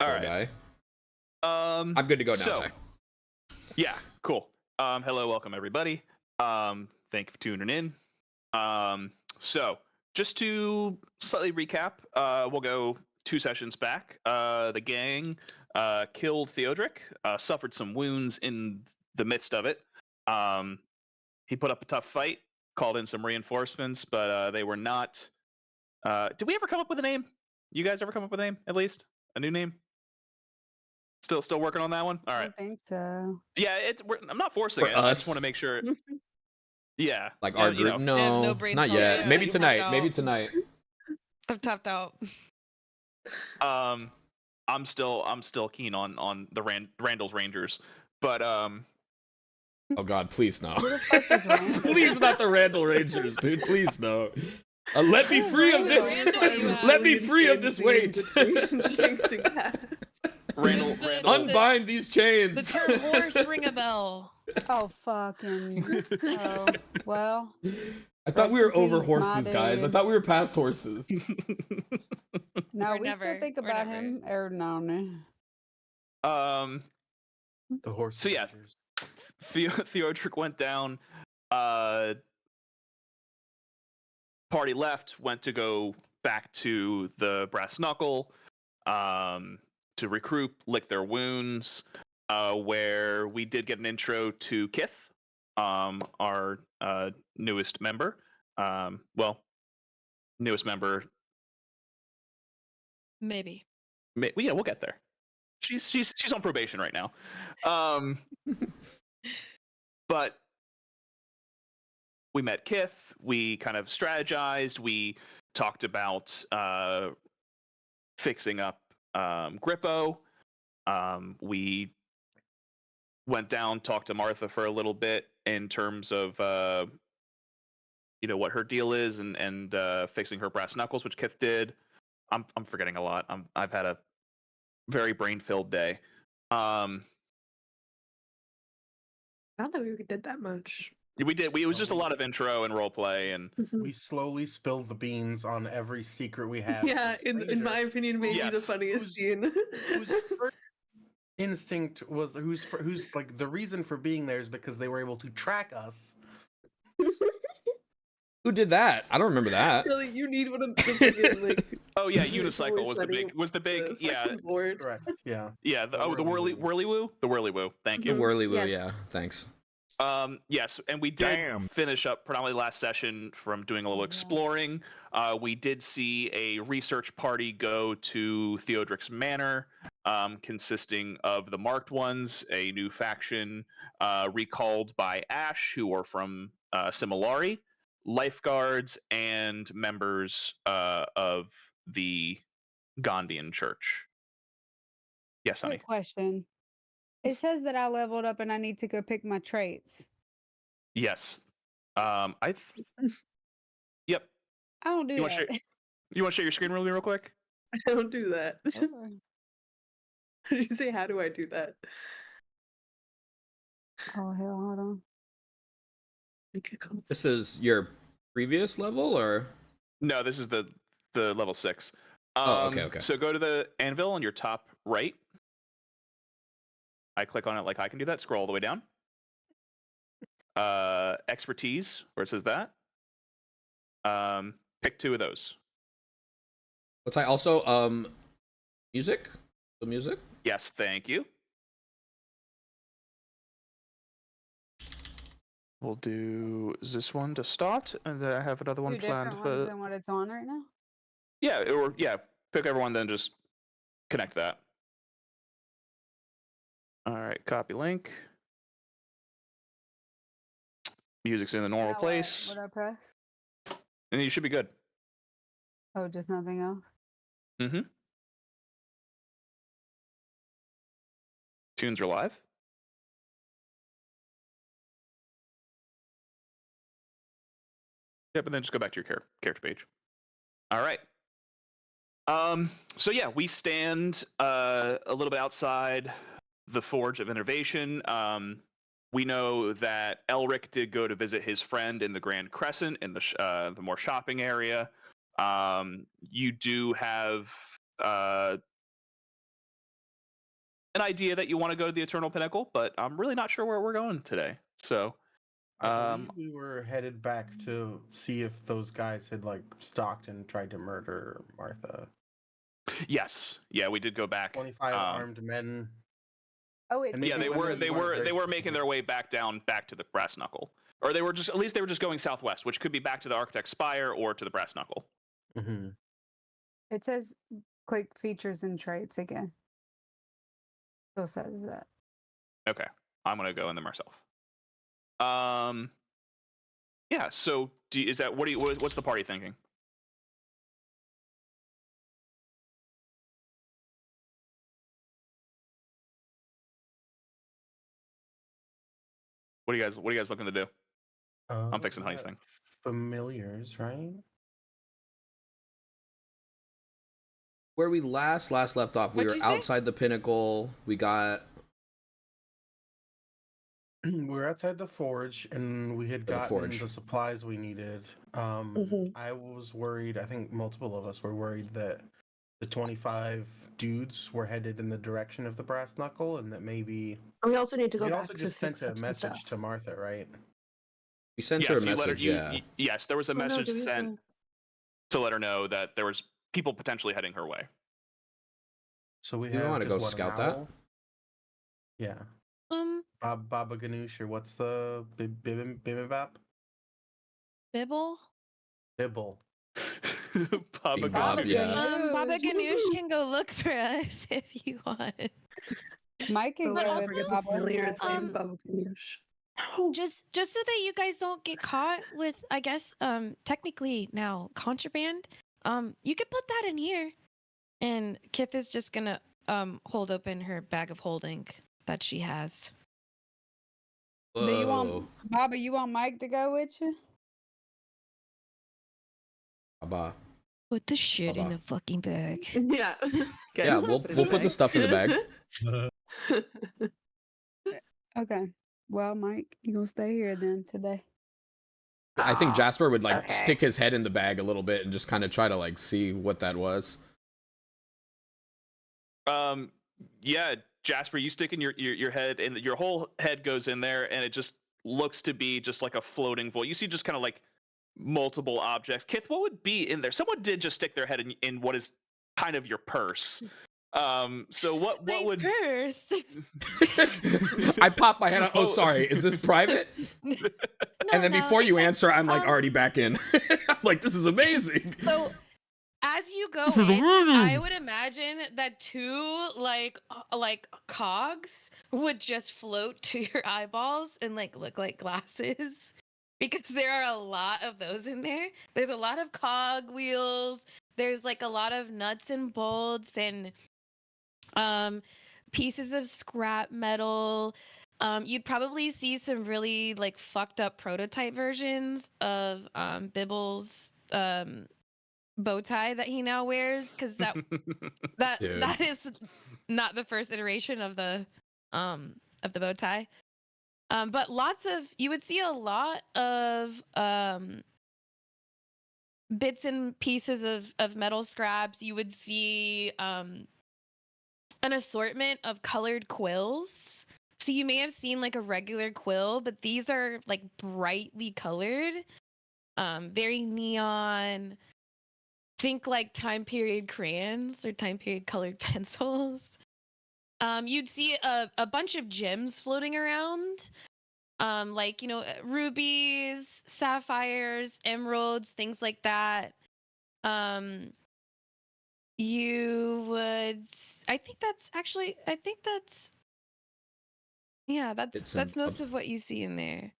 All poor right. guy. I'm good to go now, So, Ty. yeah, cool. Hello, welcome everybody. Thank you for tuning in. So just to slightly recap, we'll go 2 sessions back. The gang killed Theodric, suffered some wounds in the midst of it. He put up a tough fight, called in some reinforcements, but they were not. Did we ever come up with a name? You guys ever come up with a name? At least a new name? Still working on that one. All I right. don't think so. Yeah, I'm not forcing For it. I just us? want to make sure. Yeah, Like yeah, our you group? know. I have No, no brain not cells yet. yet. Maybe I'm tonight. tapped Maybe out. tonight. I'm tapped out. I'm still keen on the Randall's Rangers, but Oh God, please no. Who the fuck is Randall? Please not the Randall Rangers, dude. Please no. Let me free of this. Randall, you have. Let me free of this weight. Jinx and Cass. Randall Unbind these chains. The term horse ring a bell. Oh fucking. Oh well. I thought we were Rest in over peace, horses, my guys. I dude. thought we were past horses. No, We're we never- still think we're about never. him. Or no, no. The horse. So yeah, Theodric went down. Party left, went to go back to the Brass Knuckle to recruit, lick their wounds. Where we did get an intro to Kith, our newest member. Newest member. Maybe. Yeah, we'll get there. She's on probation right now. But we met Kith. We kind of strategized. We talked about fixing up Grippo. We went down, talked to Martha for a little bit in terms of what her deal is and fixing her brass knuckles, which Kith did. I'm forgetting a lot. I've had a very brain-filled day. Not that we did that much. We did. It was just a lot of intro and role play, and We slowly spilled the beans on every secret we had. Yeah, in my opinion, maybe the Yes. funniest scene. Whose first instinct was who's like the reason for being there is because they were able to track us. Who did that? I don't remember that. Really, you need one of the fucking, like. oh yeah, People unicycle was the setting big yeah fucking board. Correct. Yeah. yeah the whirly-woo. Thank The you. whirly-woo, Yes. yeah. Thanks. Yes, and we did finish up predominantly last session from doing a little exploring. We did see a research party go to Theodric's Manor, consisting of the Marked Ones, a new faction recalled by Ash, who are from Similari, lifeguards, and members of the Gondian Church. Yes, honey. Quick question. It says that I leveled up and I need to go pick my traits. Yes. Yep. I don't do You want that. to share your screen with me real quick? I don't do that. Sure. Did you say, how do I do that? Oh hell, hold on. Okay, cool. This is your previous level, or? No, this is the level 6. Okay. So go to the anvil on your top right. I click on it like I can do that. Scroll all the way down. Expertise, where it says that. Pick 2 of those. What's I also music? The music? Yes, thank you. We'll do this one to start, and I have another one 2 planned different for. ones than what it's on right now. Yeah, pick everyone, then just connect that. All right, copy link. Music's in the normal Now place, What I press? and you should be good. Oh, just nothing else. Mm-hmm. Tunes are live. Yep, and then just go back to your character page. All right. So yeah, we stand a little bit outside the Forge of Innovation. We know that Elric did go to visit his friend in the Grand Crescent in the more shopping area. You do have an idea that you want to go to the Eternal Pinnacle, but I'm really not sure where we're going today. So, I believe we were headed back to see if those guys had like stalked and tried to murder Martha. yes, yeah, we did go back. 25 armed men. Oh, it's And Yeah, maybe they women, you weren't very were making specific. their way back to the Brass Knuckle, or they were just, at least they were just going southwest, which could be back to the Architect's Spire or to the Brass Knuckle. Mm-hmm. It says quick features and traits again. Still says that. Okay, I'm gonna go in there myself. Yeah. So, what's the party thinking? What are you guys looking to do? I'm fixing Honey's thing. Familiars, right? Where we last left off, we What'd were you say? outside the pinnacle. We got We were outside the forge, and we had The gotten forge. the supplies we needed. Mhm. I was worried. I think multiple of us were worried that the 25 dudes were headed in the direction of the Brass Knuckle, and that maybe We also need to we go back also to just fix sent a up some message stuff. to Martha, right? we sent her a Yes, you let her. message. Yeah, Yes, there was a Oh, no, message do we sent have- to let her know that there was people potentially heading her way. So we Do you have wanna just go what, an scout that? owl? Yeah, Um, Baba Ganoush, or what's the Bibimbap? Bibble. Bibble. Baba Bing Bob, Ganoush. yeah. Baba Ganoush. Ganoush can go look for us if you want. Mike can But go I with forget the Baba. familiar. It's named Um, Baba Ganoush. Oh, Just so that you guys don't get caught with, I guess, technically now contraband. You could put that in here, and Kith is just gonna hold open her bag of holding that she has. Do you Whoa. want Baba? You want Mike to go with you? Baba. Put the shit in Baba. the fucking bag. yeah. Yeah, we'll it in put the bag. stuff in the bag. Okay. Well, Mike, you gonna stay here then today? I think Jasper would like okay. stick his head in the bag a little bit and just kind of try to like see what that was. Yeah, Jasper, you stick in your head, and your whole head goes in there, and it just looks to be just like a floating void. You see just kind of like multiple objects. Kith, what would be in there? Someone did just stick their head in what is kind of your purse. So what My would purse. I pop my head out. Oh, sorry. Is this private? No, And then no, before you it's a- answer, I'm like um, already back in. I'm like, this is amazing. So as you go This is in, I amazing. would imagine that two like cogs would just float to your eyeballs and like look like glasses because there are a lot of those in there. There's a lot of cog wheels. There's like a lot of nuts and bolts and pieces of scrap metal. You'd probably see some really like fucked up prototype versions of Bibble's bow tie that he now wears because that Dude. that is not the first iteration of the bow tie. But you would see a lot of bits and pieces of metal scraps. You would see an assortment of colored quills. So you may have seen like a regular quill, but these are like brightly colored, very neon. Think like time period crayons or time period colored pencils. You'd see a bunch of gems floating around, like, rubies, sapphires, emeralds, things like that. You would, I think that's, yeah, It's that's a- most of what you see in there.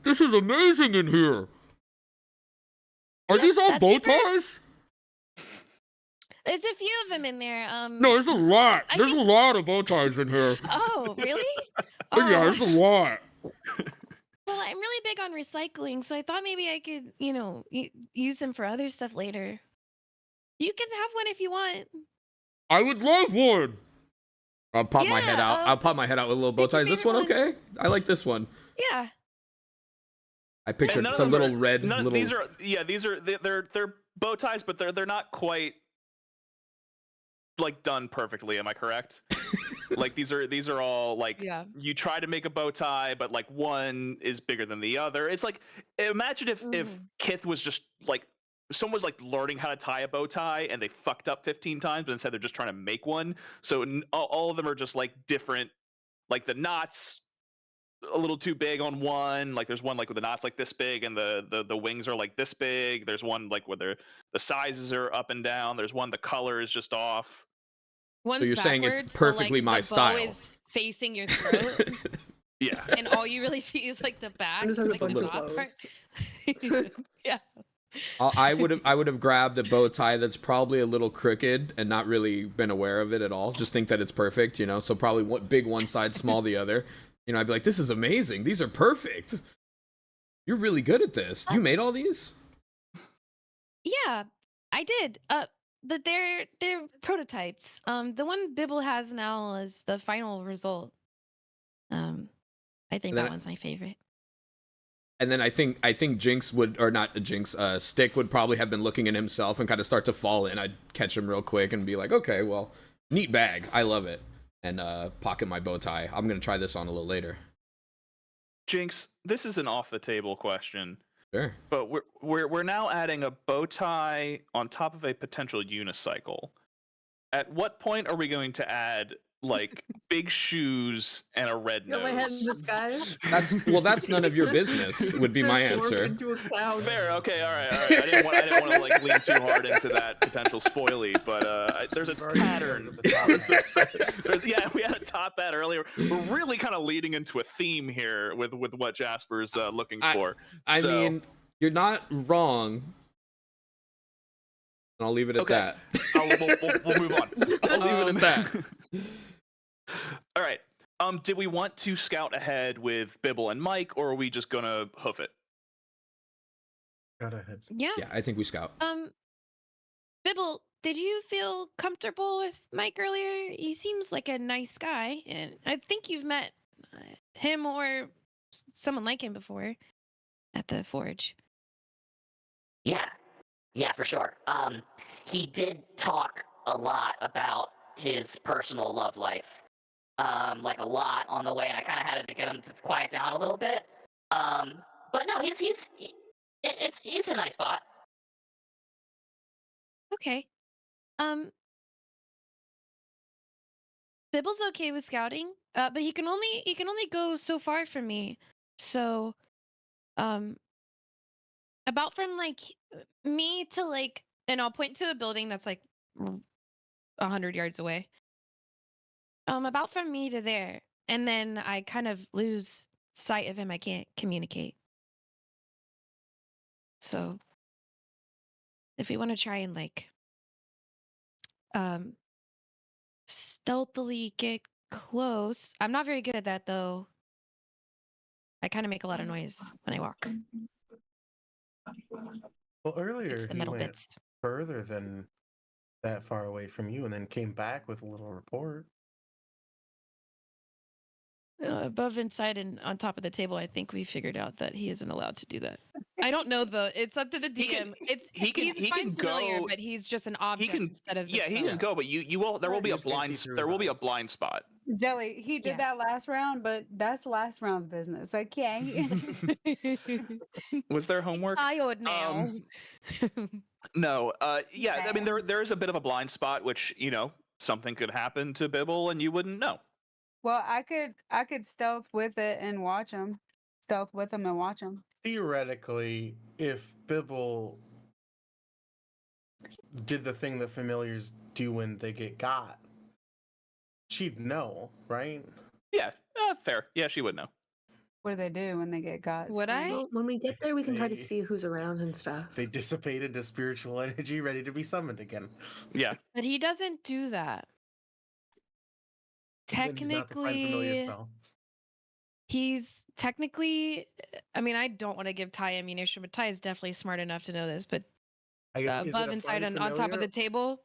This is amazing in here. Are Yep, these all that's bow your purse. ties? There's a few of them in there. No, there's a lot. I There's think- a lot of bow ties in here. Oh, really? Yeah, there's a lot. Well, I'm really big on recycling, so I thought maybe I could, use them for other stuff later. You can have one if you want. I would love one. I'll pop my head Yeah, out. I'll pop my head out with a little bow pick your tie. Is this one favorite one. okay? I like this one. Yeah. I pictured And none it's of a them little are- red. none- little... These are they're bow ties, but they're not quite. like done perfectly. Am I correct? Like these are all like Yeah. you try to make a bow tie, but like one is bigger than the other. It's like imagine if Kith was just like someone was like learning how to tie a bow tie and they fucked up 15 times, but instead they're just trying to make one. So all of them are just like different. Like the knots a little too big on one. Like there's one like with the knots like this big and the wings are like this big. There's one like where the sizes are up and down. There's one the color is just off. One's you're saying it's backwards, so, perfectly like, my the style. bow is facing your throat, Yeah. and all you really see is like the back, I just have a like the bunch of top part. bows. Yeah. I would have grabbed a bow tie that's probably a little crooked and not really been aware of it at all. Just think that it's perfect, you know. So probably big one side, small the other. You know, I'd be like, this is amazing. These are perfect. You're really good at this. You made all these? Yeah, I did. But they're prototypes. The one Bibble has now is the final result. I think Then that one's my favorite. And then I think Jinx would, or not Jinx, Stick would probably have been looking at himself and kind of start to fall in. I'd catch him real quick and be like, okay, well, neat bag. I love it. And pocket my bow tie. I'm going to try this on a little later. Jinx, this is an off the table question. Sure. But we're now adding a bow tie on top of a potential unicycle. At what point are we going to add like big shoes and a red Go ahead nose? in disguise. That's none of your business, would be my Transform answer. into a cloud. Fair, okay, all right. I didn't want to like lean too hard into that potential spoily, but there's a pattern. We had a top hat earlier. We're really kind of leading into a theme here with what Jasper's looking for. I mean, you're not wrong. And I'll leave it at that. We'll move on. I'll leave it at that. All right. Did we want to scout ahead with Bibble and Mike, or are we just gonna hoof it? Got ahead. Yeah. Yeah, I think we scout. Bibble, did you feel comfortable with Mike earlier? He seems like a nice guy, and I think you've met him or someone like him before at the forge. Yeah, for sure. He did talk a lot about his personal love life, like a lot on the way, and I kind of had to get him to quiet down a little bit. But no, he's a nice spot. Okay. Bibble's okay with scouting, but he can only go so far from me. So, about from like me to like, and I'll point to a building that's like 100 yards away. About from me to there, and then I kind of lose sight of him. I can't communicate. So, if we want to try and like, stealthily get close, I'm not very good at that though. I kind of make a lot of noise when I walk. Well, earlier It's the he metal went bits. further than that far away from you, and then came back with a little report. Above, inside, and on top of the table, I think we figured out that he isn't allowed to do that. I don't know though. It's up to the DM. He's fine familiar, go- but he's just an object instead of. Yeah, he can go, but you will. There will be You a just can't blind. see through There his will be a eyes. blind spot. Jelly, he did Yeah. that last round, but that's last round's business. Okay. Was there homework? Tired now. No. Yeah. I mean, there is a bit of a blind spot, which something could happen to Bibble and you wouldn't know. Well, I could stealth with it and watch him. Stealth with him and watch him. Theoretically, if Bibble did the thing that familiars do when they get got, she'd know, right? Yeah. Fair. Yeah, she would know. What do they do when they get got? Would I? Well, when we get there, we can try to They- see who's around and stuff. They dissipate into spiritual energy, ready to be summoned again. Yeah. But he doesn't do that. Then he's not the find familiar Technically, spell. he's technically. I mean, I don't want to give Ty ammunition, but Ty is definitely smart enough to know this. But I guess, is it above, a inside, find and on top of familiar? the table,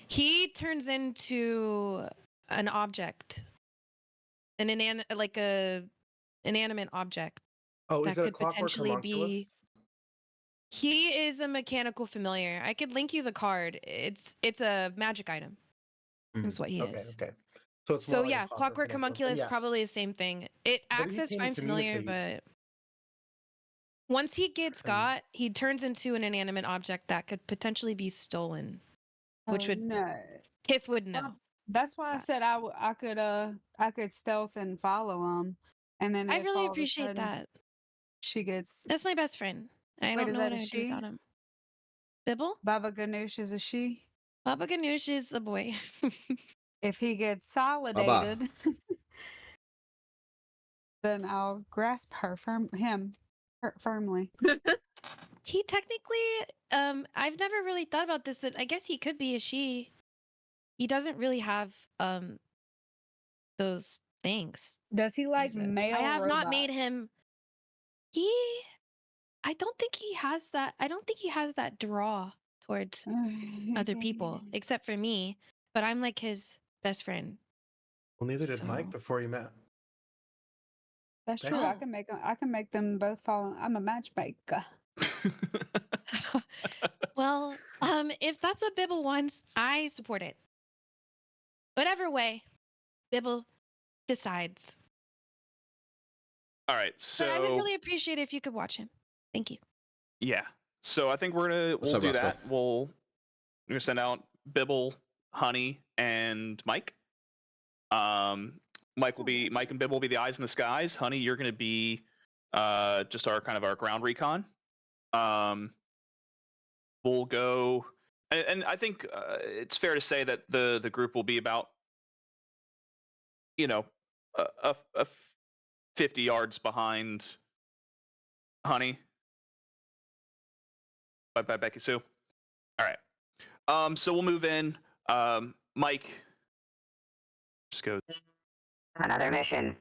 he turns into an object, an inanimate object. Oh, that is it a could clockwork potentially homunculus? be- He is a mechanical familiar. I could link you the card. It's a magic item. is what he Okay, is. okay. So it's So more like a yeah, clockwork homunculus yeah. probably the same thing. It But acts he as can find familiar, communicate. but once he gets And- got, he turns into an inanimate object that could potentially be stolen, which Oh, would no. Kith would know. Well, that's why I that. said I could stealth and follow him, and then I if really all of a appreciate sudden that. she gets That's my best friend. I Wait, don't is know that what a I would do she? without him. Bibble? Baba Ganoush is a she. Baba Ganoush is a boy. If he gets Baba. solidated, then I'll grasp him firmly. He technically, I've never really thought about this, but I guess he could be a she. He doesn't really have those things. Does he like He's a- male I have not made robots? him. I don't think he has that. I don't think he has that draw towards other people, except for me. But I'm like his best friend. Well, neither did Mike So- before you met. That's Becky? true. Oh. I can make them both fall. I'm a matchmaker. Well, if that's what Bibble wants, I support it. Whatever way Bibble decides. All right, But I would so really appreciate it if you could watch him. Thank you. yeah, so I think we'll up, do Roscoe? that. We're gonna send out Bibble, Honey, and Mike. Mike and Bibble will be the eyes in the skies. Honey, you're gonna be just our ground recon. We'll go, and I think it's fair to say that the group will be about, a 50 yards behind Honey by Becky-sue. All right. So we'll move in. Mike just goes. Another mission.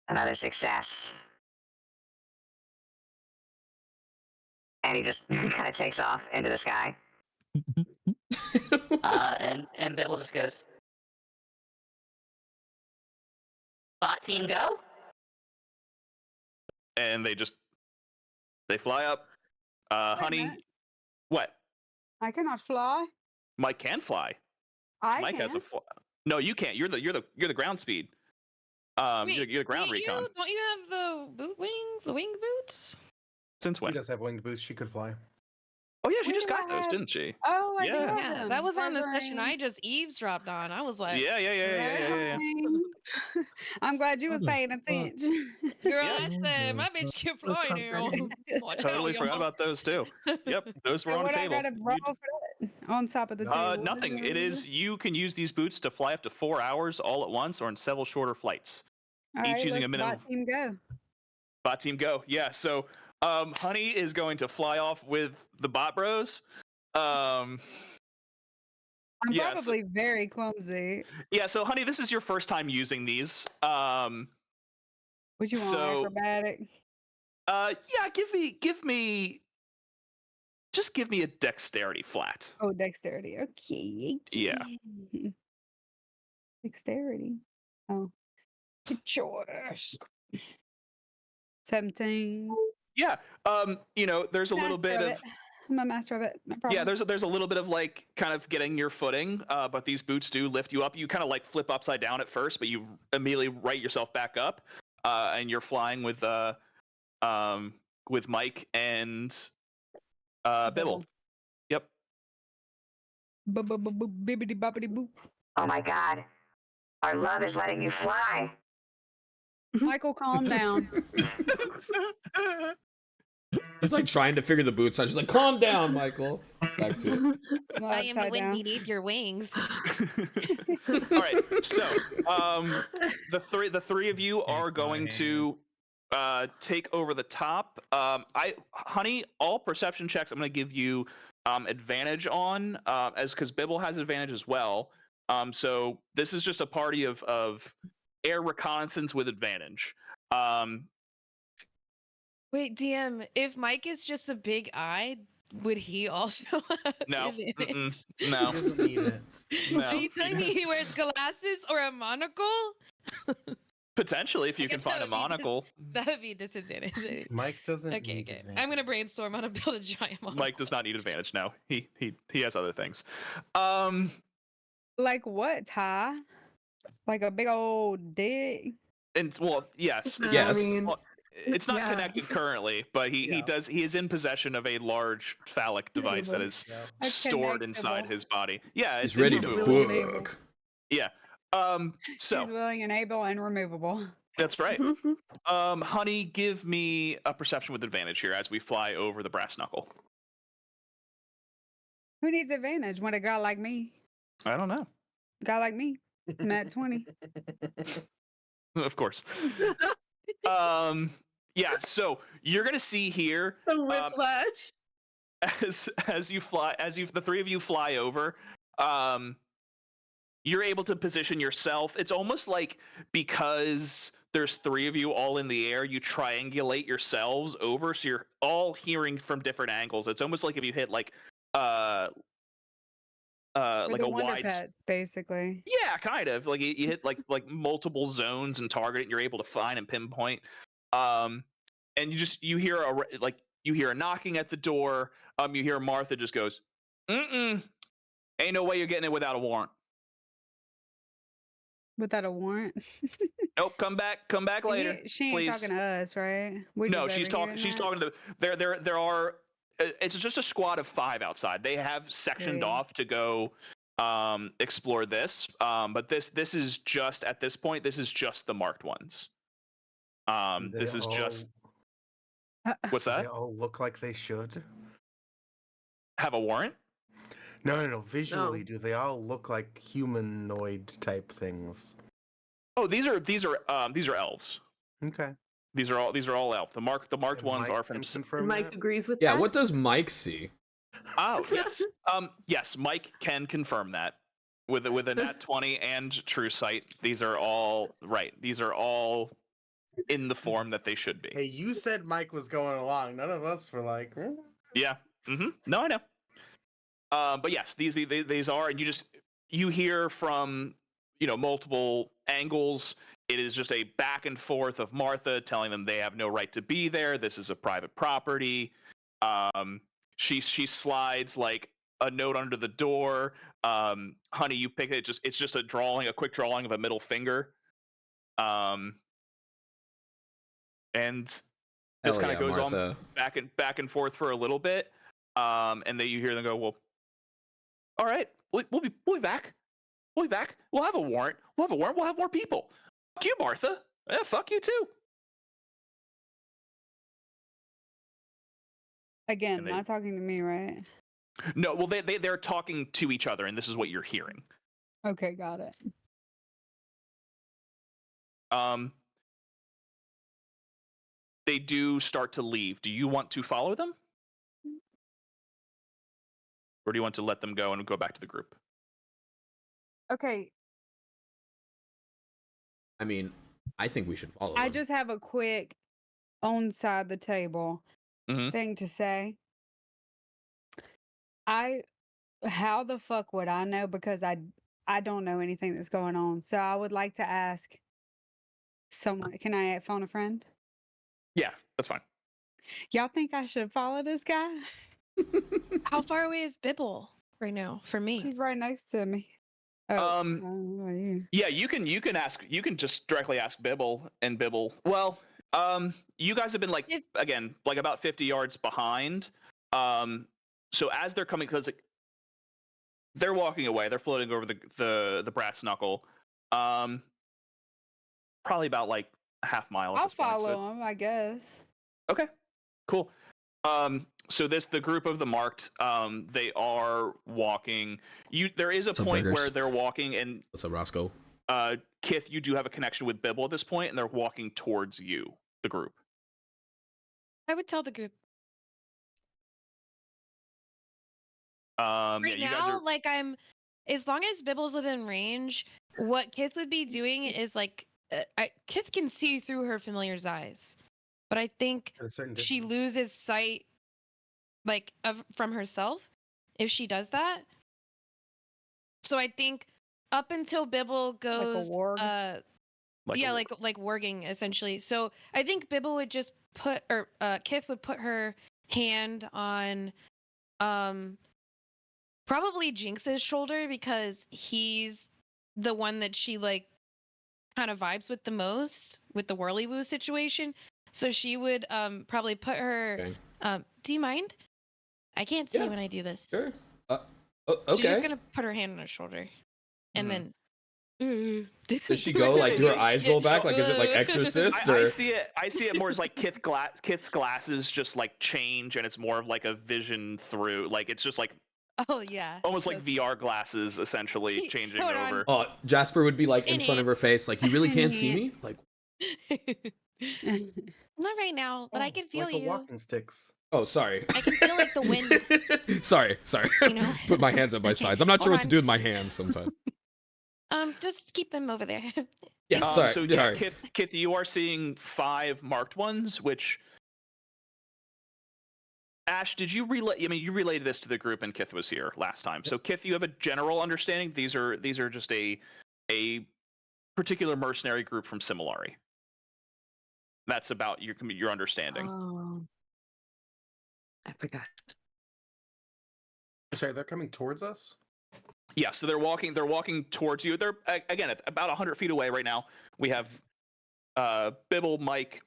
Another success. And he just kind of takes off into the sky. And Bibble just goes, Bot team go? And they fly up. Wait a Honey, minute. what? I cannot fly. Mike can fly. Mike has a fly. No, you can't. You're the ground speed. Wait, you're the ground can't recon. Don't you have the boot wings? The wing boots? Since She when? does have winged boots. She could fly. Oh yeah, she When just did got I those, have- didn't she? Oh, I Yeah. do have Yeah, them. that was on the session Barbarian. I just eavesdropped on. I was like, Yeah. Barbarian. I'm glad you was What the paying fuck? attention. girl, Yeah. I said, my bitch can Those fly now. Watch out, Totally forgot y'all. about those too. Yep, those were So on the what I table. gotta roll for that? On top of the table. Nothing. It is you can use these boots to fly up to 4 hours all at once or in several shorter flights. All each right, using a let's minimum- bot team go. Bot team go. Yeah. So Honey is going to fly off with the bot bros. I'm Yes. probably very clumsy. Yeah. So Honey, this is your first time using these. What you want, So- acrobatic? Yeah. Just give me a dexterity flat. Oh, dexterity. Okay. Yeah. Dexterity. Oh. Get yours. 17. Yeah. There's a little bit of it. I'm a master of it. No problem. yeah. There's a little bit of like kind of getting your footing. But these boots do lift you up. You kind of like flip upside down at first, but you immediately right yourself back up. And you're flying with Mike and Bibble. Yep. Bibbidi boppity boop. Oh my god. Our love is letting you fly. Michael, calm down. She's like trying to figure the boots out. She's like, calm down, Michael. Back to it. I'm I am the upside wind down. beneath your wings. All right. So the three of you are going to take over the top. Honey, all perception checks I'm going to give you advantage on, because Bibble has advantage as well. So this is just a party of air reconnaissance with advantage. Wait, DM, if Mike is just a big eye, would he also have No, advantage? no, He doesn't need it. no. Are you telling me he wears glasses or a monocle? Potentially, if you I can guess find a that would be monocle. That would be a disadvantage. I think. Mike doesn't Okay, need okay. advantage. I'm gonna brainstorm how to build a giant monocle. Mike does not need advantage. No, he has other things. Like what, Ty? Like a big old dick? And well, yes, it's Yes. I mean, well, it's not yeah. connected currently, but he is in possession of a large phallic device that is Yep. A stored inside connectable. his body. Yeah, He's it's ready He's to willing and removable. able. fuck. Yeah. So He's willing and able and removable. that's right. Honey, give me a perception with advantage here as we fly over the brass knuckle. Who needs advantage when a guy like me? I don't know. Guy like me. I'm at 20. Of course. Yeah, so you're gonna see here The whiplash. as you fly, the three of you fly over, you're able to position yourself. It's almost like because there's three of you all in the air, you triangulate yourselves over, so you're all hearing from different angles. It's almost like if you hit like We're like the a Wonder wide Pets, basically. yeah, kind of like you hit like multiple zones and target it, and you're able to find and pinpoint. And you hear a knocking at the door. You hear Martha just goes, ain't no way you're getting it without a warrant. Without a warrant. Nope, come back later, She ain't please. talking to us, right? We're No, just she's overhearing talking that? to there are it's just a squad of 5 outside. They have sectioned Period. off to go explore this. But this is just at this point, this is just the marked ones. This is just what's Do they that? all look like they should? Have a warrant? No. Visually, No. do they all look like humanoid type things? Oh, these are elves. Okay. These are all elf. The marked And ones Mike are from can confirm Mike that? agrees with Yeah, that. what does Mike see? Oh, yes. Yes, Mike can confirm that. With a nat 20 and true sight, these are all right. These are all in the form that they should be. Hey, you said Mike was going along. None of us were like, "Hmm." Yeah. No, I know. But yes, these are, and you hear from multiple angles. It is just a back and forth of Martha telling them they have no right to be there. This is a private property. She slides like a note under the door. Honey, you pick it. It's just a quick drawing of a middle finger. And this Hell kind yeah, of goes Martha. on back and forth for a little bit. And then you hear them go, well, all right, we'll be back. We'll be back. We'll have a warrant. We'll have more people. Fuck you, Martha. Yeah, fuck you too. Again, And they- not talking to me, right? No, well, they're talking to each other, and this is what you're hearing. Okay, got it. They do start to leave. Do you want to follow them? Or do you want to let them go and go back to the group? Okay, I mean, I think we should follow I them. just have a quick on side the table Mhm. thing to say. How the fuck would I know? Because I don't know anything that's going on. So I would like to ask someone. Can I phone a friend? Yeah, that's fine. Y'all think I should follow this guy? How far away is Bibble right now for me? She's right next to me. Oh, I Um, don't know about you. Yeah, you can just directly ask Bibble, and Bibble. Well, you guys have been like If- again like about 50 yards behind. So as they're coming, because they're walking away, they're floating over the brass knuckle. Probably about like a half mile. At I'll this point, so follow it's- him, I guess. Okay, cool. So the group of the marked, they are walking. There is a What's up, point where burgers? they're walking, and What's up, Roscoe? Kith, you do have a connection with Bibble at this point, and they're walking towards you, the group. I would tell the group Yeah, right you guys now. are. Like as long as Bibble's within range, what Kith would be doing is like Kith can see through her familiar's eyes, but I think At a certain she distance. loses sight from herself if she does that. So I think up until Bibble goes warg? Like yeah, a- like warging essentially. So I think Bibble would just Kith would put her hand on Probably Jinx's shoulder because he's the one that she like kind of vibes with the most with the whirly woo situation. So she would probably put her. Okay. Do you mind? I can't see Yeah. when I do this. Sure. So she's Okay. just gonna put her hand on her shoulder, and then. Does she go like do her eyes roll back? Like is it like Exorcist or? I see it more as like Kith's glasses just like change, and it's more of like a vision through. Like it's just like Oh yeah. almost So like VR glasses, essentially changing Hold on. over. Oh, Jasper would be like in front of her face, like you really can't see me. Like, Not right now, but I can feel like you. A walking sticks. oh, sorry. I can feel like the wind. sorry. You know? Put my hands at my sides. I'm not sure Hold what to on. do with my hands sometimes. Just keep them over there. Yeah, sorry. So yeah, sorry. Kith, you are seeing 5 marked ones, which Ash, did you relay? I mean, you relayed this to the group, and Kith was here last time. So Kith, you have a general understanding. These are just a particular mercenary group from Similari. That's about your understanding. Oh, I forgot. Sorry, they're coming towards us. Yeah, so they're walking towards you. They're again at about 100 feet away right now. We have Bibble, Mike,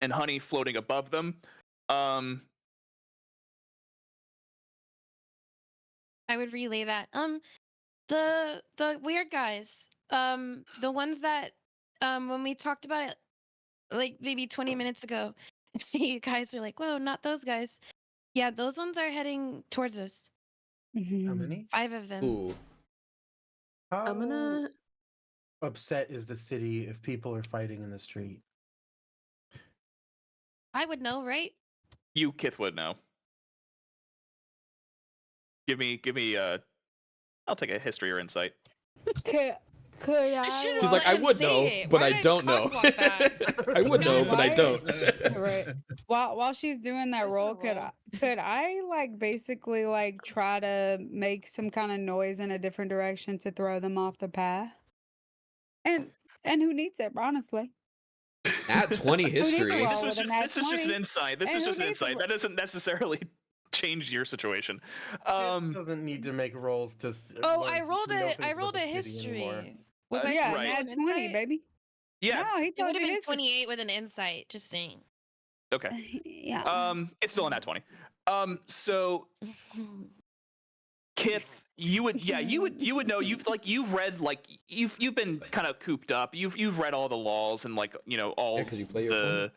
and Honey floating above them. I would relay that. The weird guys. The ones that when we talked about it like maybe 20 minutes ago, see you guys are like, whoa, not those guys. Yeah, those ones are heading towards us. How many? 5 of them. Ooh. How I'm gonna. upset is the city if people are fighting in the street? I would know, right? You, Kith, would know. Give me. I'll take a history or insight. Could I? should've She's like, let I him would say know, it. but Why I did I don't know. cock-block that? I would know, but I Right? don't. Right. While she's doing that Where's roll, the roll? could I like basically like try to make some kind of noise in a different direction to throw them off the path? And who needs it, honestly? At 20 Who history. needs This a was roll just with a this is just an 20? insight. This And is who just an needs a insight. That doesn't necessarily change your situation. It doesn't need to make rolls to. Oh, learn- I rolled know a things about the city anymore. history. Was I Yeah, supposed to and roll add an 20, insight? baby. Yeah. No, he It told would have you been his. 28 with an insight, just saying. Okay. Yeah. It's still in that 20. So Kith, you would know. You've read like you've been kind of cooped up. You've read all the laws and like all Yeah, 'cause you play your the opponent.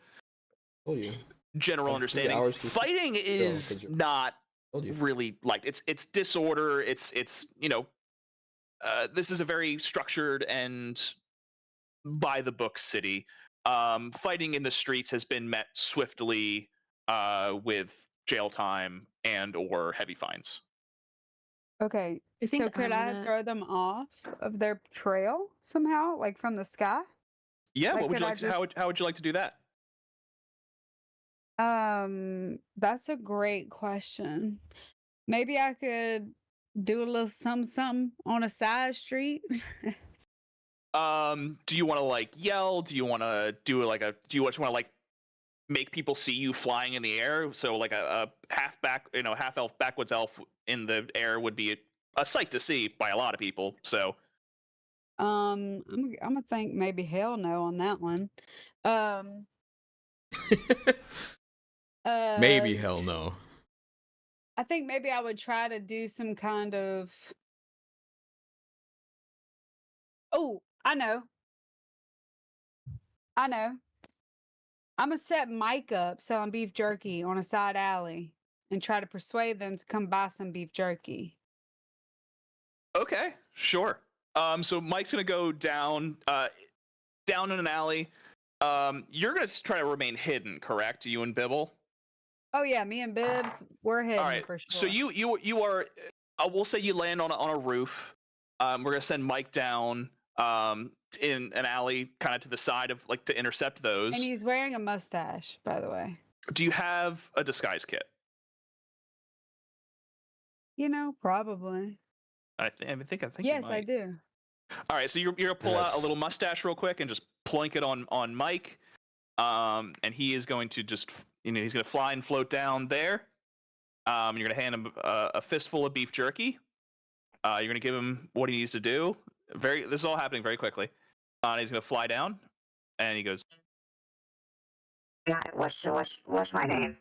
Told you. general Like, 3 understanding. hours to Fighting 'cause is you're- not Told you. really liked. It's disorder. It's this is a very structured and by the book city. Fighting in the streets has been met swiftly with jail time and or heavy fines. Okay. I think So could I'm I gonna. throw them off of their trail somehow, like from the sky? Yeah, Like, what would could you I like to, how would you like to do that? That's a great question. Maybe I could do a little something on a side street. Do you want to like yell? Do you want to do like do you just want to like make people see you flying in the air? So like a half elf backwoods elf in the air would be a sight to see by a lot of people. So I'm gonna think maybe hell no on that one. Maybe Uh, hell no. I think maybe I would try to do some kind of. Oh, I know. I'm gonna set Mike up selling beef jerky on a side alley and try to persuade them to come buy some beef jerky. okay, sure. So Mike's gonna go down in an alley. You're gonna try to remain hidden, correct? You and Bibble. Oh yeah, me and Bibbs, we're hidden All right. for sure. So you are. We'll say you land on a roof. We're gonna send Mike down in an alley, kind of to the side of like to intercept those. And he's wearing a mustache, by the way. Do you have a disguise kit? Probably. I think. Yes, you I might. do. All right. So you're gonna pull out a Yes. little mustache real quick and just plunk it on Mike. And he is going to just he's gonna fly and float down there. You're gonna hand him a fistful of beef jerky. You're gonna give him what he needs to do. This is all happening very quickly. And he's gonna fly down, and he goes, Got it. What's my name?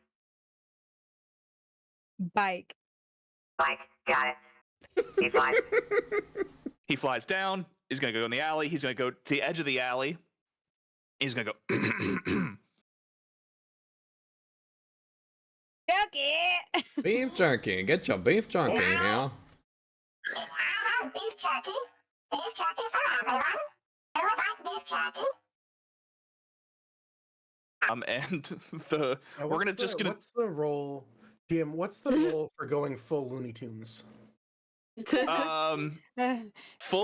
Bike. Mike. Got it. He flies. he flies down. He's gonna go in the alley. He's gonna go to the edge of the alley. He's gonna go. Jerky. Beef jerky. Get your beef jerky here. I have beef jerky. Beef jerky for everyone. Who would like beef jerky? And Now, we're gonna just gonna What's the role, DM? What's the role for going full Looney Tunes? full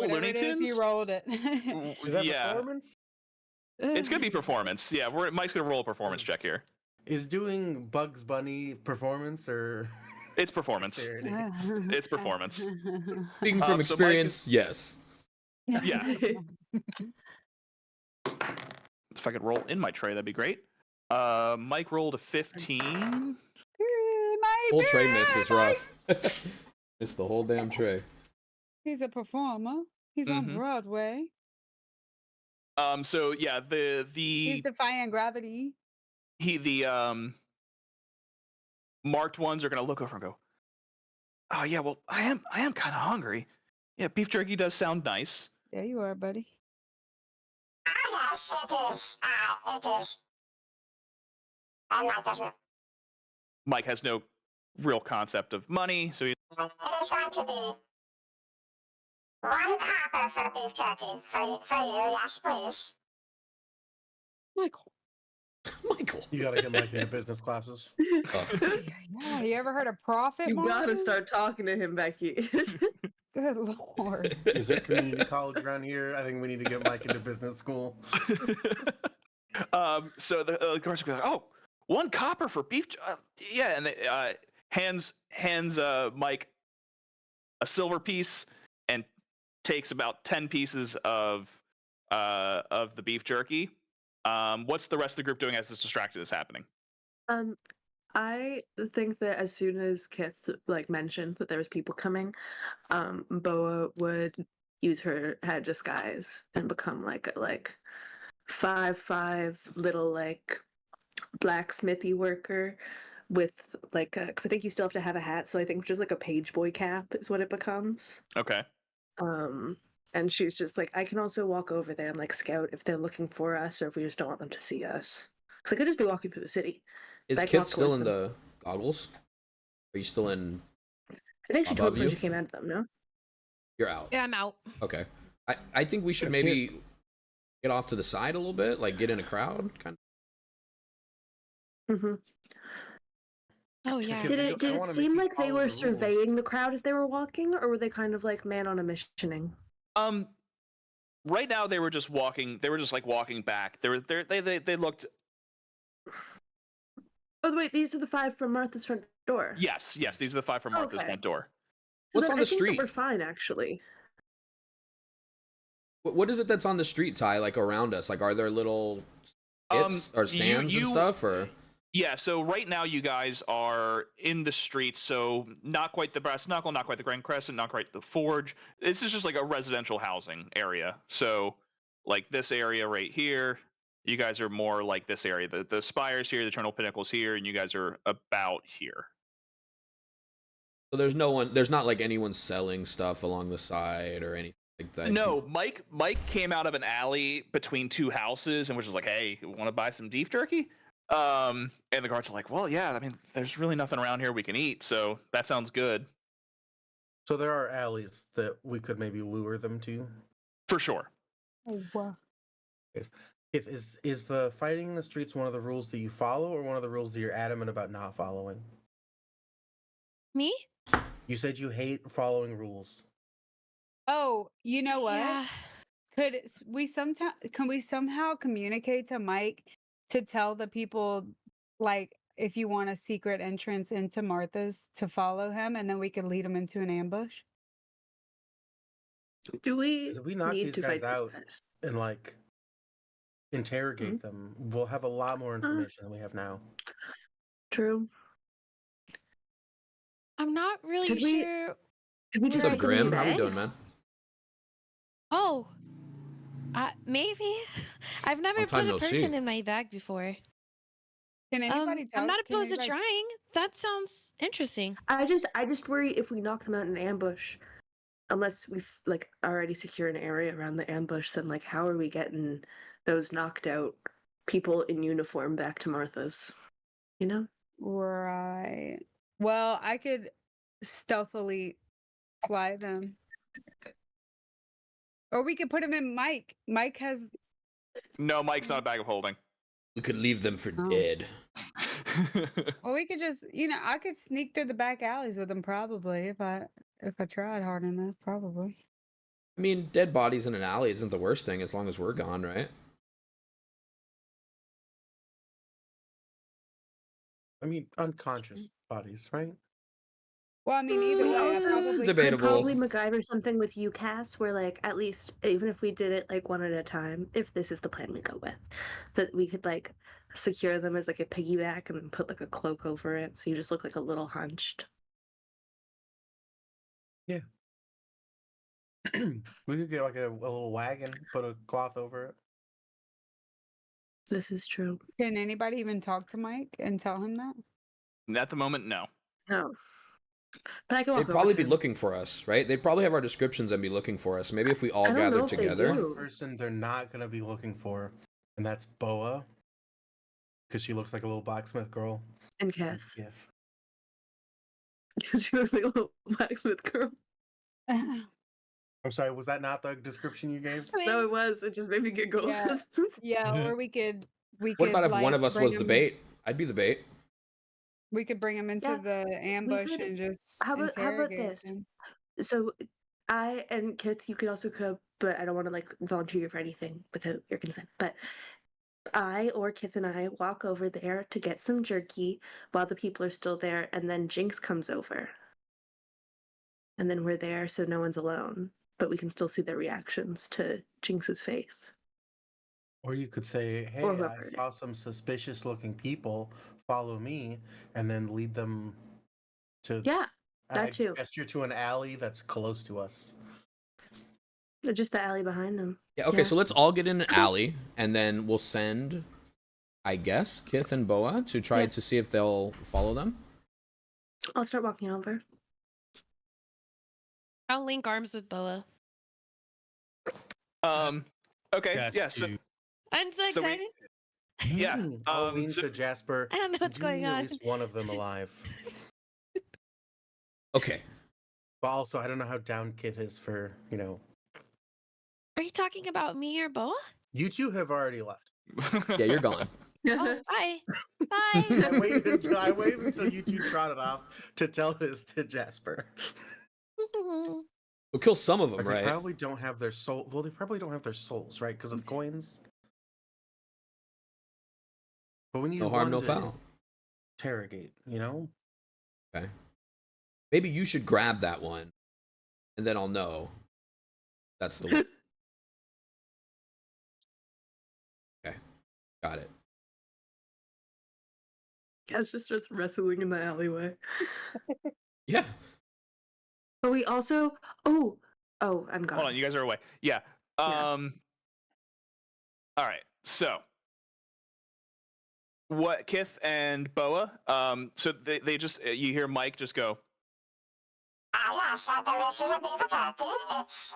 Whatever Looney it is, he Tunes. rolled it. Is that Yeah, performance? it's gonna be performance. Yeah, Mike's gonna roll a performance check here. Is doing Bugs Bunny performance or It's performance. dexterity? It's performance. Speaking from So Mike experience, yes. Yeah. If I could roll in my tray, that'd be great. Mike rolled a 15. Whole tray miss is rough. It's the whole damn tray. He's a performer. He's on Broadway. So yeah, He's the defying gravity. marked ones are gonna look over and go, oh yeah, well I am kind of hungry. Yeah, beef jerky does sound nice. There you are, buddy. Oh, yes, it is. It is. And Mike doesn't. Mike has no real concept of money, so he It is going to be 1 copper for beef jerky. For you, yes, please. Michael. Michael. You gotta get Mike into business classes. Yeah, you ever heard of profit? You gotta margin? start talking to him, Becky. Good lord. Is there community college around here? I think we need to get Mike into business school. so the guards will be like, oh, 1 copper for beef. Yeah, and they, hands Mike a silver piece and takes about 10 pieces of the beef jerky. What's the rest of the group doing as this distraction is happening? I think that as soon as Kith mentioned that there was people coming, Boa would use her head disguise and become like a 5'5" little blacksmithy worker with because I think you still have to have a hat, so I think just a page boy cap is what it becomes. Okay. And she's just I can also walk over there and scout if they're looking for us or if we just don't want them to see us. Because I could just be walking through the city. Is Back Kith off still towards in them. the goggles? Are you still in? I think she told above us when you? she came out of them, no? You're out. Yeah, I'm out. Okay. I think we should maybe get off to the side a little bit, get in a crowd, kind of. Mm-hmm. Oh yeah. Okay, Did I it wanna make seem you like they follow were the rules. surveying the crowd as they were walking, or were they kind of man on a missioning? Right now they were just walking. They were just walking back. They looked. Oh wait, these are the 5 from Martha's front door. Yes. These are the 5 from Martha's Okay. front door. So What's then on I the think that street? we're fine, actually. What is it that's on the street, Ty? Around us? Are there little skits or stands and stuff, or? Yeah, so right now you guys are in the streets, so not quite the Brass Knuckle, not quite the Grand Crescent, not quite the Forge. This is just a residential housing area. So this area right here, you guys are more like this area. The Spire's here, the Eternal Pinnacle's here, and you guys are about here. So there's no one. There's not anyone selling stuff along the side or anything like that. No, Mike came out of an alley between 2 houses and was just like, hey, want to buy some beef jerky? And the guards are like, well, yeah, I mean, there's really nothing around here we can eat, so that sounds good. So there are alleys that we could maybe lure them to. For sure. Oh, wow. Is the fighting in the streets one of the rules that you follow, or one of the rules that you're adamant about not following? Me? You said you hate following rules. Oh, you know what? Yeah. Can we somehow communicate to Mike to tell the people if you want a secret entrance into Martha's to follow him, and then we could lead them into an ambush? Do we 'Cause if we knock need these to guys fight out this fast? and interrogate them, we'll have a lot more information than we have now. True. I'm not really Could we- sure. Could we What's just up, make something Grim? How we today? doing, man? Oh, maybe. I've never Long time put a no person see. in my bag before. Can anybody talk? I'm not can opposed to anybody- trying. That sounds interesting. I just worry if we knock them out in an ambush, unless we've like already secure an area around the ambush, then like how are we getting those knocked out people in uniform back to Martha's? You know? Right. Well, I could stealthily fly them. Or we could put him in Mike. Mike has. No, Mike's not a bag of holding. We could leave them for Oh. dead. Or we could just, I could sneak through the back alleys with him probably if I tried hard enough. Probably. I mean, dead bodies in an alley isn't the worst thing as long as we're gone, right? I mean, unconscious bodies, right? Well, I mean, either We way, I also probably. could Debatable. probably MacGyver something with UCAS where like at least even if we did it like one at a time, if this is the plan we go with, that we could like secure them as like a piggyback and then put like a cloak over it so you just look like a little hunched. We could get like a little wagon, put a cloth over it. This is true. Can anybody even talk to Mike and tell him that? At the moment, no. No. But I can walk They'd probably over be to him. looking for us, right? They'd probably have our descriptions and be looking for us. Maybe if we all I don't know gathered if they together. do. One person they're not gonna be looking for, and that's Boa, because she looks like a little blacksmith girl. And Kath. Yes. She looks like a little blacksmith girl. I'm sorry, was that not the description you gave? No, it was. It just made me giggle. Yeah. Yeah, or we could. What about if one like, of us bring was the him- bait? I'd be the bait. We could bring him into Yeah, the ambush could- and just how about interrogate this? him. So I and Kith, you could also come, but I don't want to like volunteer you for anything without your consent. But I or Kith and I walk over there to get some jerky while the people are still there, and then Jinx comes over. And then we're there so no one's alone, but we can still see their reactions to Jinx's face. Or you could say, "Hey, Or I whoever. saw some suspicious-looking people. Follow me," and then lead them to. Yeah, that I too. gesture to an alley that's close to us. Just the alley behind them. Yeah, okay, so let's all get in an alley, and then we'll send, I guess, Kith and Boa to try Yeah. to see if they'll follow them. I'll start walking over. I'll link arms with Boa. Okay. Just Yeah. So, to- I'm so So we- excited. yeah. I'll lean So, to Jasper. I don't know what's "Do you going need on. At least one of them alive. Okay. But also, I don't know how down Kith is for, Are you talking about me or Boa? You two have already left. Yeah, you're gone. Oh, bye. Bye. I waited until you two trotted off to tell this to Jasper. We'll kill some of them, But they right? probably don't have their soul. Well, they probably don't have their souls, right? Because of coins. But we need No harm, one no to foul. interrogate, Okay. Maybe you should grab that one, and then I'll know that's the one. Okay, got it. Cass just starts wrestling in the alleyway. Yeah. But we also I'm gone. hold on, you guys are away. Yeah. Yeah. All right. So, what Kith and Boa? So they just you hear Mike just go. Yes, a delicious beef jerky. It's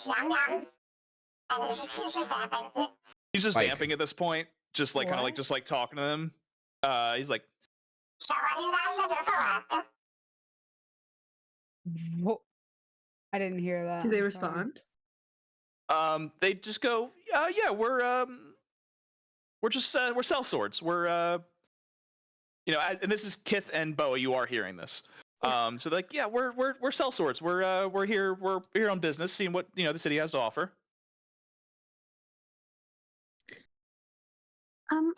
yum yum. And he's vamping. He's just Mike. vamping at this point, just like kind of What? like talking to them. He's like, So what do you guys do for work? Whoa. I didn't hear that. Do they I'm sorry. respond? they just go, yeah, we're just we're sellswords. We're and this is Kith and Boa. You are hearing this. Yeah. So they're like, yeah, we're sellswords. We're here on business, seeing what the city has to offer.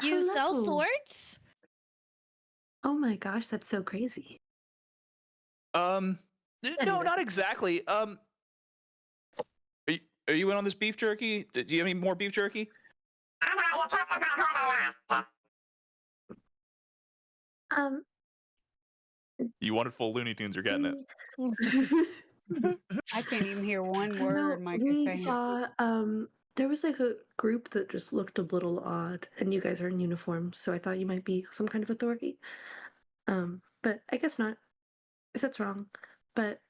You sell hello. swords? Oh my gosh, that's so crazy. No, Anyway. not exactly. Are you in on this beef jerky? Do you have any more beef jerky? I know you talk about whole lot. You wonderful Looney Tunes are getting it. I can't even hear one No, word Mike is we saying. saw there was like a group that just looked a little odd, and you guys are in uniform, so I thought you might be some kind of authority. But I guess not. If that's wrong. But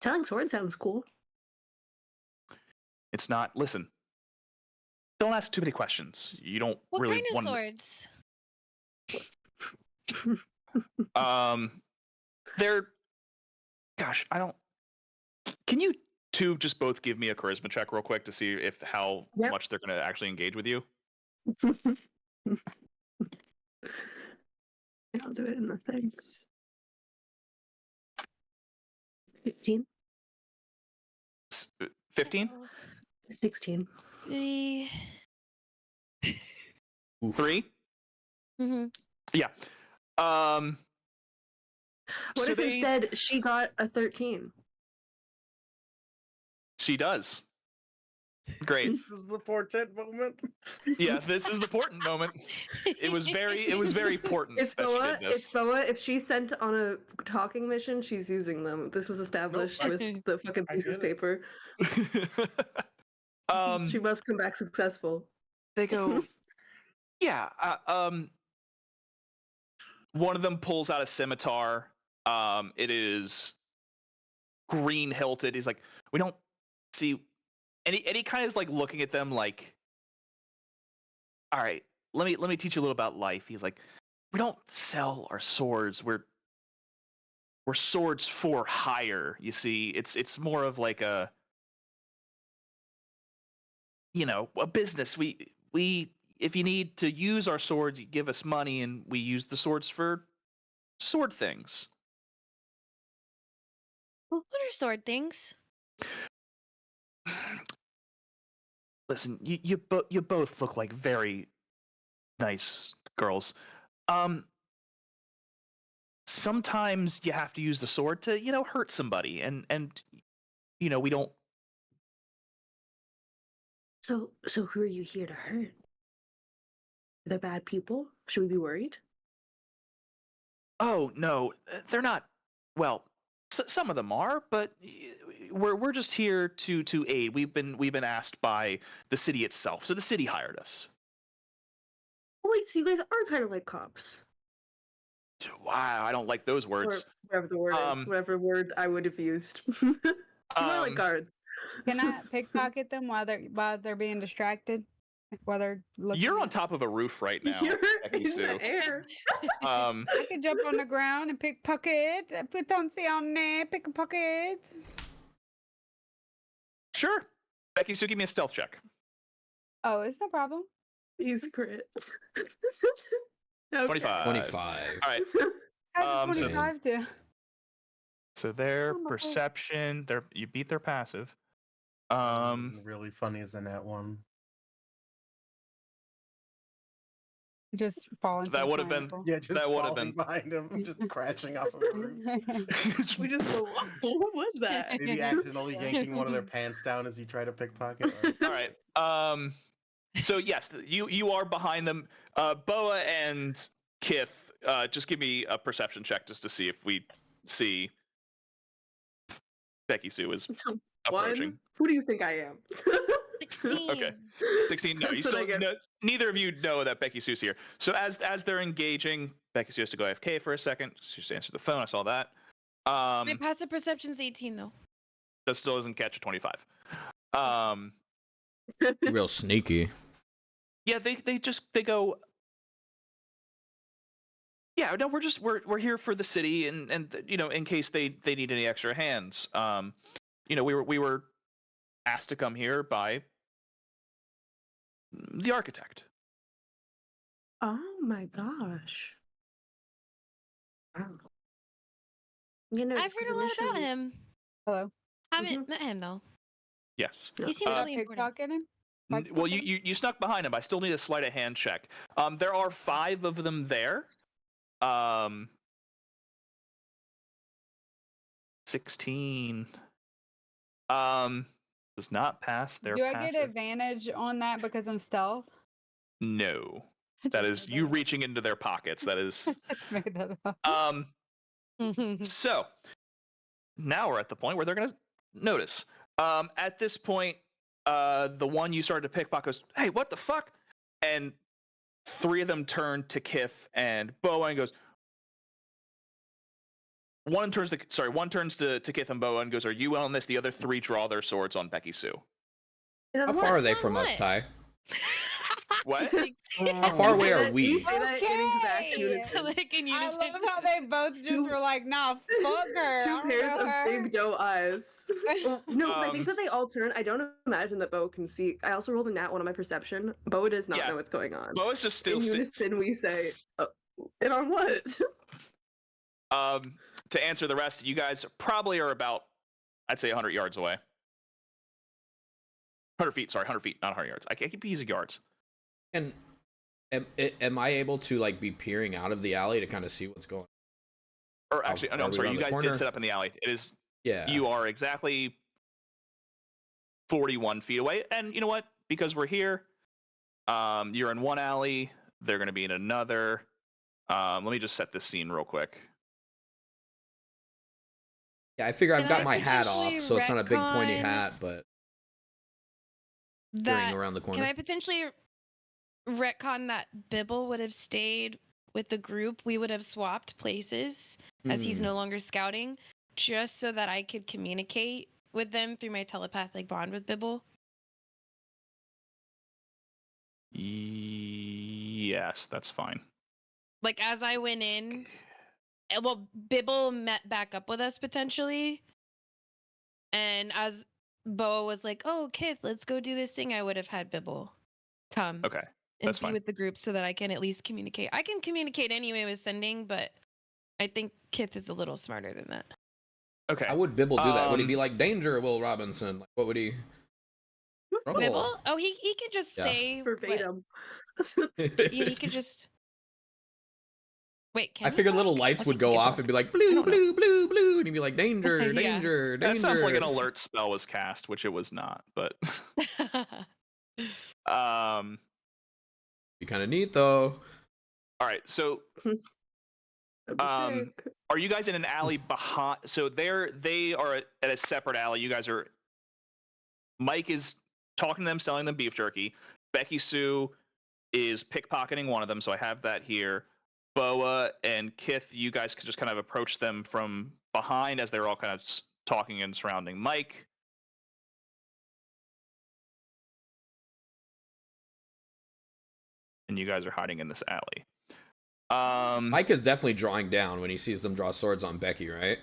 selling swords sounds cool. It's not. Listen, don't ask too many questions. You don't What really kind of want. swords? They're. Gosh, I don't. Can you two just both give me a charisma check real quick to see if how Yep. much they're going to actually engage with you? I'll do it in the things. 15? 15? 16. 3? Mm-hmm. Yeah. What So if instead she got a 13? She does. Great. This is the portent moment. Yeah, this is the important moment. It was very important It's that she Boa. did this. It's Boa. If she's sent on a talking mission, she's using them. This was established with the fucking I thesis get it. paper. She must come back successful. They go, yeah. One of them pulls out a scimitar. It is green hilted. He's like, we don't see. And he kind of is like looking at them like, all right, let me teach you a little about life. He's like, we don't sell our swords. We're swords for hire. You see, it's more of like a business. We if you need to use our swords, you give us money, and we use the swords for sword things. Well, what are sword things? Listen, you both look like very nice girls. Sometimes you have to use the sword to hurt somebody, and we don't. So who are you here to hurt? They're bad people? Should we be worried? Oh no, they're not. Well, some of them are, but we're just here to aid. We've been asked by the city itself, so the city hired us. Oh, wait, so you guys are kind of like cops. Wow, I don't like those Or words. whatever the word is. Whatever word I would have used. More like guards. Can I pickpocket them while they're being distracted? While they're looking. You're on top of a roof right now, You're in Becky-sue. the air. I could jump on the ground and pickpocket. Put on there, pickpocket. Sure, Becky-sue, give me a stealth check. Oh, it's no problem. He's crit. Okay. 25. 25. All right. How's So- 25 do? So their Oh my God. perception, you beat their passive. Really funny is in that one. Just fall into That the would have been- swimming pool. Yeah, just That would have falling been- behind him, just crashing off of a roof. We just go, "Whoa, what was that?" Maybe accidentally yanking one of their pants down as you try to pickpocket. All right. So yes, you are behind them. Boa and Kith, just give me a perception check just to see if we see Becky-sue is approaching. One? Who do you think I am? 16. Okay. 16. No, you That's what I still get. neither of you know that Becky-sue's here. So as they're engaging, Becky-sue has to go AFK for a second. She just answered the phone. I saw that. My passive perception's 18 though. That still doesn't catch a 25. Real sneaky. Yeah, they go. Yeah, no, we're here for the city, and in case they need any extra hands. We were asked to come here by the architect. Oh my gosh. Wow. You know, I've heard a lot about him. Hello. Haven't met him though. Yes. No. He seems Did I really important. pickpocket him? Well, you snuck behind him. I still need a sleight of hand check. There are 5 of them there. 16. Does not pass their Do I passive. get advantage on that because I'm stealth? No. That is you reaching into their pockets. That is. I just made that up. So now we're at the point where they're gonna notice. At this point, the one you started to pickpocket goes, "Hey, what the fuck?" And 3 of them turn to Kith and Boa and goes. One turns to Kith and Boa and goes, "Are you on this?" The other 3 draw their swords on Becky-sue. How far are they On from us, what? Ty? What? How far away are You we? say that in exact Okay. unison. Like in I unison. love how they both just Two- were like, "Nah, fuck her." I Two don't pairs know of her. big doe eyes. Well, no, I Um, think that they all turn. I don't imagine that Bo can see. I also rolled a nat 1 on my perception. Bo does not Yeah. know what's going on. Boa's just still In unison, we say, and on what? To answer the rest, you guys probably are about, I'd say, 100 yards away. 100 feet, sorry, 100 feet, not 100 yards. I keep using yards. And am I able to like be peering out of the alley to kind of see what's going on? Or actually, no, are I'm we sorry, around you the guys corner? did sit up in the alley. It is, Yeah. you are exactly 41 feet away. And you know what? Because we're here, you're in one alley, they're going to be in another. Let me just set this scene real quick. Yeah, I figure I've Can got I my hat off, potentially so it's not a big pointy retcon hat, but peering That around the can corner. I potentially retcon that Bibble would have stayed with the group? We would have swapped places as he's Hmm. no longer scouting, just so that I could communicate with them through my telepathic bond with Bibble. Yes, that's fine. Like as I went in, well, Bibble met back up with us potentially, and as Boa was like, "Oh, Kith, let's go do this thing," I would have had Bibble come Okay, and that's be fine. with the group so that I can at least communicate. I can communicate anyway with sending, but I think Kith is a little smarter than that. Okay. How would Bibble do that? Would he be Um, like, "Danger, Will Robinson"? Like, what would he? Trouble. Bibble? Oh, he could just Yeah. say what- Verbatim. Yeah, he could just. Wait, can I he figured talk? little lights I would think he go could off talk. and be like, I "Blue, don't know. blue, blue, blue," and he'd be like, "Danger, Yeah. danger, danger." that sounds like an alert spell was cast, which it was not, but Be kind of neat though. all right. So That'd be sick. are you guys in an alley behind? So they are at a separate alley. You guys are. Mike is talking to them, selling them beef jerky. Becky-sue is pickpocketing one of them, so I have that here. Boa and Kith, you guys could just kind of approach them from behind as they're all kind of talking and surrounding Mike. And you guys are hiding in this alley. Mike is definitely drawing down when he sees them draw swords on Becky, right?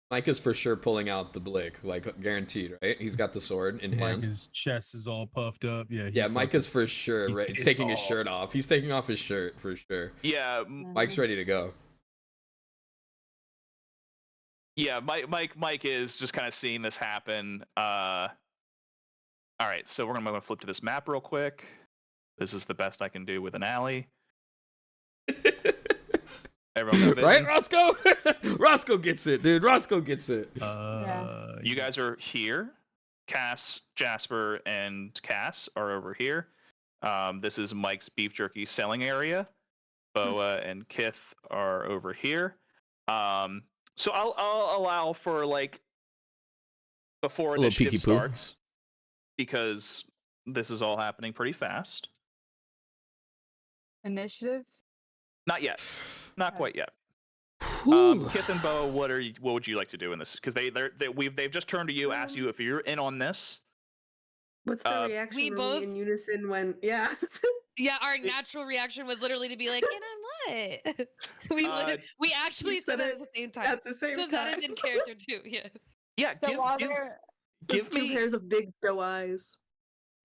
Mike is for sure pulling out the blick, like guaranteed, right? He's got the sword in hand. His chest is all puffed up. Yeah. Yeah, Mike is for sure he's right, pissed taking his off. shirt off. He's taking off his shirt for sure. Yeah, Mike's ready to go. yeah. Mike is just kind of seeing this happen. All right, so we're gonna flip to this map real quick. This is the best I can do with an alley. Everyone got Right, vision? Roscoe? Roscoe gets it, dude. Roscoe gets it. You guys are here. Cass, Jasper, and Cass are over here. This is Mike's beef jerky selling area. Boa and Kith are over here. So I'll allow for like before little initiative peeky poo. starts because this is all happening pretty fast. Initiative? Not yet. Not quite yet. Whew. Kith and Boa, what would you like to do in this? Because they've just turned to you, asked you if you're in on this. What's the reaction we when both- in unison when yeah? Yeah, our natural reaction was literally to be like, "And on what?" We actually said it at the same time. At the same So time. that is in character too. Yeah. Yeah, So while they're Those give two me pairs of big doe eyes.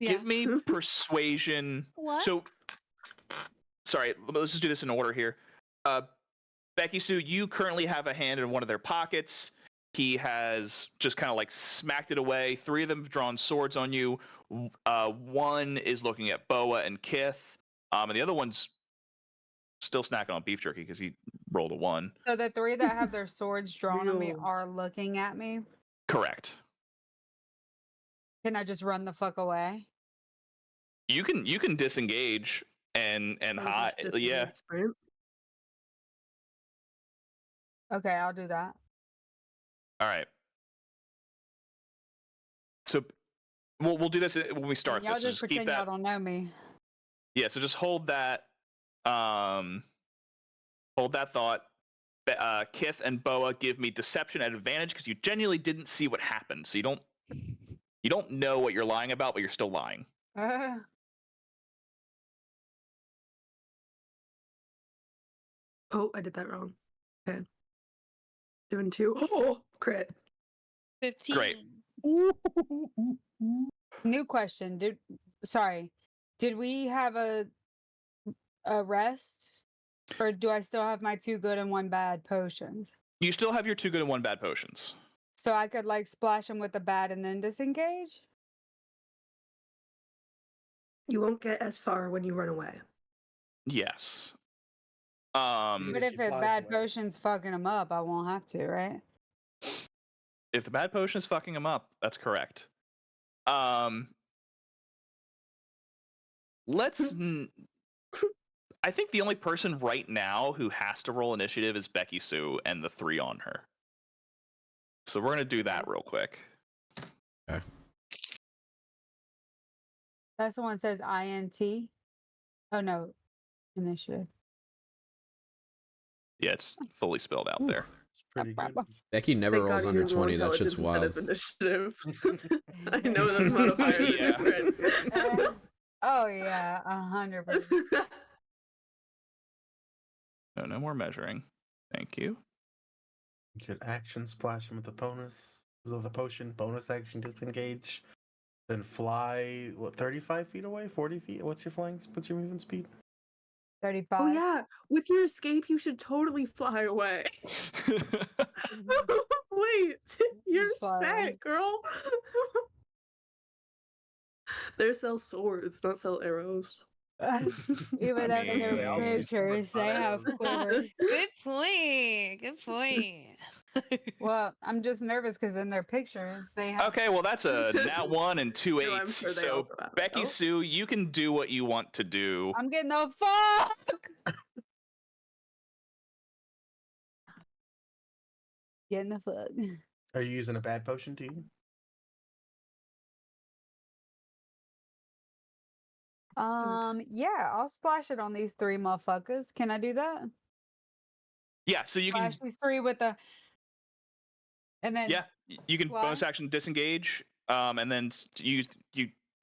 Yeah. give me persuasion. What? So, sorry, let's just do this in order here. Becky-sue, you currently have a hand in one of their pockets. He has just kind of like smacked it away. 3 of them have drawn swords on you. One is looking at Boa and Kith, and the other one's still snacking on beef jerky because he rolled a 1. so the 3 that have their swords drawn on me Real. are looking at me. Correct. Can I just run the fuck away? You can disengage and I'll hide. just Yeah. disengage sprint. Okay, I'll do that. All right. So we'll do this when we start Y'all this. So just just keep pretend y'all that. don't know me. Yeah. So just hold that. Hold that thought. Kith and Boa give me deception at advantage because you genuinely didn't see what happened, so you don't know what you're lying about, but you're still lying. Oh, I did that wrong. Okay. Doing 2. Oh, crit. 15. Great. New question. Did we have a rest? Or do I still have my 2 good and 1 bad potions? You still have your 2 good and 1 bad potions. So I could like splash them with the bad and then disengage? You won't get as far when you run away. Yes. But If if she it flies bad away. potion's fucking them up, I won't have to, right? If the bad potion is fucking him up, that's correct. Let's. I think the only person right now who has to roll initiative is Becky-sue and the 3 on her. So we're gonna do that real quick. That's the one that says INT. Oh no, initiative. Yeah, it's fully spelled out there. It's pretty good. Becky never Thank rolls God under you roll 20. That shit's intelligence instead wild. of initiative. I know those modifiers are Yeah. different. Oh yeah, 100%. No more measuring. Thank you. You could action splash him with the bonus of the potion, bonus action disengage, then fly 35 feet away, 40 feet. What's your movement speed? 35. Oh yeah, with your escape, you should totally fly away. Wait, you're fly set, away. girl. They sell swords, not sell arrows. Even I though in mean, their They all do pictures, swords, not they have arrows. quivers. Good point. Good point. Well, I'm just nervous because in their pictures, they have. Okay, well that's a nat 1 and 2 No, I'm 8s. sure they So also have it, Becky-sue, you can do what you want to do. I'm getting the fuck. Getting the fuck. Are you using a bad potion, too? Yeah, I'll splash it on these 3 motherfuckers. Can I do that? Yeah, so you can. Splash these 3 with the. And then. Yeah, you can fly? bonus action disengage, and then you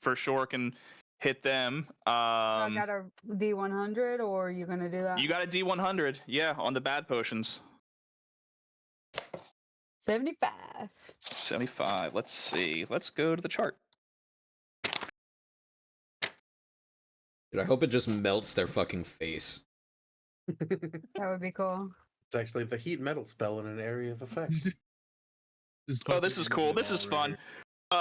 for sure can hit them. I got a D100, or are you gonna do that? You got a D100, yeah, on the bad potions. 75. 75. Let's see. Let's go to the chart. Dude, I hope it just melts their fucking face. That would be cool. It's actually the heat metal spell in an area of effect. Oh, this is cool. This is fun.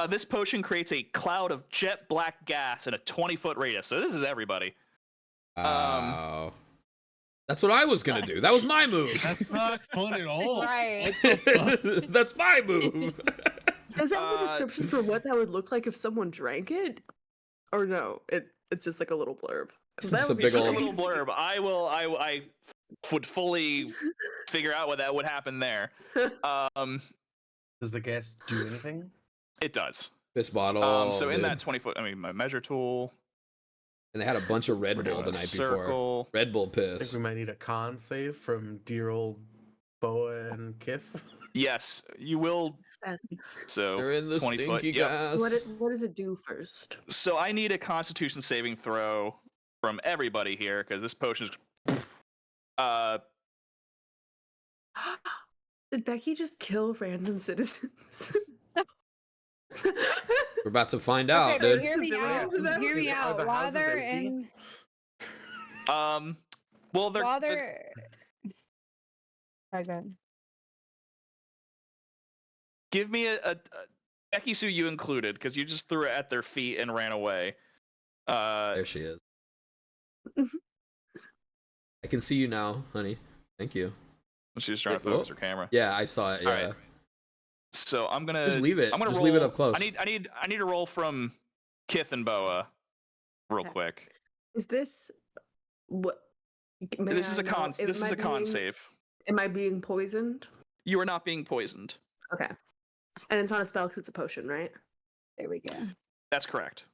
This potion creates a cloud of jet black gas in a 20-foot radius. So this is everybody. Oh. That's what I was gonna do. That was my move. That's not fun at all. Right. That's my move. Does that have a description for what that would look like if someone drank it? Or no, it's just like a little blurb. 'Cause that Just a would be big Just a old- little blurb. I would fully figure out what that would happen there. Does the gas do anything? It does. This bottle. So in dude. that 20-foot, I mean, my measure tool. And they had a bunch of Red We're Bull doing the a night before. circle. Red Bull I think piss. we might need a con save from dear old Boa and Kith. Yes, you will. Yes. So They're in the 20 foot. stinky Yep. gas. What does it do first? So I need a Constitution saving throw from everybody here because this potion is. Did Becky just kill random citizens? We're about to find Okay, out, but dude. hear me out. Civilians? Hear Is- me are out. the While houses they're empty? in. Well, they're. While they're. Okay. Give me a Becky-sue, you included, because you just threw it at their feet and ran away. There she is. I can see you now, honey. Thank you. She's trying to Whoa. focus her camera. Yeah, I saw it. Yeah. All right. So I'm gonna Just leave it. I'm gonna Just roll, leave it up close. I need to roll from Kith and Boa real Okay. quick. Is this what? This is a con. This is a con save. Am I being poisoned? You are not being poisoned. Okay. And it's not a spell because it's a potion, right? There we go. That's correct.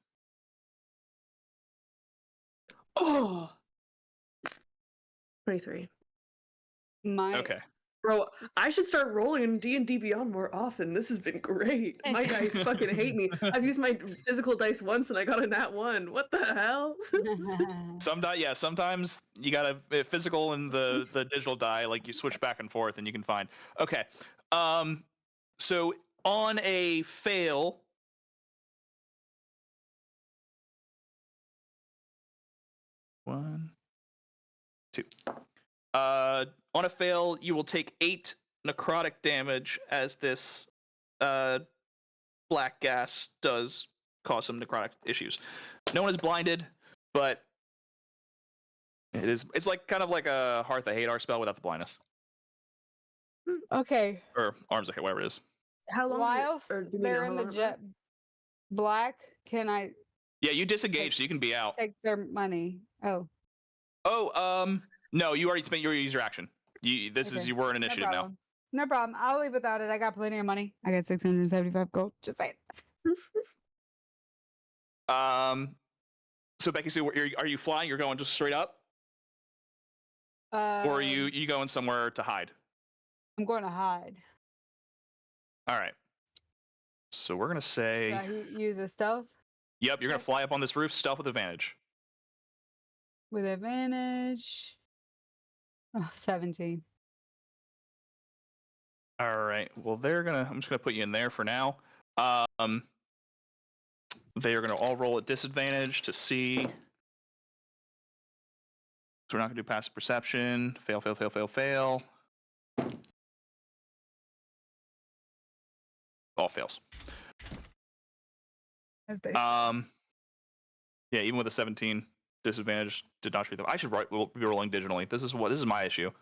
Oh. 23. Okay. Bro, I should start rolling in D&D Beyond more often. This has been great. My dice fucking hate me. I've used my physical dice once and I got a nat 1. What the hell? Sometimes you got a physical and the digital die, like you switch back and forth and you can find. Okay. So on a fail, one, two. On a fail, you will take 8 necrotic damage as this black gas does cause some necrotic issues. No one is blinded, but it's like kind of like a Hearth of Hadar spell without the blindness. Okay. Or Arms of Hate, whatever it is. How long Whilst or do we they're know in how the long jet black, can I Yeah, you disengage, so you can be out. take their money? Oh, No, you already spent your user action. This is Okay. you were an initiative no now. problem. No problem. I'll leave without it. I got plenty of money. I got 675 gold. Just saying. So Becky-sue, are you flying? You're going just straight up, or are you going somewhere to hide? I'm going to hide. All right. So we're gonna say, Should I use a stealth yep, you're gonna fly up on this roof, stealth with advantage. with advantage? Oh, 17. All right. Well, I'm just gonna put you in there for now. They are gonna all roll at disadvantage to see. So we're not gonna do passive perception. Fail, fail, fail, fail, fail. All fails. As they Yeah, even with a 17 disadvantage, did not treat them. I should we'll be rolling digitally. This is my issue.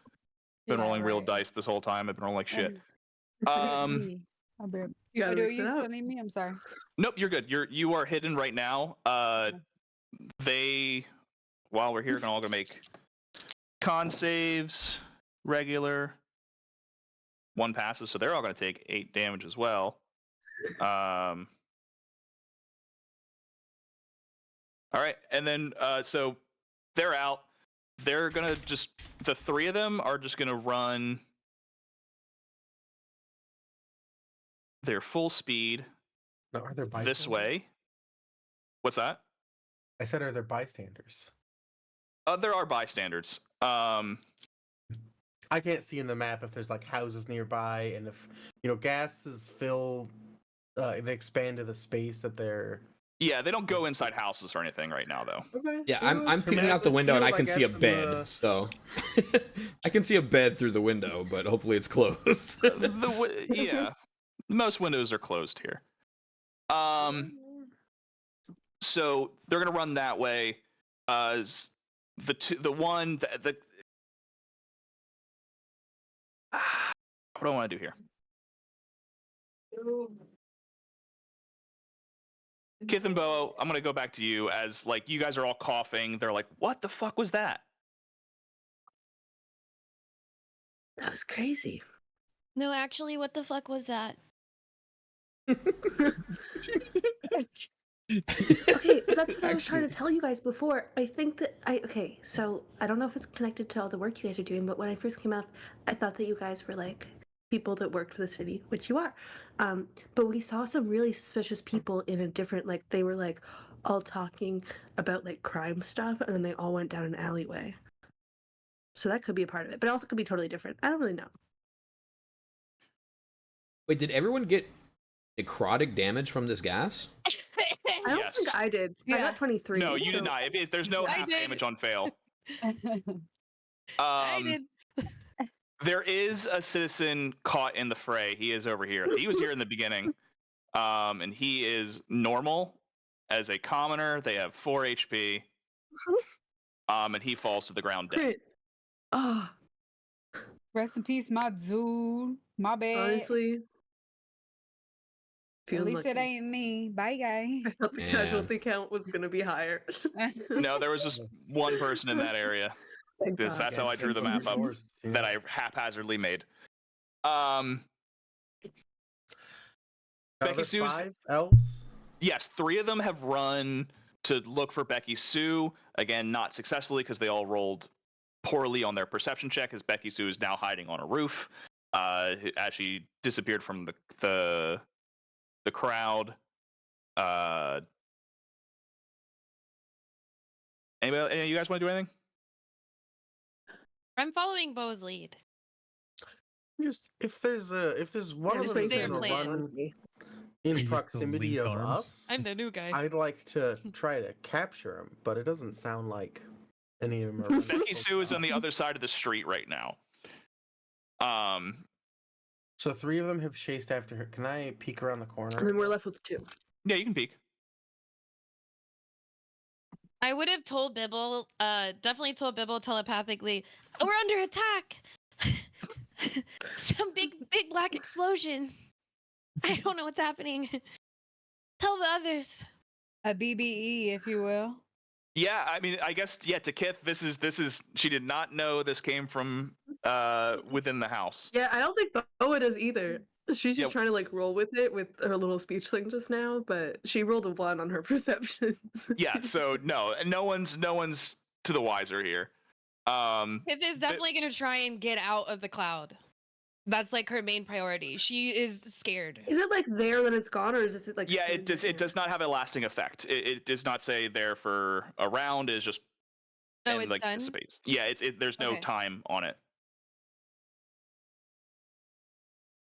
Been rolling real dice this whole time. I've been rolling like shit. I'll be. You gotta Do mix it you up. still need me? I'm sorry. Nope, you're good. You are hidden right now. They, while we're here, all gonna make con saves, regular. 1 passes, so they're all gonna take 8 damage as well. All right, and then so they're out. They're gonna the 3 of them are just gonna run their full speed No, are there this way. What's that? I said, are there bystanders? There are bystanders. I can't see in the map if there's like houses nearby, and if gases fill, they expand to the space that they're. Yeah, they don't go inside houses or anything right now, though. Okay. Yeah, I'm peeking out the window and I can see a bed. So I can see a bed through the window, but hopefully it's closed. Yeah, most windows are closed here. So they're gonna run that way. What do I want to do here? Kith and Bo, I'm gonna go back to you as like you guys are all coughing. They're like, "What the fuck was that?" That was crazy. No, actually, what the fuck was that? Okay, that's what I was trying to tell you guys before. I think that so I don't know if it's connected to all the work you guys are doing, but when I first came out, I thought that you guys were like people that worked for the city, which you are. But we saw some really suspicious people in a different, like, they were like all talking about like crime stuff, and then they all went down an alleyway. So that could be a part of it, but it also could be totally different. I don't really know. Wait, did everyone get necrotic damage from this gas? I don't think I did. I got 23. No, you did not. There's no half damage on fail. I did. There is a citizen caught in the fray. He is over here. He was here in the beginning, and he is normal as a commoner. They have 4 HP, and he falls to the ground dead. Oh, Rest in peace, my dude. My bad. honestly, At least it lucky. ain't me. Bye, guy. I thought the Yeah. casualty count was gonna be higher. No, there was just one person in that area. Thank Because God. that's how I drew the Open map up doors, you that know. I haphazardly made. Other Becky-sue's 5 elves? yes, 3 of them have run to look for Becky-sue. Again, not successfully because they all rolled poorly on their perception check. As Becky-sue is now hiding on a roof, as she disappeared from the crowd. Anybody? Any of you guys want to do anything? I'm following Bo's lead. Just if there's one I'm of just them waiting Their gonna for him to plan. run respond to me. in You just go proximity link of arms. us, I'm the new guy. I'd like to try to capture him, but it doesn't sound like any of them are. running so Becky-sue is on the fast. other side of the street right now. So 3 of them have chased after her. Can I peek around the corner? And then we're left with 2. Yeah, you can peek. I would have told Bibble, definitely told Bibble telepathically, we're under attack. Some big black explosion. I don't know what's happening. Tell the others. A BBE, if you will. Yeah, I mean, I guess to Kith, this is she did not know this came from within the house. Yeah, I don't think Boa does either. She's just Yeah. trying to like roll with it with her little speech thing just now, but she rolled a 1 on her perception. Yeah, so no one's to the wiser here. Pith is definitely gonna try and get out of the cloud. That's like her main priority. She is scared. Is it like there when it's gone, or is it like? Yeah, sitting it does there? not have a lasting effect. It does not say there for a round. It's just Oh, it's done? dissipates. Yeah, there's no Okay. time on it.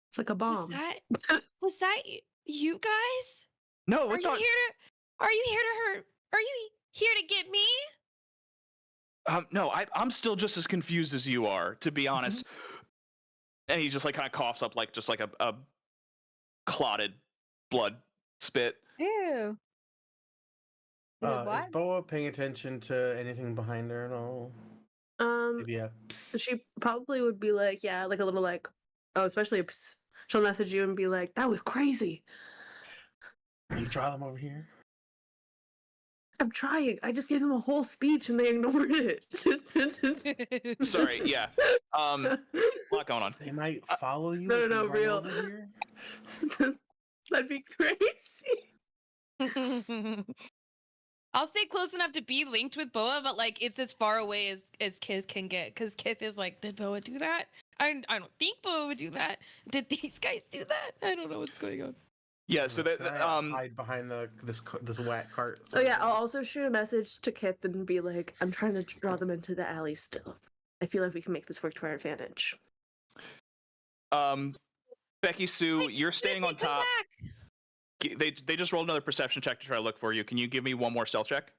It's like a Was bomb. that you guys? No, Are it's you not. here to? Are you here to hurt? Are you here to get me? No, I'm still just as confused as you are, to be honest. And he just like kind of coughs up like just like a clotted blood spit. Ew. Is it Is black? Boa paying attention to anything behind her at all? Maybe a psst. She probably would be like, yeah, like a little like, oh, especially if she'll message you and be like, that was crazy. You draw them over here. I'm trying. I just gave them a whole speech and they ignored it. Sorry, yeah. A lot going on. They might follow you. no, if you no, run real. over here. That'd be crazy. I'll stay close enough to be linked with Boa, but like it's as far away as Kith can get. Because Kith is like, did Boa do that? I don't think Boa would do that. Did these guys do that? I don't know what's going on. Yeah, so that Can I hide behind this wet cart. Oh yeah, I'll also shoot a message to Kith and be like, I'm trying to draw them into the alley still. I feel like we can make this work to our advantage. Becky-sue, you're staying on Come top. back. They just rolled another perception check to try to look for you. Can you give me one more stealth check?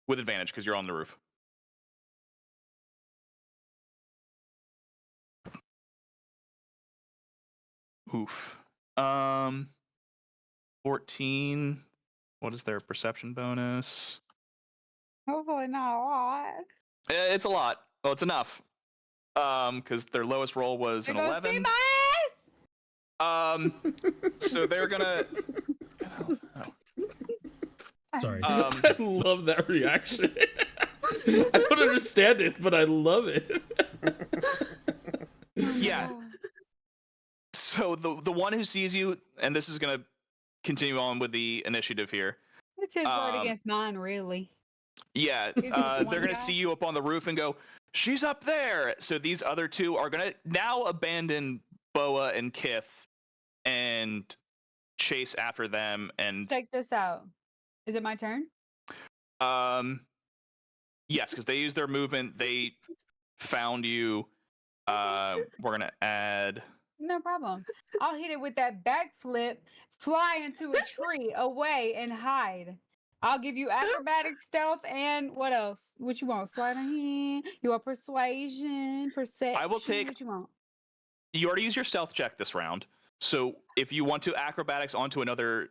With advantage, because you're on the roof. Oof. 14. What is their perception bonus? Hopefully not a lot. It's a lot. Well, it's enough. Because their lowest roll was an They're gonna see 11. my So they're gonna. Sorry. I love that reaction. I don't understand it, but I love it. Yeah. So the one who sees you, and this is gonna continue on with the initiative here. It's his word against mine, really. Yeah, Is this they're one gonna guy? see you up on the roof and go, "She's up there." So these other two are gonna now abandon Boa and Kith and chase after them. And Check this out. Is it my turn? yes, because they used their movement. They found you. We're gonna add. No problem. I'll hit it with that backflip, fly into a tree away and hide. I'll give you acrobatic stealth and what else? What you want? Sleight of hand? You want persuasion? Perception? I will take- What you want? You already used your stealth check this round. So if you want to acrobatics onto another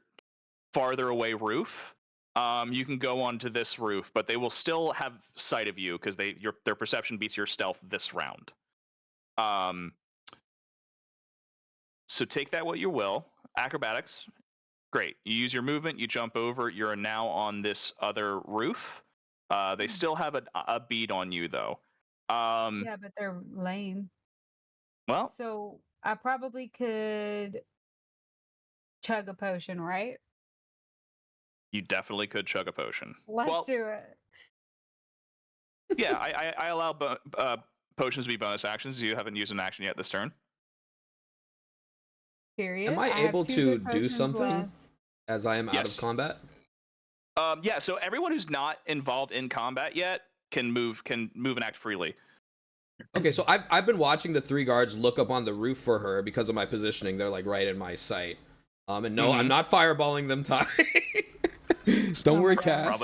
farther away roof, you can go onto this roof, but they will still have sight of you because their perception beats your stealth this round. So take that what you will. acrobatics. Great. You use your movement. You jump over. You're now on this other roof. They still have a bead on you though. Yeah, but they're lame. Well, So I probably could chug a potion, right? you definitely could chug a potion. Let's Well, do it. yeah, I allow potions to be bonus actions. You haven't used an action yet this turn. Period. Am I have able 2 to good do potions something left. as I am out of Yes. combat? Yeah, so everyone who's not involved in combat yet can move and act freely. Okay, so I've been watching the 3 guards look up on the roof for her because of my positioning. They're like right in my sight. And no, I'm not fireballing them, Ty. Don't worry, Cass.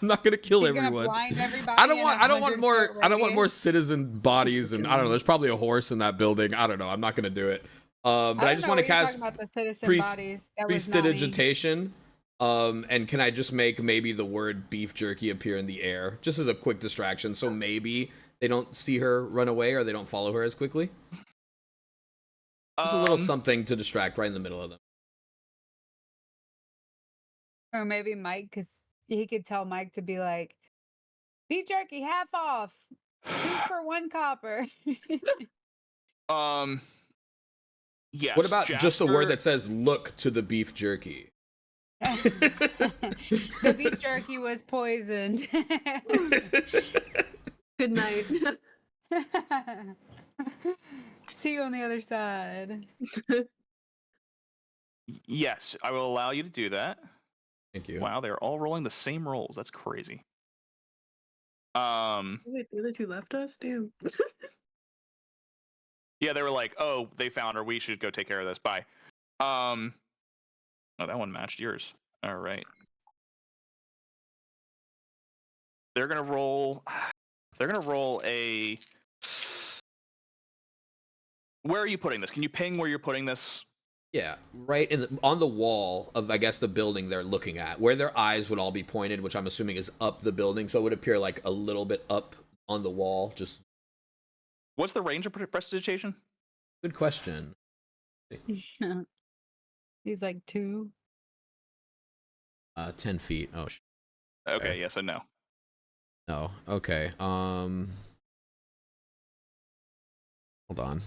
I'm not gonna kill He's everyone. gonna blind everybody. I don't in want 100 more. foot I don't want more radius. citizen bodies, and I don't know. There's probably a horse in that building. I don't know. I'm not gonna do it. But I just want to cast about the citizen priest- bodies. That was naughty. prestidigitation. And can I just make maybe the word beef jerky appear in the air, just as a quick distraction, so maybe they don't see her run away or they don't follow her as quickly? Just a little something to distract right in the middle of them. Or maybe Mike, because he could tell Mike to be like, beef jerky half off, 2 for 1 copper. Yes. What about just the word Jasper- that says "look to the beef jerky"? The beef jerky was poisoned. Good night. See you on the other side. Yes, I will allow you to do that. Thank you. Wow, they're all rolling the same rolls. That's crazy. Wait, the other 2 left us? Damn. Yeah, they were like, "Oh, they found her. We should go take care of this." Bye. Oh, that one matched yours. All right. They're gonna roll. They're gonna roll a. Where are you putting this? Can you ping where you're putting this? Yeah, right on the wall of, I guess, the building they're looking at, where their eyes would all be pointed, which I'm assuming is up the building, so it would appear like a little bit up on the wall. Just What's the range of prestidigitation? good question. He's like 2. 10 feet. Oh, Okay, yes and no. no. Okay. Hold on.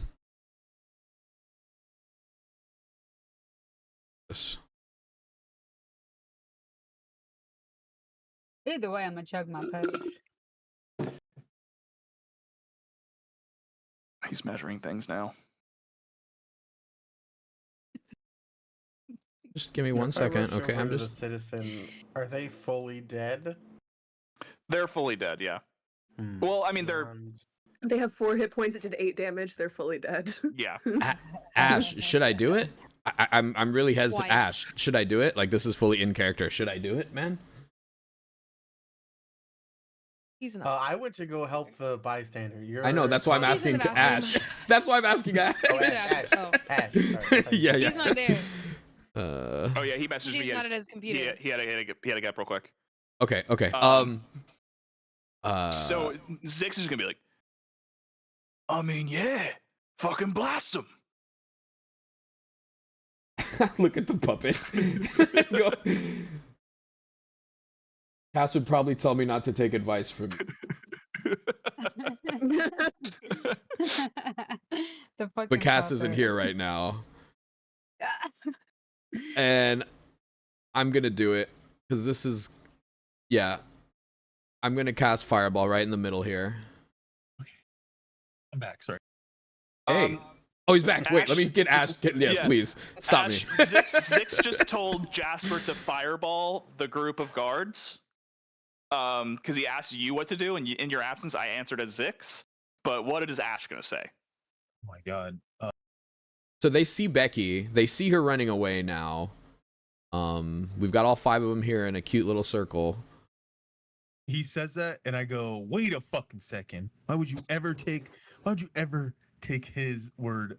This. Either way, I'm gonna chug my potion. He's measuring things now. Just give me 1 second. Rush Okay, over I'm to just. the citizen. Are they fully dead? They're fully dead. Yeah. Well, I mean, they're They have 4 hit points. It did 8 damage. They're fully dead. yeah. Ash, should I do it? I'm really hesitant. White. Ash, should I do it? Like, this is fully in character. Should I do it, man? He's not. I went to go help the bystander. You're I know. That's why I'm He's in asking the to Ash. bathroom. That's why I'm asking Ash. Oh, Ash, Ash, Oh. Ash. Sorry. Yeah, He's not there. Oh yeah, he messaged me. He's not at his computer. He had a gap real quick. Okay. So Zix is gonna be like, I mean, yeah, fucking blast him. Look at the puppet. Go. Cass would probably tell me not to take advice from you. But Cass isn't here right now. And I'm gonna do it because this is, yeah. I'm gonna cast Fireball right in the middle here. I'm back. Sorry. Hey, oh, he's back. Wait, Ash- let me get Ash. Yes, Yeah. please stop Ash, me. Zix just told Jasper to fireball the group of guards. Because he asked you what to do, and in your absence, I answered as Zix. But what is Ash gonna say? Oh my god. So they see Becky. They see her running away now. We've got all 5 of them here in a cute little circle. He says that, and I go, "Wait a fucking second. Why would you ever take his word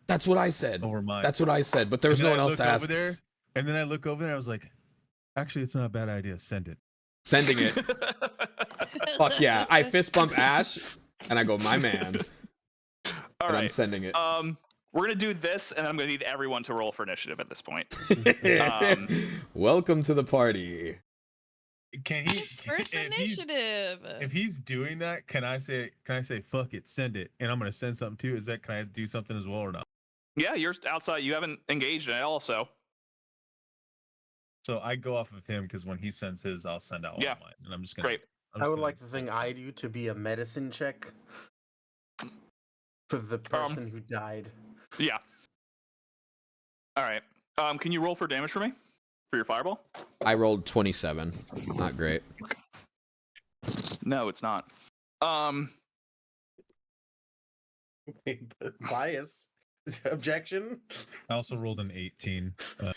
That's what I said. over mine?" That's what I said. But there was And no then one I else to look ask. over there, and then I look over there. I was like, "Actually, it's not a bad idea. Send it." Sending it. Fuck yeah! I fist bump Ash, and I go, "My man." All And right. I'm sending it. we're gonna do this, and I'm gonna need everyone to roll for initiative at this point. Welcome to the party. Can he? First initiative. If he's doing that, can I say fuck it, send it, and I'm gonna send something too? Can I do something as well or not? Yeah, you're outside. You haven't engaged at all, so. So I go off of him because when he sends his, I'll send out one of mine, and I'm just gonna. Great. I would like the thing I do to be a medicine check for the person who died. Yeah. All right. Can you roll for damage for me? For your fireball? I rolled 27. Not great. No, it's not. Bias. Objection. I also rolled an 18. I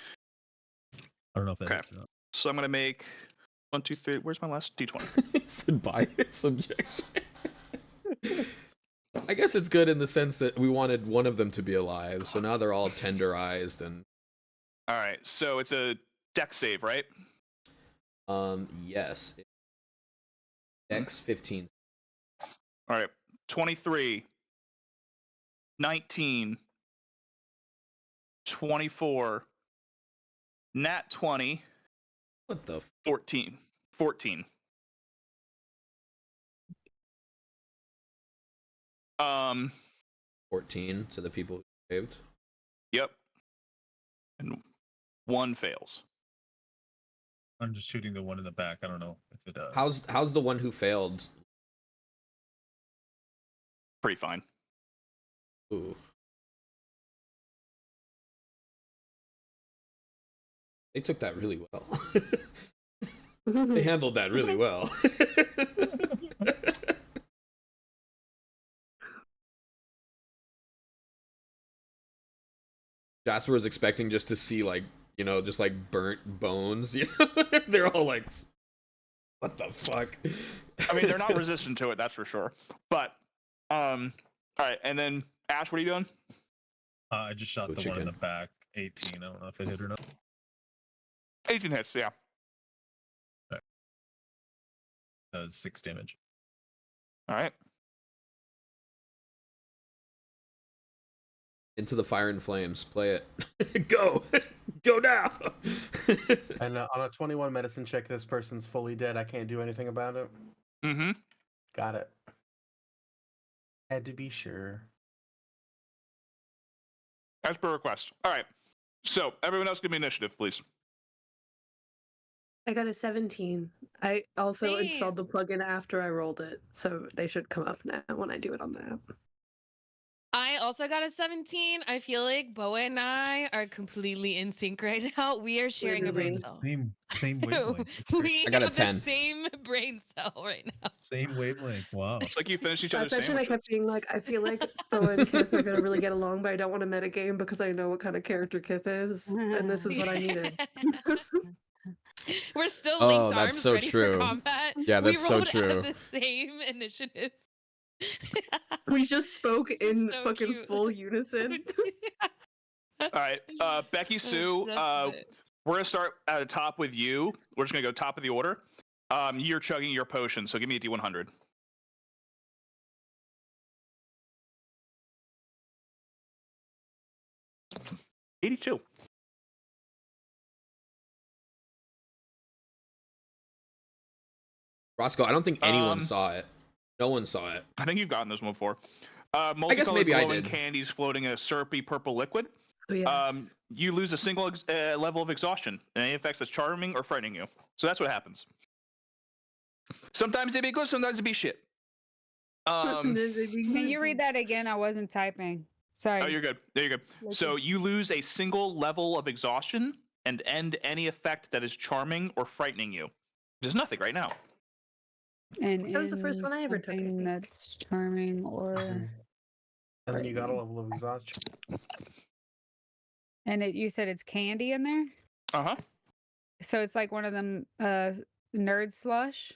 don't know if that hits or not. So I'm gonna make 1, 2, 3. Where's my last d20? He said bias objection. I guess it's good in the sense that we wanted one of them to be alive, so now they're all tenderized and. All right, so it's a dex save, right? Yes. Dex 15. All right, 23, 19, 24, nat 20. What the? 14. 14 to the people who saved. Yep. And 1 fails. I'm just shooting the one in the back. I don't know if it does. How's the one who failed? Pretty fine. Ooh. They took that really well. They handled that really well. Jasper was expecting just to see just like burnt bones. They're all like, what the fuck? I mean, they're not resistant to it, that's for sure. But, all right, and then Ash, what are you doing? I just shot the one in the back. 18. I don't know if it hit or not. 18 hits, yeah. 6 damage. All right. Into the fire and flames. Play it. Go now. And on a 21 medicine check, this person's fully dead. I can't do anything about it. Mm-hmm. Got it. Had to be sure. As per request. All right. So everyone else give me initiative, please. I got a 17. I also Same. installed the plugin after I rolled it, so they should come up now when I do it on the app. I also got a 17. I feel like Boa and I are completely in sync right now. We are sharing a brain cell. Same wavelength. We I got a have 10. the same brain cell right now. Same wavelength. Wow. It's like you finished each other's That's actually I sandwiches. kept being like, I feel like Boa and Kith are gonna really get along, but I don't want to metagame because I know what kind of character Kith is, and this is what I needed. We're still Oh, linked that's arms, so ready true. for combat. Yeah, that's so we rolled true. Out of the same initiative. We just spoke in So fucking cute. full unison. All right. Becky-sue, That's it. we're going to start at the top with you. We're just going to go top of the order. You're chugging your potion, so give me a D100. $82. Roscoe, I don't think anyone saw it. No one saw it. I think you've gotten this one before. guess maybe I glowing did. candies floating in a syrupy purple liquid. Oh, yes. You lose a single level of exhaustion, and any effects that's charming or frightening you. So that's what happens. Sometimes it be good, sometimes it be shit. Can you read that again? I wasn't typing. Sorry. Oh, you're good. There you go. So you lose a single level of exhaustion and end any effect that is charming or frightening you. There's nothing right now. And That was the first one I ever took, I something think. that's charming or And then you got a level of exhaustion. and you said it's candy in there? Uh-huh. So it's like one of them nerd slush?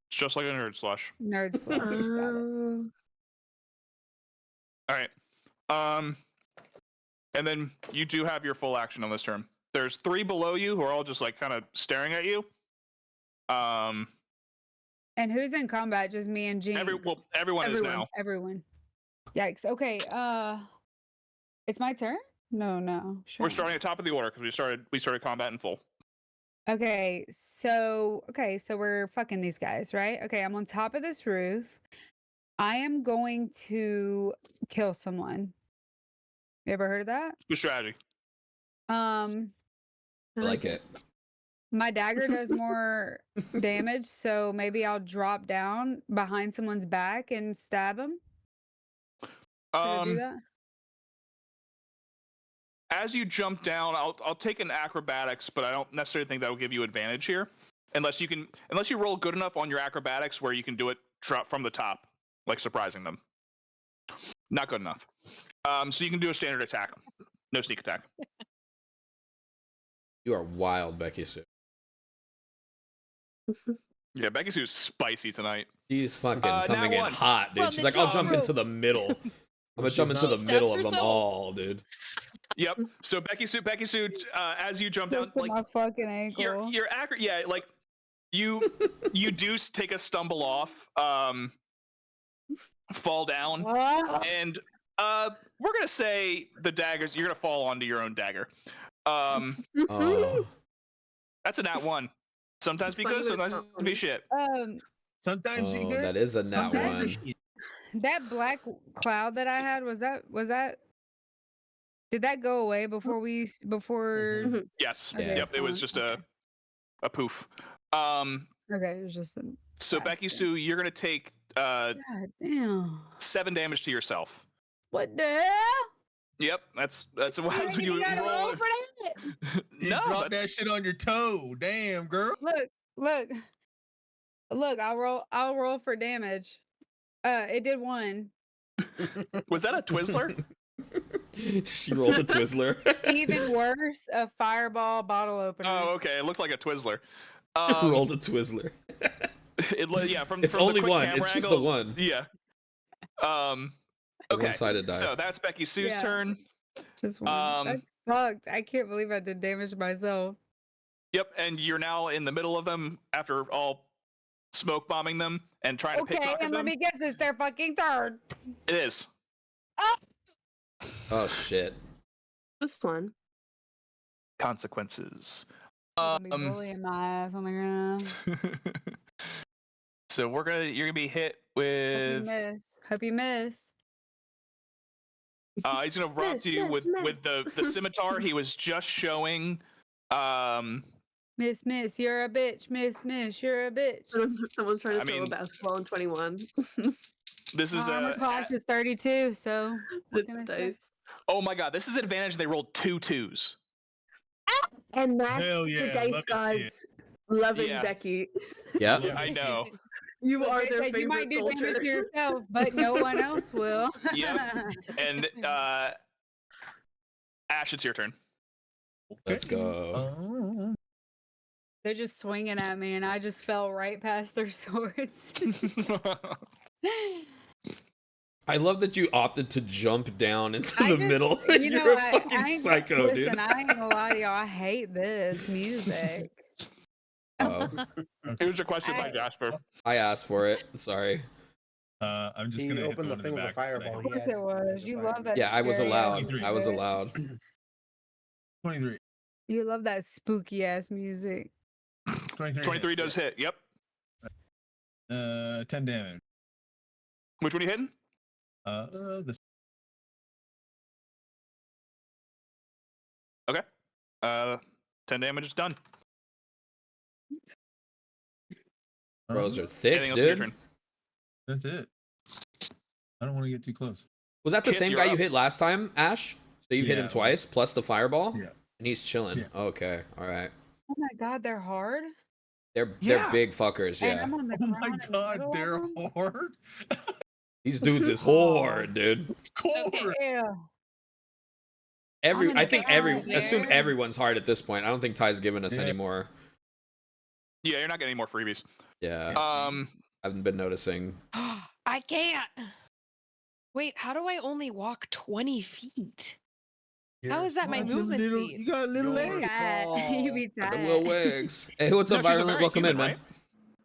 It's just like a nerd slush. Nerd slush. Got it. All right. And then you do have your full action on this turn. There's 3 below you who are all just like kind of staring at you. And who's in combat? Just me and Jinx. Everyone is now. Everyone. Yikes. Okay. It's my turn? No. We're Sure. starting at top of the order because we started combat in full. Okay, so we're fucking these guys, right? Okay, I'm on top of this roof. I am going to kill someone. You ever heard of that? Good strategy. Um, I like it. my dagger does more damage, so maybe I'll drop down behind someone's back and stab them. Should I do that? As you jump down, I'll take an acrobatics, but I don't necessarily think that will give you advantage here, unless you roll good enough on your acrobatics where you can do it drop from the top, like surprising them. Not good enough. So you can do a standard attack, no sneak attack. You are wild, Becky-sue. Yeah, Becky-sue's spicy tonight. She's fucking coming in one. hot, dude. From She's the like, I'll top jump rope. into the middle. I'm gonna jump into the She middle stabs of them herself. all, dude. Yep. So Becky-sue, as you jump down, Look at like my fucking ankle. you're accurate. Yeah, like you do take a stumble off, fall down, and we're gonna say the daggers. You're gonna fall onto your own dagger. Oh, That's a nat one. Sometimes It's be funny good, when it's sometimes not be funny. shit. Sometimes you good. that is a nat Sometimes one. it's shit. That black cloud that I had was that did that go away before Mhm. Yes. Okay, Yep. It was fine, just okay. a poof. Okay, it was just a So accident. Becky-sue, you're gonna take God damn. 7 damage to yourself. What the hell? Yep. That's what You happens when ain't you even gotta roll roll. for that. You No, dropped that's that shit on your toe. Damn, girl. Look. I'll roll for damage. It did 1. was that a Twizzler? She rolled a Twizzler. Even worse, a fireball bottle opener. Oh, okay. It looked like a Twizzler. Rolled a Twizzler. Yeah, from It's from only the quick one. camera It's just angle, the one. Yeah. A Okay. one-sided die. So that's Becky-sue's Yeah. turn. Just 1. That's fucked. I can't believe I did damage myself. Yep, and you're now in the middle of them after all smoke bombing them and trying to Okay, pickpocket and let them. me guess, it's their fucking turn. It is. Oh shit. It was fun. Consequences. I'll be bullying my ass on the ground. So you're gonna be hit Hope you with. miss. Hope you miss. He's gonna rock you with the scimitar he was just showing. Miss, you're a bitch. Miss, you're a bitch. Someone's trying to I throw mean- a basketball in 21. This is My armor class is 32, so what That's can I the say? dice. Oh my god, this is advantage. They rolled 2 2s. And that's Hell the yeah, dice love to see it. gods loving Yeah. Becky. Yeah. Love I to see know. You Look, are they their said you might favorite do damage soldier. to yourself, but no one else will. Yep. And Ash, it's your turn. Let's go. Oh. They're just swinging at me, and I just fell right past their swords. I love that you opted to jump down into I the just- middle. you know, You're a I fucking ain't- psycho, listen, dude. I ain't gonna lie to y'all. I hate this music. Oh, It was requested by Jasper. I asked for it. Sorry. I'm just He gonna hit opened the one in thing with a back. but I fireball. Of hate course had it to was. use a You fireball. love that. Yeah, I was scary allowed. ass 23. I was music. allowed. 23. You love that spooky ass music. 23. 23 hits, does hit. Yep. yeah. 10 damage. Which one are you hitting? This. Okay. 10 damage is done. Bros are thick, Anything else in your dude. turn? That's it. I don't want to get too close. Was that the Kit, same you're guy you up. hit last time, Ash? So you've hit Yeah, him it twice, plus the fireball? Yeah. And he's chilling. Yeah. Okay, all right. Oh my god, they're hard. They're Yeah. big fuckers, And yeah. I'm on the Oh ground my in the god, middle of they're them? hard. These dudes is hard, dude. Core. Yeah. Every in I the think ground, assume dude. everyone's hard at this point. I don't think Ty's giving us Yeah. any more. Yeah, you're not getting any more freebies. Yeah. Um, I haven't been noticing. I can't. Wait, how do I only walk 20 feet? How is that my You got movement little- speed? You got little Your legs. call. You be The tired. little wigs. Hey, what's No, up, she's a Violent? very Welcome in, human, man.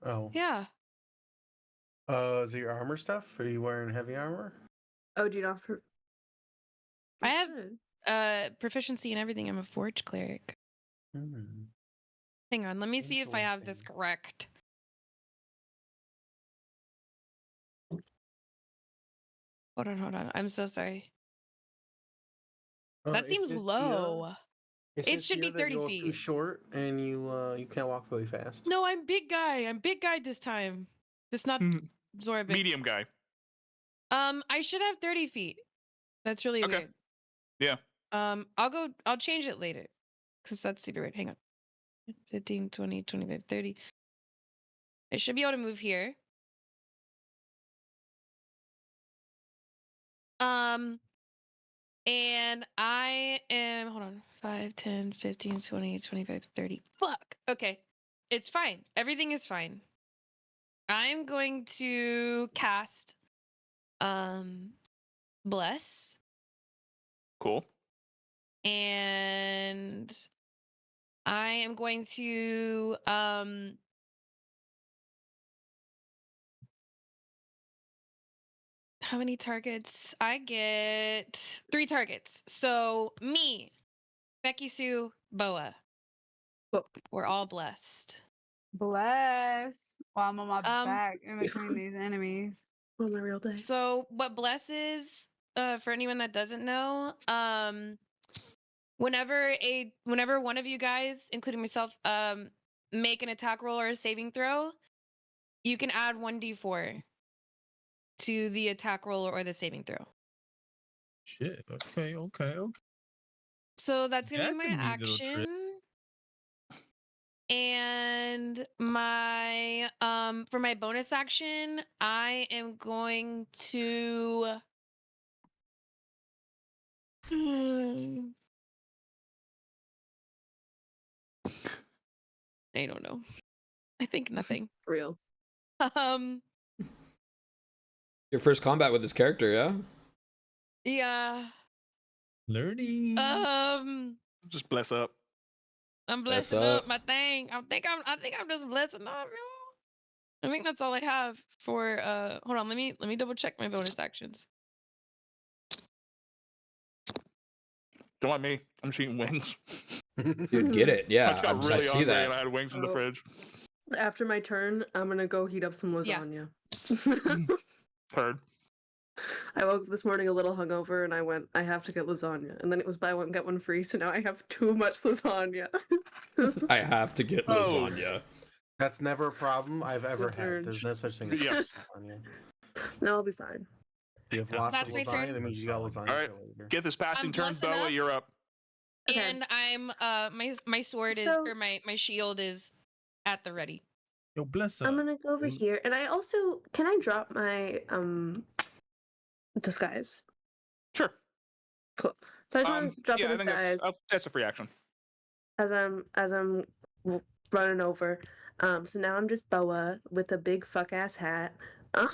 right? Oh. Yeah. Is it your armor stuff? Are you wearing heavy armor? Oh, do you not? I have Good. proficiency in everything. I'm a forge cleric. Hang on, let me see if I have this Interesting. correct. Hold on. I'm so sorry. That It seems says low. It It says should be here that 30 you're too feet. short and you can't walk really fast. No, I'm big guy. I'm big guy this time. Just not Zora big. Medium guy. I should have 30 feet. That's really Okay. weird. Yeah. I'll change it later. Because that's super weird. Hang on. 15, 20, 25, 30. I should be able to move here. And I am, hold on, 5, 10, 15, 20, 25, 30. Fuck. Okay. It's fine. Everything is fine. I'm going to cast Bless. Cool. And I am going to how many targets? I get 3 targets. So me, Becky-sue, Boa. Cool. We're all blessed. Bless. While I'm on my Um, back in between these enemies. On my real day. So what bless is, for anyone that doesn't know, whenever one of you guys, including myself, make an attack roll or a saving throw, you can add 1d4 to the attack roll or the saving throw. Shit. Okay. So that's gonna That's be a my neat little trick. action. And my for my bonus action, I am going to I don't know. I think nothing. Real. Your first combat with this character, yeah? Yeah. Learning. Just bless up. I'm Bless blessing up up. my thing. I think I'm just blessing up, y'all. I think that's all I have for hold on, let me double check my bonus actions. Don't mind me. I'm just eating wings. Dude, get it. I Yeah, just got I really see hungry that. and I had wings in the Oh. fridge. After my turn, I'm gonna go heat up some Yeah. lasagna. Heard. I woke up this morning a little hungover and I went, I have to get lasagna. And then it was buy one, get one free, so now I have too much lasagna. I have to get Oh. lasagna. That's never a problem I've ever Was had. There's urged. no such thing as Yeah. lasagna. No, I'll be fine. You have Yeah. lots That's of my lasagna, turn. that means you got lasagna Alright. for later. Get this passing I'm turn, blessing Boa. up. You're up. Okay. And I'm my sword is So- or my shield is at the ready. Yo, bless up. I'm gonna go over here, and I also can I drop my disguise? Sure. Cool. So I just want to drop yeah, the I think disguise that's a free action. as I'm running over. So now I'm just Boa with a big fuck ass hat. And,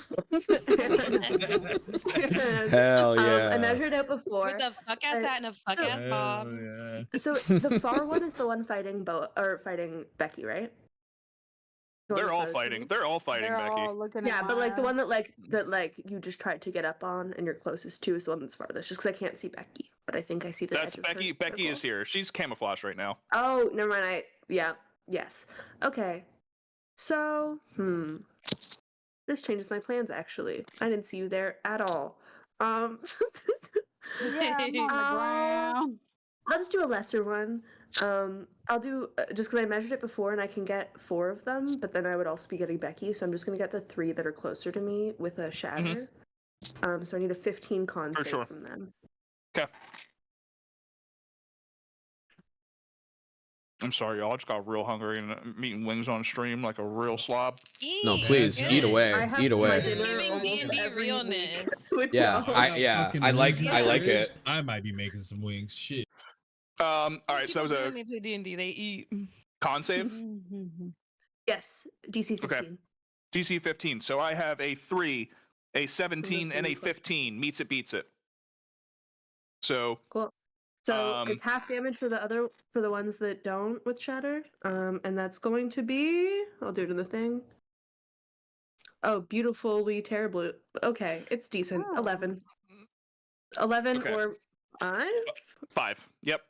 Hell yeah. I measured out before. With a fuck ass Uh, hat and a fuck ass Hell bob. yeah. So the far one is the one fighting fighting Becky, right? The one They're that's all farthest from fighting. me? They're all fighting, They're Becky. all looking Yeah, at but like the my- one that you just tried to get up on and you're closest to is the one that's farthest. Just because I can't see Becky, but I think I see the That's edge of her Becky. Becky is circle. here. She's camouflaged right now. Oh, never mind. Yes. Okay. So, this changes my plans. Actually, I didn't see you there at all. Yeah, I'm on the Uh, ground. I'll just do a lesser one. I'll do just because I measured it before and I can get 4 of them, but then I would also be getting Becky, so I'm just gonna get the 3 that are closer to me with a shatter. So I need a 15 con For save sure. from them. Okay. I'm sorry, y'all. I just got real hungry and I'm eating wings on stream like a real slob. No, Eat, please good. eat away. I have Eat my away. dinner Giving almost D&D every week realness. with Yeah, y'all. I like it. I might be making some wings. Shit. All right, so that was People do a when they play D&D, they eat. con save. Yes, DC 15. Okay. DC 15. So I have a 3, a 17, and a 15. Meets it, beats it. So Cool. So it's half damage for the ones that don't with shatter. And that's going to be, I'll do it in the thing. Oh, beautifully terrible. Okay, it's decent. Oh. 11. 11 Okay. or 5? 5. Yep.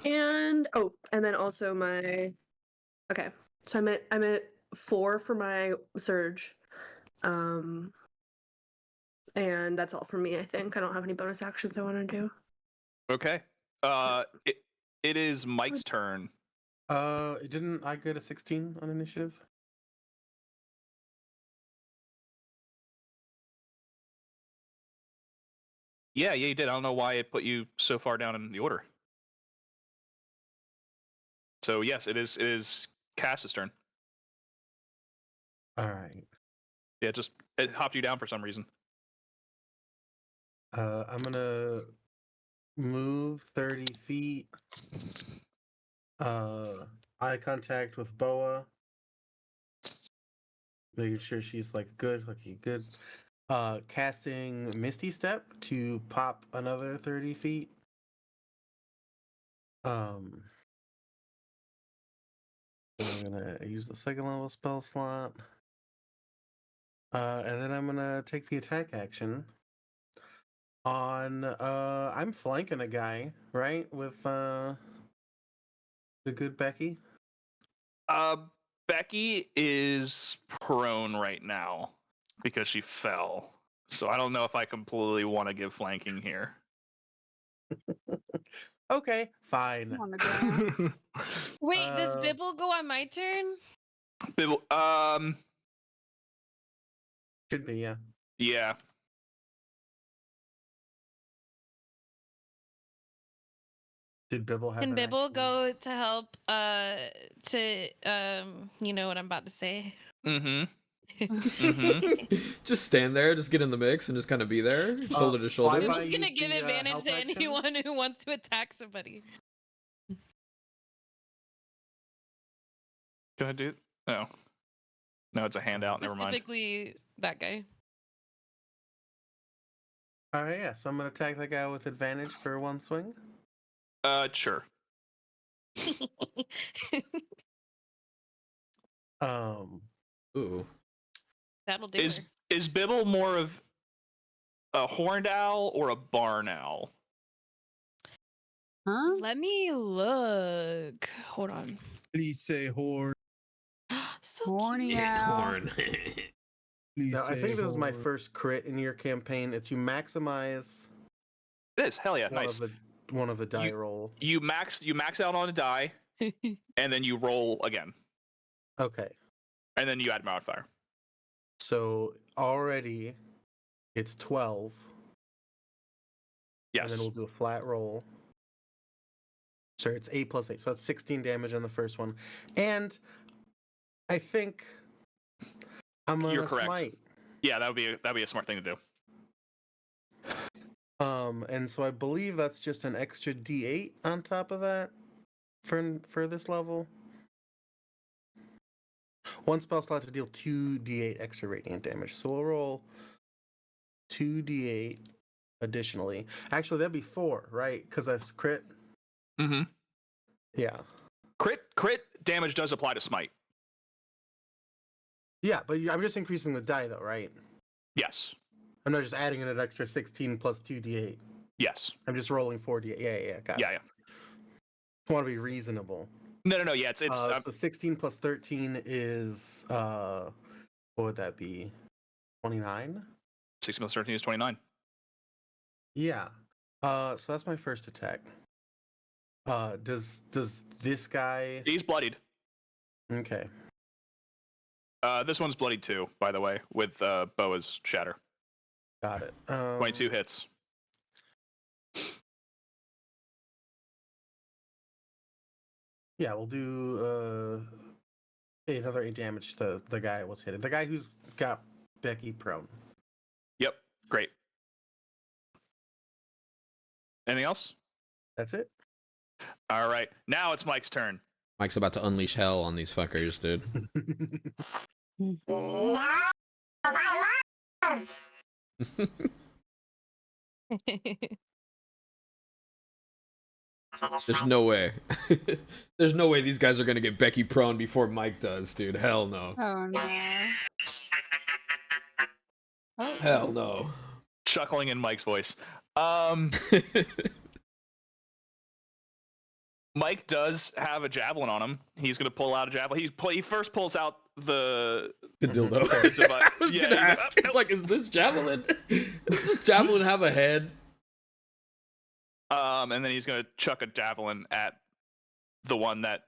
And and then also my okay. So I'm at 4 for my surge. And that's all for me, I think. I don't have any bonus actions I want to do. Okay. It is Mike's turn. Didn't I get a 16 on initiative? Yeah, you did. I don't know why it put you so far down in the order. So yes, it is Cass's turn. All right. Yeah, it hopped you down for some reason. I'm gonna move 30 feet. Eye contact with Boa. Making sure she's like good. Casting Misty Step to pop another 30 feet. I'm gonna use the second level spell slot. And then I'm gonna take the attack action on I'm flanking a guy, right? With the good Becky. Becky is prone right now because she fell. So I don't know if I completely want to give flanking here. Okay, fine. On the ground. Wait, does Uh, Bibble go on my turn? Bibble, Should be, yeah. yeah. Did Bibble have Can an Bibble action? go to help you know what I'm about to say? Just stand there, just get in the mix, and just kind of be there, shoulder to shoulder. fly I'm by just gonna use give the, advantage help to action? anyone who wants to attack somebody. Can I do it? No. No, it's a handout. Never mind. Specifically that guy. All right, yeah. So I'm gonna attack that guy with advantage for one swing. Sure. Ooh. That'll do Is her. is Bibble more of a horned owl or a barn owl? Huh? Let me look. Hold on. Please say horn. So Horny cute. owl. Horn. Please Now, I say think this is my horn. first crit in your campaign. It's you maximize It is. Hell yeah, one nice. of the die roll. You max out on a die, and then you roll again, Okay, and then you add modifier. so already it's 12. Yes. And then we'll do a flat roll. Sure, it's 8 plus 8, so that's 16 damage on the first one. And I think I'm gonna You're correct. smite. Yeah, that'd be a smart thing to do. And so I believe that's just an extra D8 on top of that for this level. One spell slot to deal 2d8 extra radiant damage. So we'll roll 2d8 additionally. Actually, that'd be 4, right? Because that's crit. Mm-hmm. Yeah. Crit damage does apply to smite. Yeah, but I'm just increasing the die though, right? Yes. I'm not just adding in an extra 16 plus 2d8. Yes. I'm just rolling 4d8. Yeah, got it. Yeah. I want to be reasonable. No. Yeah, it's so 16 plus 13 is what would that be? 29? 16 plus 13 is 29. Yeah. So that's my first attack. Does this guy? He's bloodied. Okay. This one's bloodied too, by the way, with Boa's shatter. Got it. 22 hits. Yeah, we'll do another 8 damage to the guy was hitting. The guy who's got Becky prone. Yep. Great. Anything else? That's it. All right. Now it's Mike's turn. Mike's about to unleash hell on these fuckers, dude. No, my love. There's no way. There's no way these guys are gonna get Becky prone before Mike does, dude. Hell no. Oh no. Oh, Hell no. Chuckling in Mike's voice. Mike does have a javelin on him. He's gonna pull out a javelin. He first pulls out the dildo. device. I was gonna he's ask. It's like, is this javelin? Does this javelin have a head? And then he's gonna chuck a javelin at the one that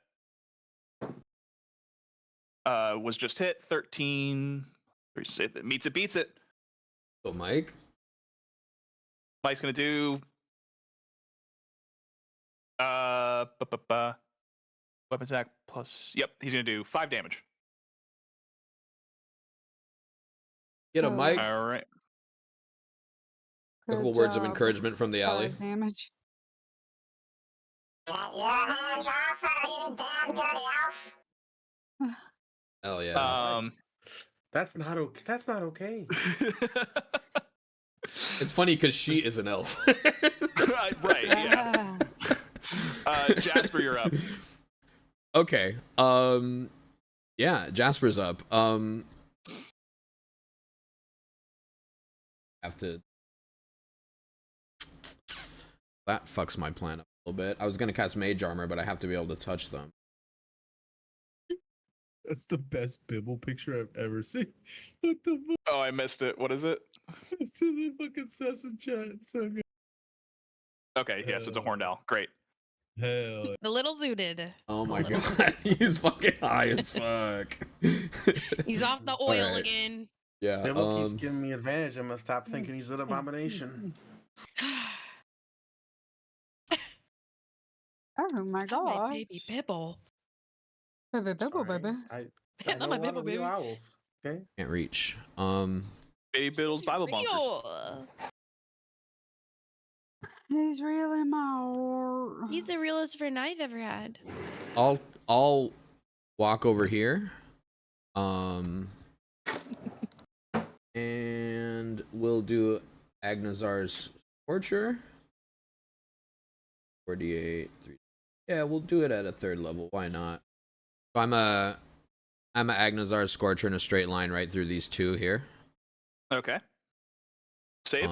was just hit. 13. Meets it, beats it. So Mike. Mike's gonna do weapon attack plus. Yep, he's gonna do 5 damage. Get him, Mike. All right. A couple words of encouragement from the alley. Damage. Get your hands off her, you damn dirty elf! Hell yeah. That's not okay. That's not okay. It's funny because she is an elf. right. Yeah. Jasper, you're up. Okay. Yeah, Jasper's up. Have to. That fucks my plan up a little bit. I was gonna cast mage armor, but I have to be able to touch them. That's the best Bibble picture I've ever seen. What the fuck? Oh, I missed it. What is it? It's in the fucking session chat. It's so good. Okay, yes, it's a horned owl. Great. Hell. The little zooted. Oh my god, he's fucking high as fuck. He's off the oil Alright. again. Yeah. Bibble keeps giving me advantage. I'm gonna stop thinking he's an abomination. Oh my Oh, my god. baby Bibble. Baby, baby, Sorry. baby. I Not know my a lot Bibble, of real baby. owls. Okay. Can't reach. Baby Biddle's Bible bunkers. Real. He's really more. He's the realest friend I've ever had. I'll walk over here. And we'll do Agnazar's Torture. 48, 3. Yeah, we'll do it at a 3rd level. Why not? So I'm a Agnazar's Scorcher in a straight line right through these 2 here. Okay. Save.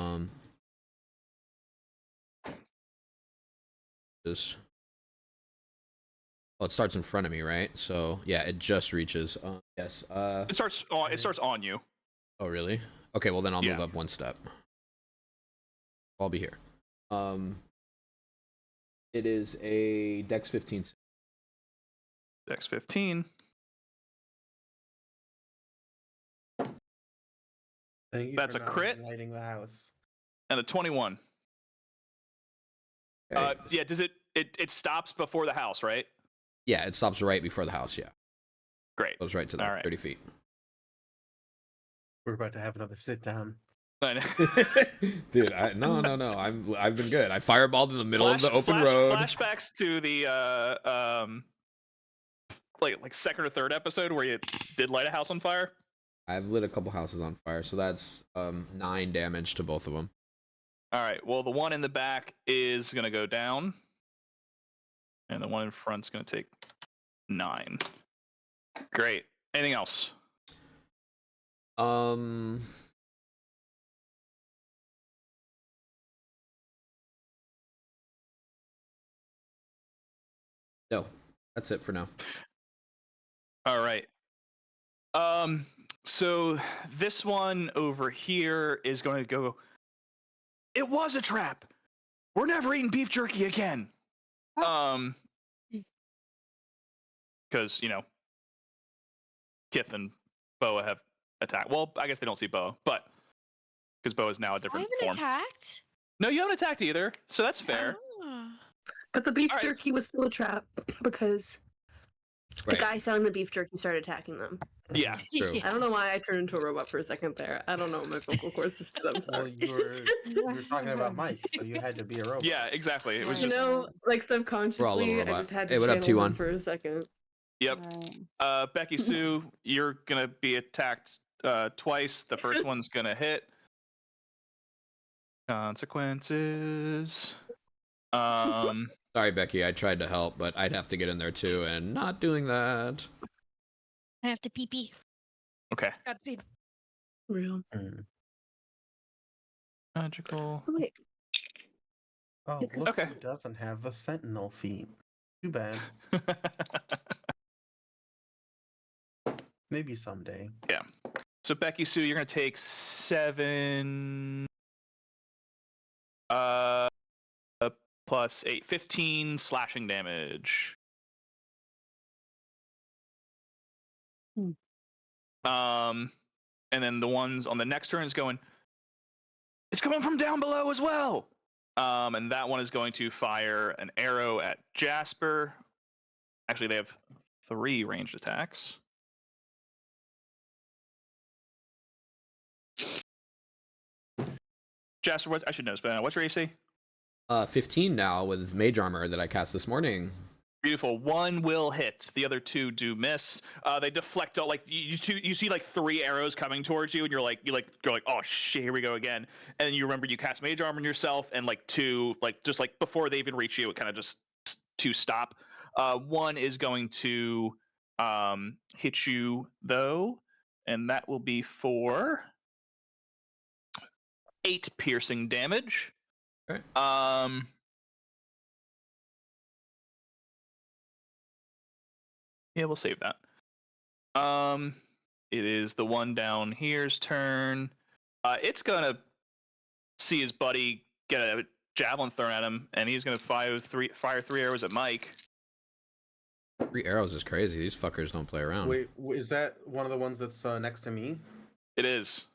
This. Well, it starts in front of me, right? So yeah, it just reaches. Yes. It starts on you. Oh really? Okay. Well, then I'll move Yeah. up 1 step. I'll be here. It is a Dex 15. Dex 15. Thank you That's for a not crit. lighting the house. And a 21. Okay. Yeah, does it stops before the house, right? Yeah, it stops right before the house. Yeah, Great. goes right to there. All right. 30 feet. We're about to have another sit down. Dude, no. I've been good. I fireballed in the middle of the open road. Flashbacks to the like second or third episode where you did light a house on fire. I've lit a couple houses on fire, so that's 9 damage to both of them. All right. Well, the one in the back is gonna go down, and the one in front's gonna take 9. Great. Anything else? No, that's it for now. All right. So this one over here is going to go. It was a trap. We're never eating beef jerky again. Because Kith and Boa have attacked. Well, I guess they don't see Boa, but because Boa is now a I different haven't form. attacked. No, you haven't attacked either, so that's fair. Ah. But the beef All right. jerky was still a trap because the Right. guy selling the beef jerky started attacking them. Yeah. True. I don't know why I turned into a robot for a second there. I don't know what my vocal cords just did. I'm Well, sorry. you were talking about Mike, so you had to be a robot. Yeah, exactly. It was You just. know, like subconsciously, I robot. just had to Hey, what up, channel T1? him for a second. Yep. Becky-sue, you're gonna be attacked twice. The first one's gonna hit. Consequences. Sorry, Becky. I tried to help, but I'd have to get in there too, and not doing that. I have to pee pee. Okay. Got to pee. Real. Magical. Oh, wait. Oh, Because- look, Okay. he doesn't have the sentinel feat. Too bad. Maybe someday. So Becky-sue, you're gonna take 7 plus 8, 15 slashing damage. And then the ones on the next turn is going. It's coming from down below as well. And that one is going to fire an arrow at Jasper. Actually, they have 3 ranged attacks. Jasper, I should know, but what's your AC? 15 now with mage armor that I cast this morning. Beautiful. 1 will hit. The other 2 do miss. They deflect all, like you see like 3 arrows coming towards you, and you're like oh shit, here we go again. And you remember you cast mage armor on yourself, and like 2 just like before they even reach you, it kind of just 2 stop. 1 is going to hit you though, and that will be for 8 piercing damage. Okay. Yeah, we'll save that. It is the one down here's turn. It's gonna see his buddy get a javelin thrown at him, and he's gonna fire 3 arrows at Mike. 3 arrows is crazy. These fuckers don't play around. Wait, is that one of the ones that's next to me? It is.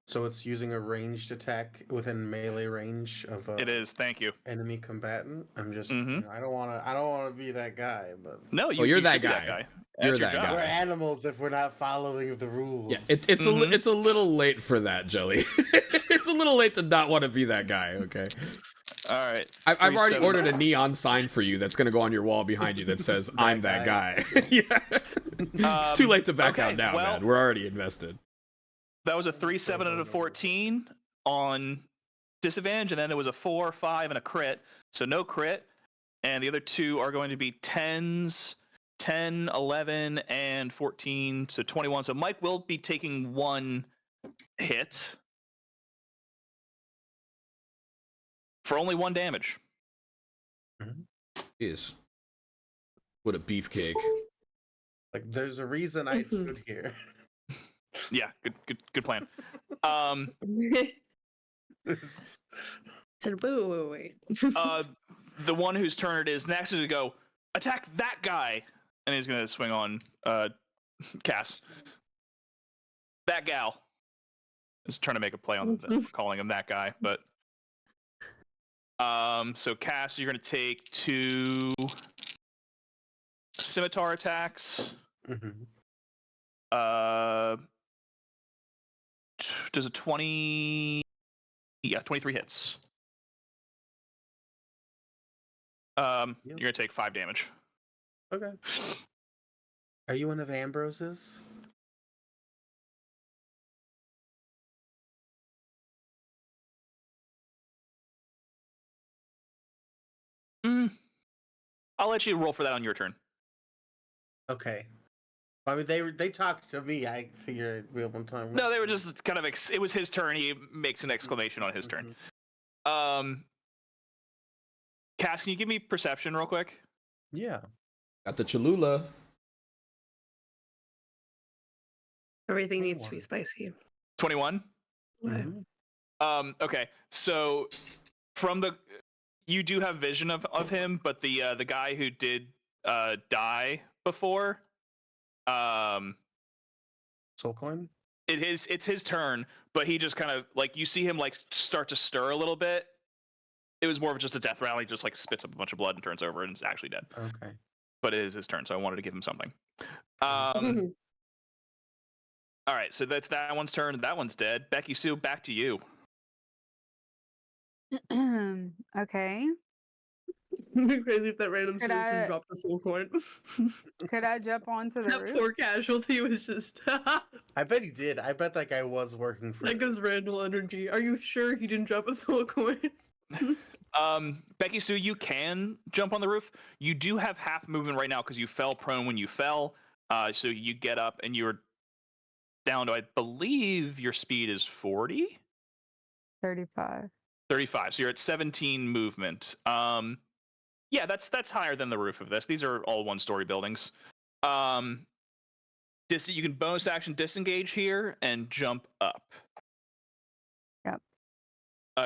So it's using a ranged attack within melee range of a It is. Thank you. enemy combatant. I'm just, Mhm. I don't want to be that guy, but No, you're you that should be guy. That's You're your that job. guy. we're animals if we're not following the rules. Yeah, it's it's a little late for that, Jelly. It's a little late to not want to be that guy. Okay. All right. I've already 3, 7. ordered a neon sign for you that's gonna go on your wall behind you that says "I'm that guy." Yeah. It's too late to back out now, man. We're already invested. That was a 3, 7, and a 14 on disadvantage, and then it was a 4, 5, and a crit. So no crit. And the other 2 are going to be 10s, 10, 11, and 14, so 21. So Mike will be taking 1 hit for only 1 damage. Jeez. What a beefcake. Like, there's a reason I stood here. Yeah, good plan. Said, wait. The one whose turn it is next is to go attack that guy, and he's gonna swing on Cass. That gal is trying to make a play on calling him that guy, but so Cass, you're gonna take 2 scimitar attacks. Does a 20? Yeah, 23 hits. You're gonna take 5 damage. Okay. Are you one of Ambrose's? I'll let you roll for that on your turn. Okay. I mean, they talked to me. I figured we one time. No, they were just kind of. It was his turn. He makes an exclamation on his turn. Cass, can you give me perception real quick? Yeah. Got the Cholula. Everything needs to be spicy. 21. Okay, so from you do have vision of him, but the guy who did die before, Soul coin. It's his turn, but he just kind of like you see him like start to stir a little bit. It was more of just a death rally, just like spits up a bunch of blood and turns over and is actually dead. Okay. But it is his turn, so I wanted to give him something. All right, so that's that one's turn. That one's dead. Becky-sue, back to you. Okay. Crazy if that random Could citizen I- dropped a soul coin. Could I jump onto the That roof? poor casualty was just I bet he did. I bet that guy was working for. that gives Randall energy. Are you sure he didn't drop a soul coin? Becky-sue, you can jump on the roof. You do have half movement right now because you fell prone when you fell. So you get up and you're down to, I believe, your speed is 40. 35. 35. So you're at 17 movement. Yeah, that's higher than the roof of this. These are all one-story buildings. You can bonus action disengage here and jump up. Yep.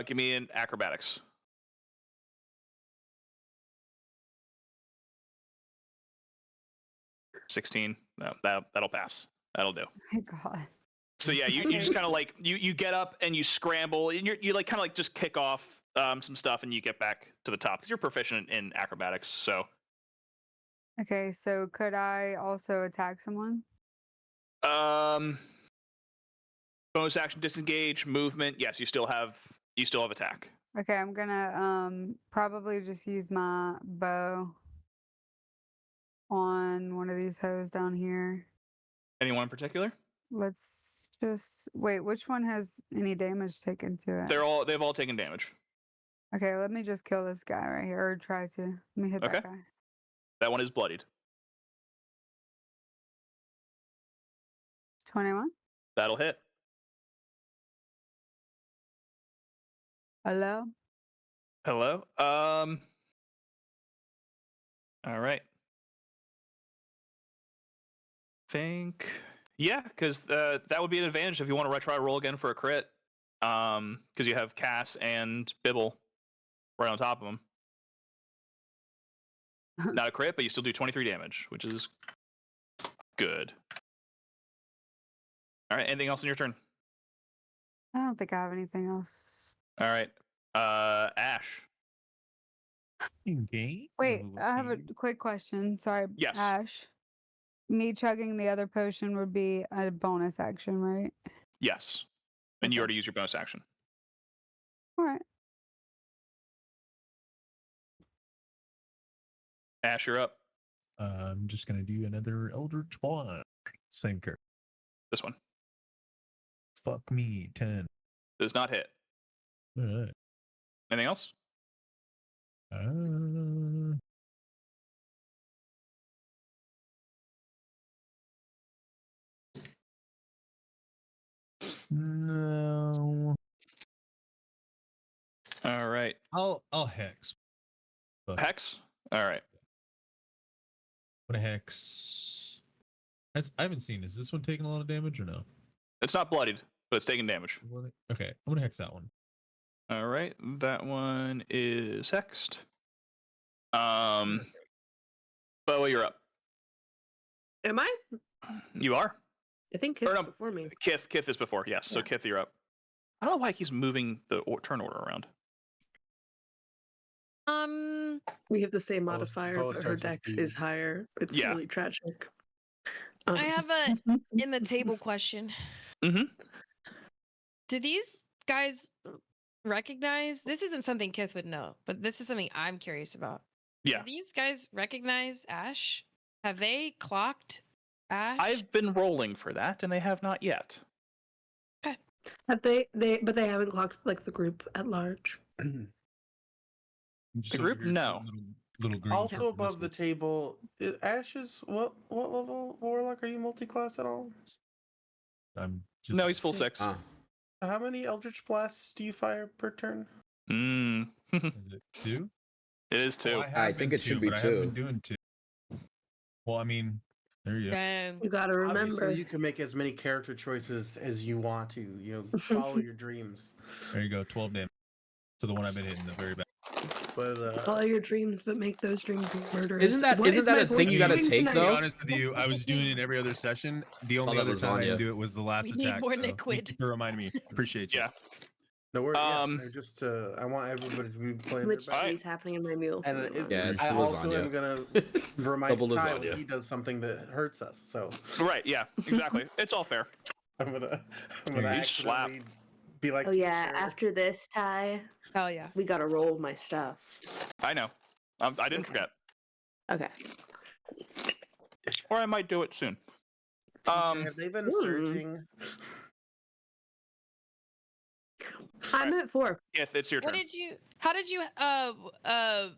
Give me an acrobatics. 16. No, that'll pass. That'll do. My God. So yeah, you just kind of like you get up and you scramble and you like kind of like just kick off some stuff and you get back to the top because you're proficient in acrobatics. So Okay, so could I also attack someone? bonus action disengage, movement. Yes, you still have attack. Okay, I'm gonna probably just use my bow on one of these hoes down here. Anyone in particular? Let's just wait. Which one has any damage taken to it? They've all taken damage. Okay, let me just kill this guy right here, or try to. Let me hit Okay. that guy. That one is bloodied. 21. That'll hit. Hello. Hello. All right. Yeah, because that would be an advantage if you want to retry roll again for a crit. Because you have Cass and Bibble right on top of them. Not a crit, but you still do 23 damage, which is good. All right. Anything else in your turn? I don't think I have anything else. All right. Ash. Okay. Wait, I have a quick question. Sorry, Yes. Ash. Me chugging the other potion would be a bonus action, right? Yes. And you Okay. already used your bonus action. All right. Ash, you're up. I'm just gonna do another Eldritch Blast. Same character. This one Fuck me, 10. does not hit. All right. Anything else? No. All right. I'll hex. Fuck it. Hex. All right. What a hex. I haven't seen. Is this one taking a lot of damage or no? It's not bloodied, but it's taking damage. Okay, I'm gonna hex that one. All right. That one is hexed. Boa, you're up. Am I? You are. I think Or Kit's no, before me. Kith is before. Yes. So Yeah. Kith, you're up. I don't know why he's moving the turn order around. We have the same Boa modifier, but her starts with dex B. is higher. It's Yeah. really tragic. I have a in the table question. Mm-hmm. Do these guys recognize? This isn't something Kith would know, but this is something I'm curious about. Yeah. Do these guys recognize Ash? Have they clocked Ash? I've been rolling for that, and they have not yet. Have they but they haven't clocked like the group at large. Just The over group? here, No. Little green. Also circle, above the this table, Ashes. What level warlock are you multi-class at all? one. I'm just. No, he's full 6. How many Eldritch Blasts do you fire per turn? Mm. Is it 2? It is 2. Well, I have think been it should 2, be but I haven't 2. been doing 2. Well, I mean, there you go. You gotta remember. Obviously, you can make as many character choices as you want to. You know, follow your dreams. There you go. 12 damage. To the one I've been hitting the very back. But Follow your dreams, but make those dreams murderous. Isn't that a thing you gotta take To be though? honest with you, I was doing it every other session. The only that other time I lasagna. didn't do it was the last We need attack. more so liquid. Thank you for reminding me. Appreciate you. Yeah. no, we're Um, I just I want everybody to be playing Which their best. is happening in my meal. And Yeah, it's I the also lasagna. am gonna remind Double Ty lasagna. when he does something that hurts us. So Right. Yeah. Exactly. It's all fair. I'm gonna You slap. accidentally be like. Oh yeah, teacher. after this, Ty, Oh yeah. we gotta roll my stuff. I know. I didn't Okay. forget. Okay. Or I might do it soon. Teacher, have they been surging? I'm at 4. Kith, it's your turn. What did you? How did you? I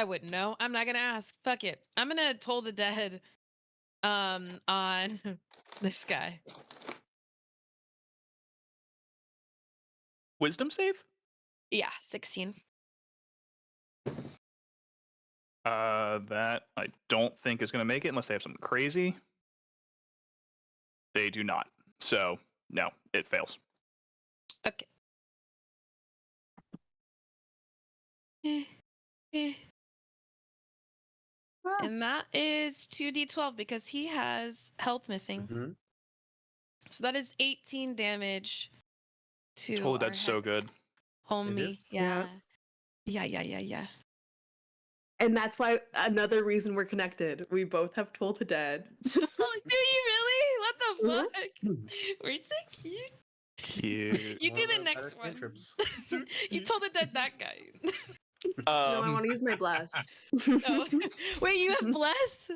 wouldn't know. I'm not gonna ask. Fuck it. I'm gonna toll the dead. On this guy. wisdom save? Yeah, 16. That I don't think is going to make it unless they have something crazy. They do not. So, no, it fails. Okay. And that is 2d12 because he has health missing. Mhm. So that is 18 damage to Total our Dead's so hex good. homie. is? Yeah. Yeah. And that's why another reason we're connected. We both have Toll the Dead. Oh, do you really? What the Mhm. fuck? We're so cute. Cute. You do One of the the next better one. cantrips. You told the dead that guy. No, I want to use my bless. Oh. Wait, you have bless?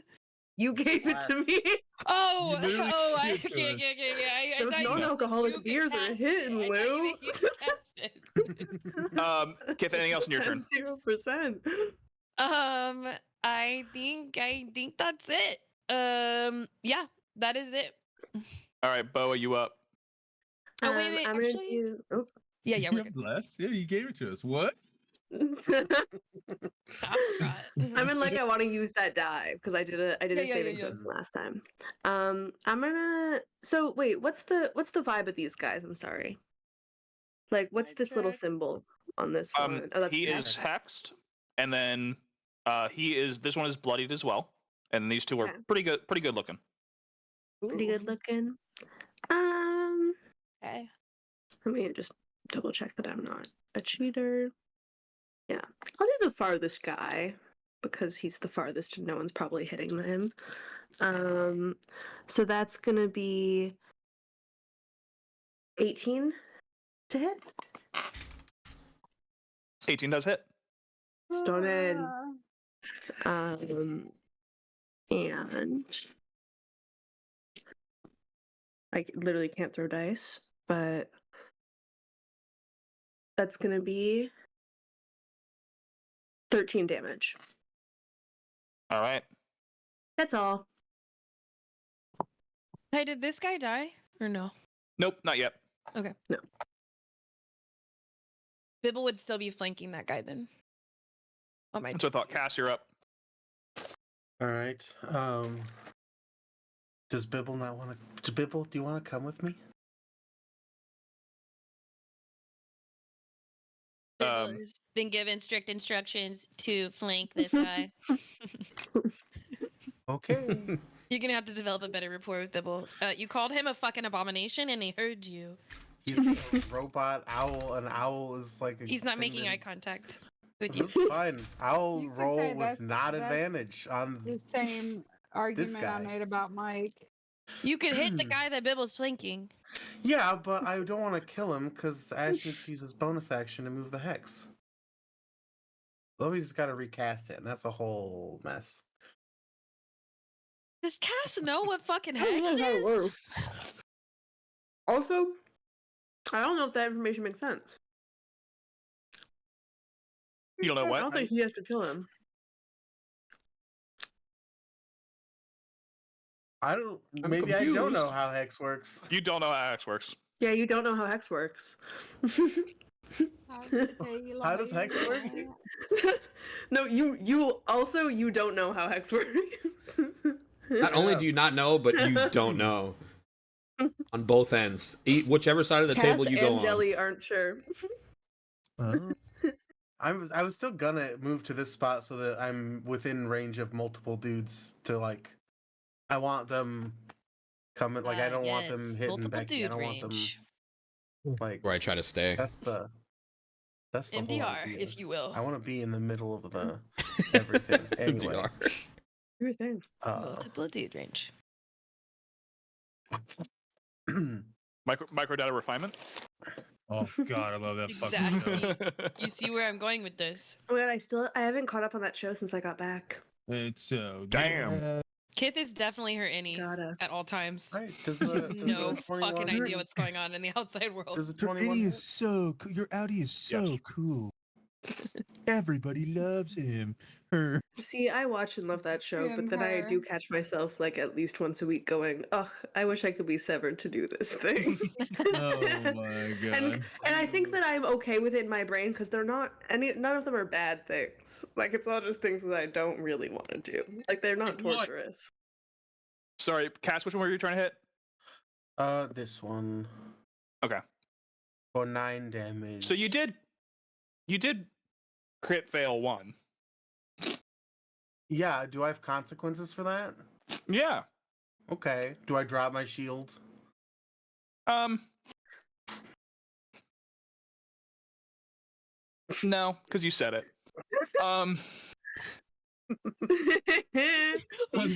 You gave it to me. Oh, You literally I gave it to okay. Those thought you meant non-alcoholic you could beers are cast hitting, it. I thought you Lou. meant you could cast it. Kith, anything else in your turn? 0%. I think that's it. Yeah, that is it. All right, Boa, you up. Oh wait, I'm actually, gonna do. Oh. yeah, You we're have good. bless? Yeah, you gave it to us. What? I forgot. I'm in like I want to use that die because I did a Yeah. saving throw last time. I'm gonna. So wait, what's the vibe of these guys? I'm sorry. Like, what's this little Check. symbol on this one? Oh, that's He is next. hexed, and then this one is bloodied as well. And these two are Okay. pretty good looking. Pretty good looking. Okay. Let me just double check that I'm not a cheater. Yeah, I'll do the farthest guy because he's the farthest and no one's probably hitting him. So that's gonna be 18 to hit. 18 does hit. Stunning. And I literally can't throw dice, but that's gonna be 13 damage. All right. That's all. Hey, did this guy die or no? Nope, not yet. Okay. No. Bibble would still be flanking that guy then. Oh my. That's what I thought. Cass, you're up. All right. Does Bibble not want to? Bibble, do you want to come with me? Bibble has been given strict instructions to flank this guy. Okay. You're gonna have to develop a better rapport with Bibble. You called him a fucking abomination, and he heard you. He's a robot owl. An owl is like a. He's not thing making that- eye contact with you. That's fine. I'll You could roll say with not that's advantage on. The same argument I guy. made about Mike. You could hit the guy that Bibble's flanking. Yeah, but I don't want to kill him because Ash needs to use his bonus action to move the hex. Chloe's got to recast it, and that's a whole mess. Does Cass know what fucking I hex don't know how it is? works. Also, I don't know if that information makes sense. You don't know I what? don't think he has to kill him. I don't. I'm Maybe I don't know confused. how hex works. You don't know how Hex works. Yeah, you don't know how hex works. How does hex work? No, you also you don't know how hex works. Not only do you not know, but you don't know. On both ends, whichever side of the table you go and on. Jelly aren't sure. I was still gonna move to this spot so that I'm within range of multiple dudes to like. I want them coming. Like I don't want them hitting multiple Becky. I dude don't want them range. like. Where I try to stay. That's the whole MDR, idea. if you will. I want to be in the middle of the everything. Anyway, MDR. Everything. Multiple dude range. Micro data refinement. Oh god, I love that fucking Exactly. show. You see where I'm going with this. Oh my god, I haven't caught up on that show since I got back. It's so Damn. good. Kith is definitely her innie Gotta. at all times. right? Does He the, has does no the 21 fucking idea what's going on in the outside world. Does the Your 21 Eddie hit? is so cool. Your Audi is so Yes. cool. Everybody loves him. Her. See, I watch and love that show, but Him, then I her. do catch myself like at least once a week going, "Ugh, I wish I could be severed to do this thing." Oh my god. And I think that I'm okay with it in my brain because they're not none of them are bad things. Like it's all just things that I don't really want to do. Like they're not What? torturous. Sorry, Cass, which one were you trying to hit? This one. Okay. For 9 damage. So you did crit fail 1. Yeah, do I have consequences for that? Yeah. Okay. Do I drop my shield? No, because you said it. You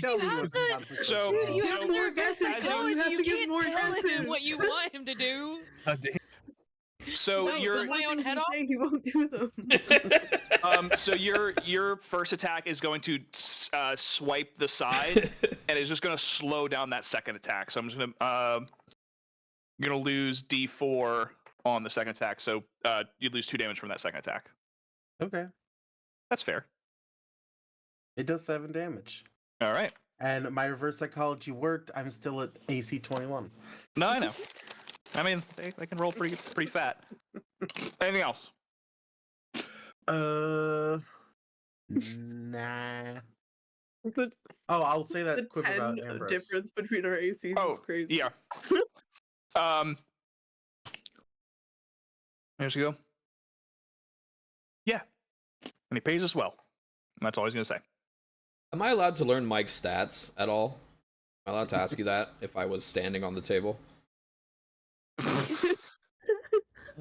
tell me have what's to- the consequence. So- Dude, you so- have to reverse guesses, Joe. psychology. You have You to give can't more tell him guesses. what you want him to do. God damn. So No, you're my own head off. He won't do them. so your first attack is going to swipe the side, and it's just going to slow down that second attack. So I'm just gonna lose D4 on the second attack. So you lose 2 damage from that second attack. Okay. That's fair. It does 7 damage. All right. And my reverse psychology worked. I'm still at AC 21. No, I know. I mean, they can roll pretty fat. Anything else? Nah. Oh, I'll say The that quip about 10 Ambrose. difference between our ACs Oh, is crazy. yeah. Here's you go. Yeah. And he pays us well. And that's all he's going to say. Am I allowed to learn Mike's stats at all? Am I allowed to ask you that if I was standing on the table?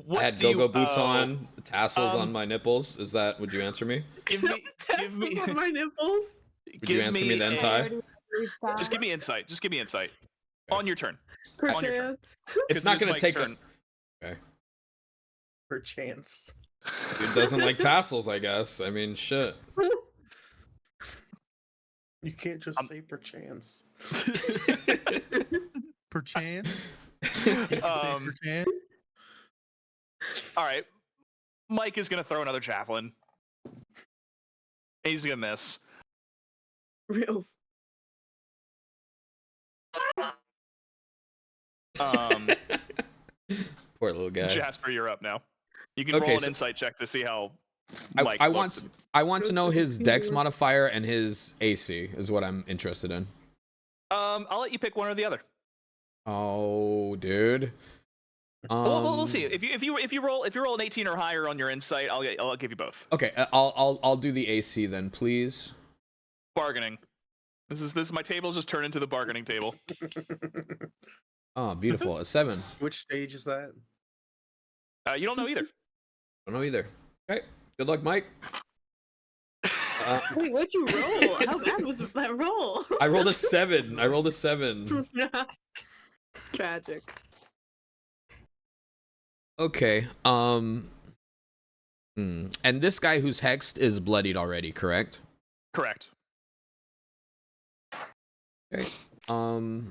What I had do you- go-go boots oh, on, tassels um, on my nipples. Is that? Would you answer me? Give me. Tassels on my nipples. Would you answer me then, a- Ty? Just give me insight. Just give me insight. On your turn. Per On your turn. chance. It's not going to Mike's take. turn. Per chance. Dude doesn't like tassels, I guess. I mean, shit. You can't just say per chance. Perchance. Um, Perchance. All right. Mike is going to throw another javelin. He's going to miss. Real. Poor little guy. Jasper, you're up now. You can Okay, roll an so- insight check to see how Mike I looks. want to know his Dex modifier and his AC is what I'm interested in. I'll let you pick one or the other. Oh, dude. We'll see. If you roll an 18 or higher on your insight, I'll give you both. Okay, I'll do the AC then, please. Bargaining. This is my table's just turned into the bargaining table. Oh, beautiful. A 7. Which stage is that? You don't know either. Don't know either. Okay. Good luck, Mike. Wait, what'd you roll? How bad was that roll? I rolled a 7. Tragic. Okay. And this guy who's hexed is bloodied already, correct? Correct. Okay. Sorry,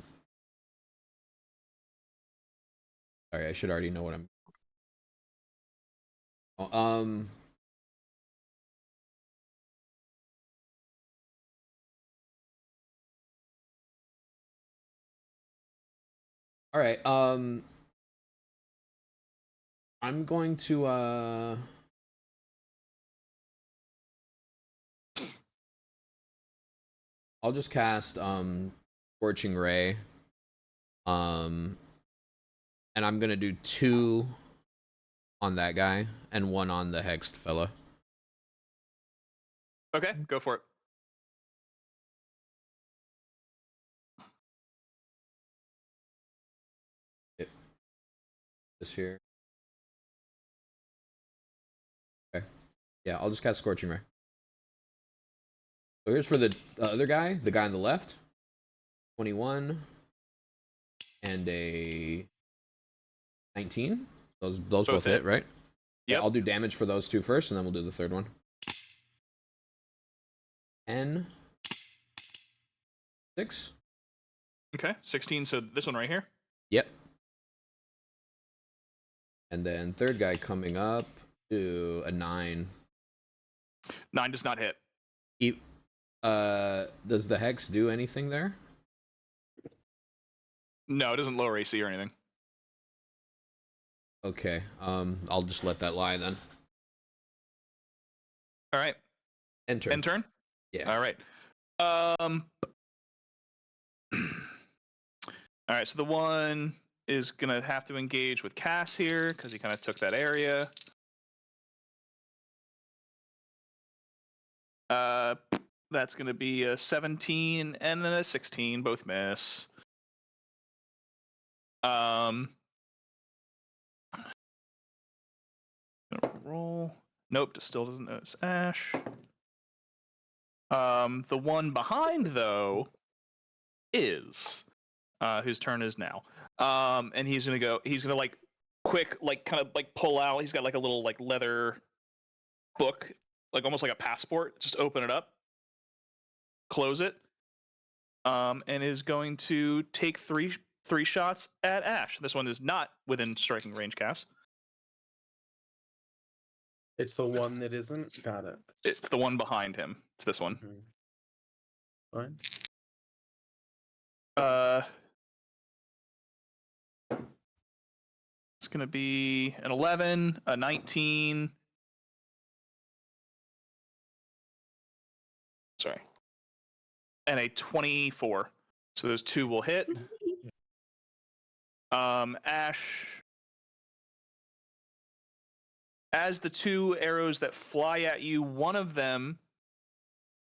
I should already know what I'm. All right. I'm going to I'll just cast Scorching Ray. And I'm gonna do 2 on that guy and 1 on the hexed fella. Okay, go for it. This here. Okay. Yeah, I'll just cast Scorching Ray. So here's for the other guy, the guy on the left. 21 and a 19. Those both hit, right? Yeah, Yep. I'll do damage for those 2 first, and then we'll do the third one. 10. 6. Okay, 16. So this one right here. Yep. And then third guy coming up to a 9. 9 does not hit. Does the hex do anything there? No, it doesn't lower AC or anything. Okay. I'll just let that lie then. All right. Enter. End turn? Yeah. All right. All right, so the one is going to have to engage with Cass here because he kind of took that area. That's going to be a 17 and then a 16, both miss. Roll. Nope, still doesn't notice Ash. The one behind, though, is whose turn is now. And he's gonna like quick, like kind of like pull out. He's got like a little like leather book, like almost like a passport. Just open it up, close it, and is going to take three shots at Ash. This one is not within striking range, Cass. It's the one that isn't. Got it. It's the one behind him. It's this one. Fine. It's gonna be an 11, a 19. Sorry. And a 24. So those two will hit. Ash. As the two arrows that fly at you, one of them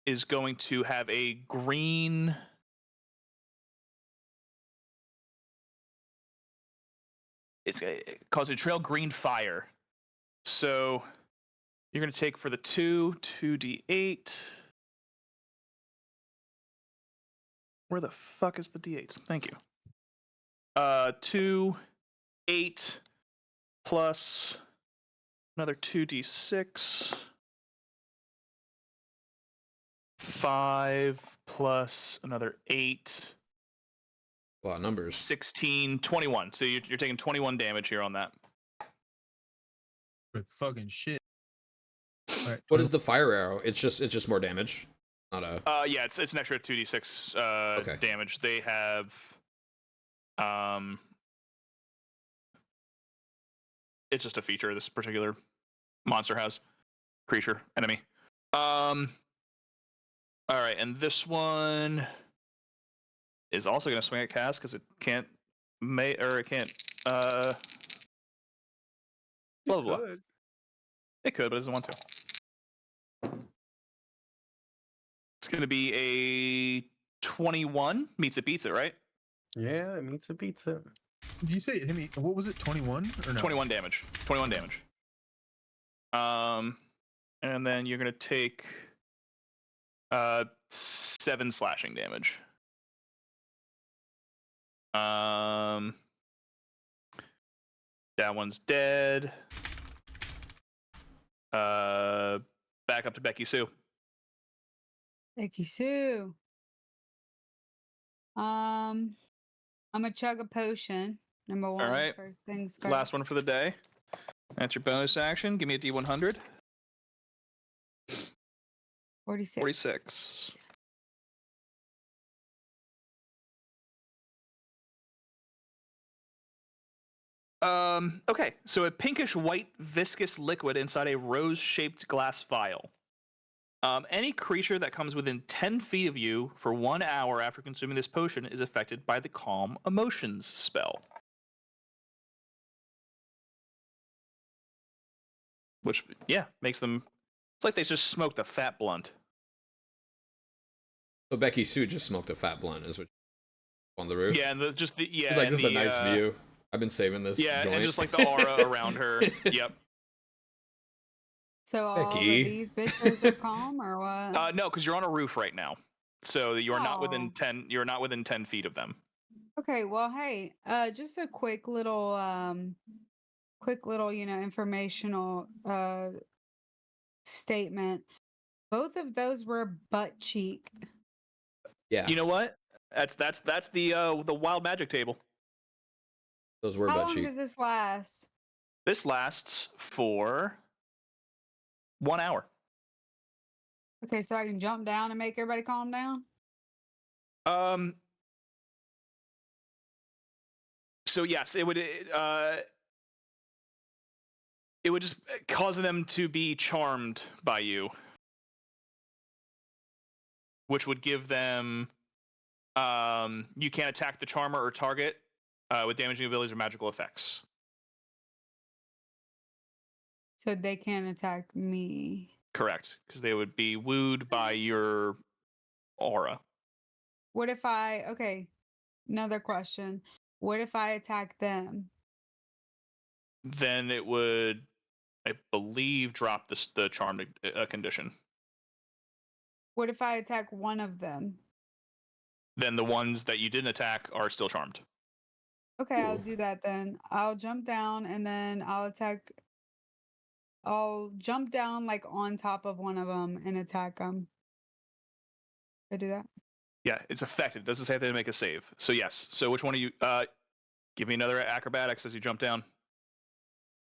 is going to have a green. It's cause a trail green fire. So you're going to take for the 2d8. Where the fuck is the d8s? Thank you. 2, 8 plus another 2d6. 5 plus another 8. A lot of numbers. 16, 21. So you're taking 21 damage here on that. But fucking shit. All right, What is the fire arrow? It's just more damage. Not a. Yeah, it's an extra 2d6 Okay. damage. They have it's just a feature this particular monster has. Creature, enemy. All right, and this one is also going to swing at Cass because it can't it can't blah blah blah. It could, but it doesn't want to. It's going to be a 21. Meets it, beats it, right? Yeah, it meets a pizza. Did you say hit me? What was it? 21 or no? 21 damage. 21 damage. And then you're going to take 7 slashing damage. That one's dead. Back up to Becky-sue. Becky-sue. I'm gonna chug a potion. Number one. All right. First things first. Last one for the day. That's your bonus action. Give me a D100. 46. 46. Okay, so a pinkish white viscous liquid inside a rose-shaped glass vial. Any creature that comes within 10 feet of you for 1 hour after consuming this potion is affected by the Calm Emotions spell. Which, yeah, makes them... It's like they just smoked a fat blunt. So Becky-sue just smoked a fat blunt, is what on the roof. Yeah, and this She's like, this is a nice view. I've been saving this. Yeah, joint. and just like the aura around her. Yep. So all Becky. of these bitches are calm, or what? No, because you're on a roof right now, so you are not within 10. You're not within 10 feet of them. Okay, well, hey, just a quick little, informational statement. Both of those were butt cheek. Yeah. You know what? That's the wild magic table. Those were How butt long cheek. does this last? This lasts for 1 hour. Okay, so I can jump down and make everybody calm down? So yes, it would just cause them to be charmed by you, which would give them you can't attack the charmer or target with damaging abilities or magical effects. So they can't attack me. Correct, because they would be wooed by your aura. What if okay, another question. What if I attack them? Then it would, I believe, drop the charmed condition. What if I attack one of them? Then the ones that you didn't attack are still charmed. Okay, I'll do that then. I'll jump down and then I'll attack. I'll jump down like on top of one of them and attack them. I do that? Yeah, it's effective. It doesn't say they have to make a save. So yes. So which one of you? Give me another acrobatics as you jump down.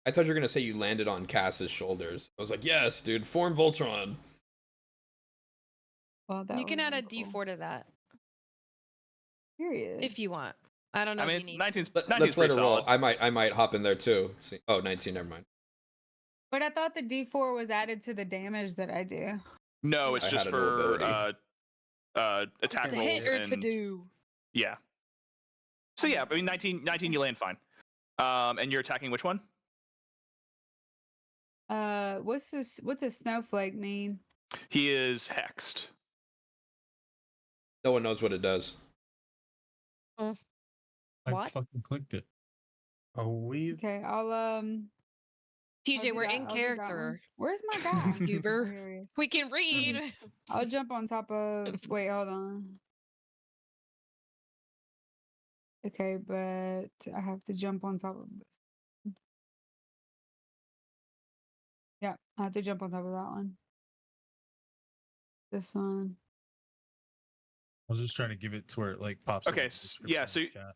I thought you were gonna say you landed on Cass's shoulders. I was like, yes, dude, form Voltron. Well, that You can would've add a been cool. D4 to that Period. if you want. I don't know I if mean, you need. 19's Let's let pretty her roll. solid. I might hop in there too. See, oh, 19, never mind. But I thought the D4 was added to the damage that I do. No, it's I just had a new for ability. attack To rolls hit or and to do. yeah. So yeah, I mean 19 you land fine. And you're attacking which one? What's a snowflake mean? He is hexed. No one knows what it does. I What? fucking clicked it. Oh, we. Okay, I'll TJ, do we're that- in I'll do that one. character. Where's my guy? Huber. Oh, here he is. We can read. I'll jump on top of. Wait, hold on. Okay, but I have to jump on top of this. Yeah, I have to jump on top of that one. This one. I was just trying to give it to where it like pops. up Okay, in the description yeah, of so the chat.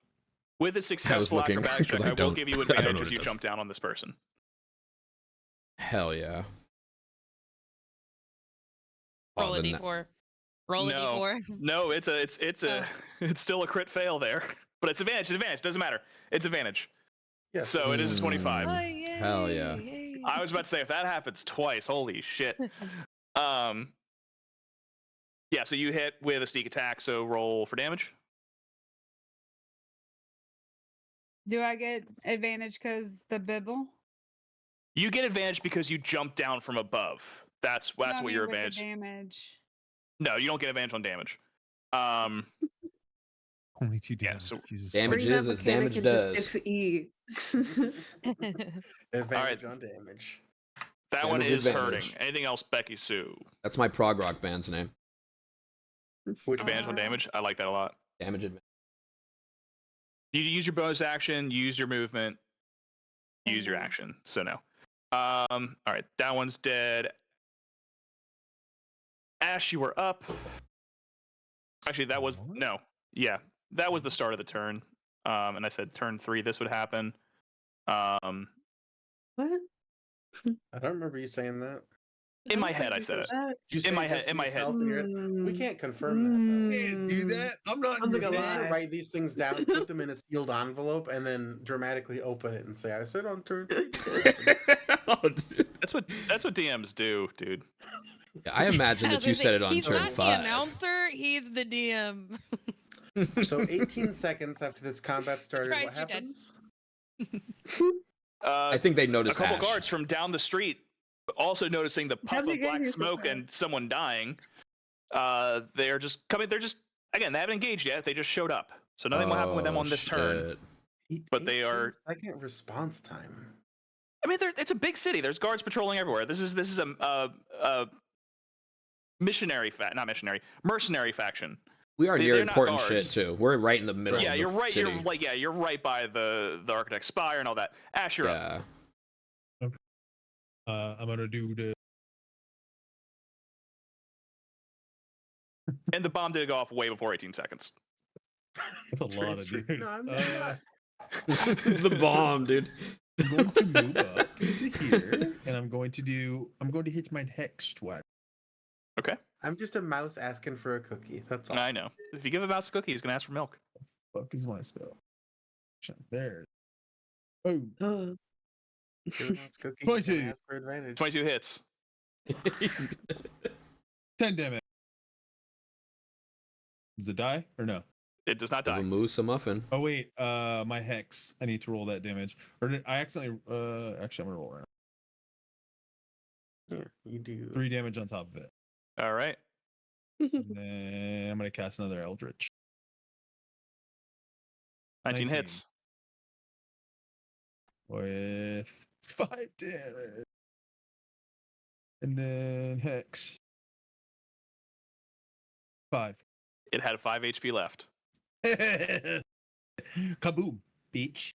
with a successful looking, acrobatics check, 'cause I I will don't- give you I don't know advantage what as it you does. jump down on this person. Hell yeah. Roll Oh, a the D4. Roll a No. D4. No, it's Oh. it's still a crit fail there, but it's advantage. It's advantage. Doesn't matter. It's advantage. Yes. So it is a 25. Mm. Hell yeah. Yay. I was about to say if that happens twice, holy shit. Yeah, so you hit with a sneak attack, so roll for damage. Do I get advantage because the bibble? You get advantage because you jump down from above. That's No, I what mean your with the advantage. damage. No, you don't get advantage on damage. Only 2 Yeah, damage. so- Jesus Damage Bring is that as damage mechanic does. into 6E. Advantage on damage. that one Damage is advantage. hurting. Anything else, Becky-sue? That's my prog rock band's name. Which Advantage on damage. I like that a lot. Damage advantage. You use your bonus action, use your movement, use your action. So no. All right, that one's dead. Ash, you were up. Actually, that was What? no. Yeah, that was the start of the turn. And I said turn 3 this would happen. What? I don't remember you saying that. In my head, I said it. Did you In say my it head- just in to my head. yourself in your head? We can't confirm that. Though. Can't do that. I'm not in I'm your not You gonna head. need to lie. write these things down, put them in a sealed envelope, and then dramatically open it and say, "I said on turn 3." Oh, dude. That's what DMs do, dude. I imagine I that was you gonna said say, it on he's turn not 5. the announcer, he's the DM. So 18 seconds after this combat started, Christ, what you're dead. happens? I think they A noticed couple Ash. guards from down the street, also noticing the puff How'd they of get black here so smoke fast? and someone dying. They're just coming. They're just again. They haven't engaged yet. They just showed up. So nothing will happen with them Oh, on this turn. shit. But they are- 18-second response time. I mean, it's a big city. There's guards patrolling everywhere. This is a mercenary faction. We are near they're not important shit guards. too. We're right in the middle Yeah, of the you're right. city. You're right by the Architect's Spire and all that. Ash, you're up. Yeah. I'm gonna do the. And the bomb did go off way before 18 seconds. That's a lot of Transfer- dudes. No, I'm not. The bomb, dude. I'm going to move up to here, and I'm going to hit my hex twice. Okay. I'm just a mouse asking for a cookie. That's all. I know. If you give a mouse a cookie, he's gonna ask for milk. Fuck is my spell? There. Oh, Oh. Give a mouse a cookie. He's 22. gonna ask for advantage. 22 hits. 10 damage. Does it die or no? It does not Give a die. moose a muffin. Oh wait, my hex. I need to roll that damage. Or did I accidentally? Actually, I'm gonna roll right Yeah, you do. 3 damage on top of it. All right. And then I'm gonna cast another Eldritch. 19 19. hits. With 5 damage. And then hex. 5. It had 5 HP left. Kaboom, bitch.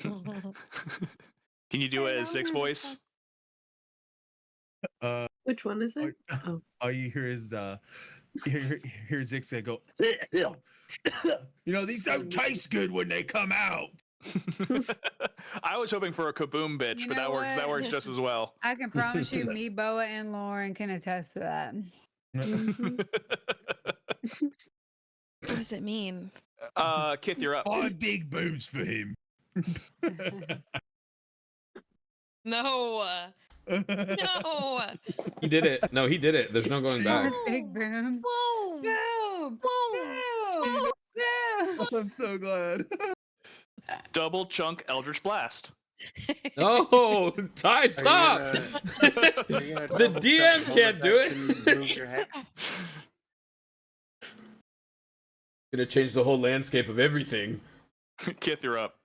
Can you do it as Hello, Zix voice? Which one is it? Oh. All you hear is hear Zix go. You know, these don't taste good when they come out. I was hoping for a kaboom bitch, You but that know works. That what? works just as well. I can promise you, me, Boa, and Lauren can attest to that. What does it mean? Kith, you're up. 5 big booms for him. No. No. He did it. No, he did it. There's no going back. Big booms. Boom. Boom. Boom. Boom. Boom. I'm so glad. Double chunk Eldritch Blast. No, Ty, stop. The DM can't do it. Gonna change the whole landscape of everything. Kith, you're up.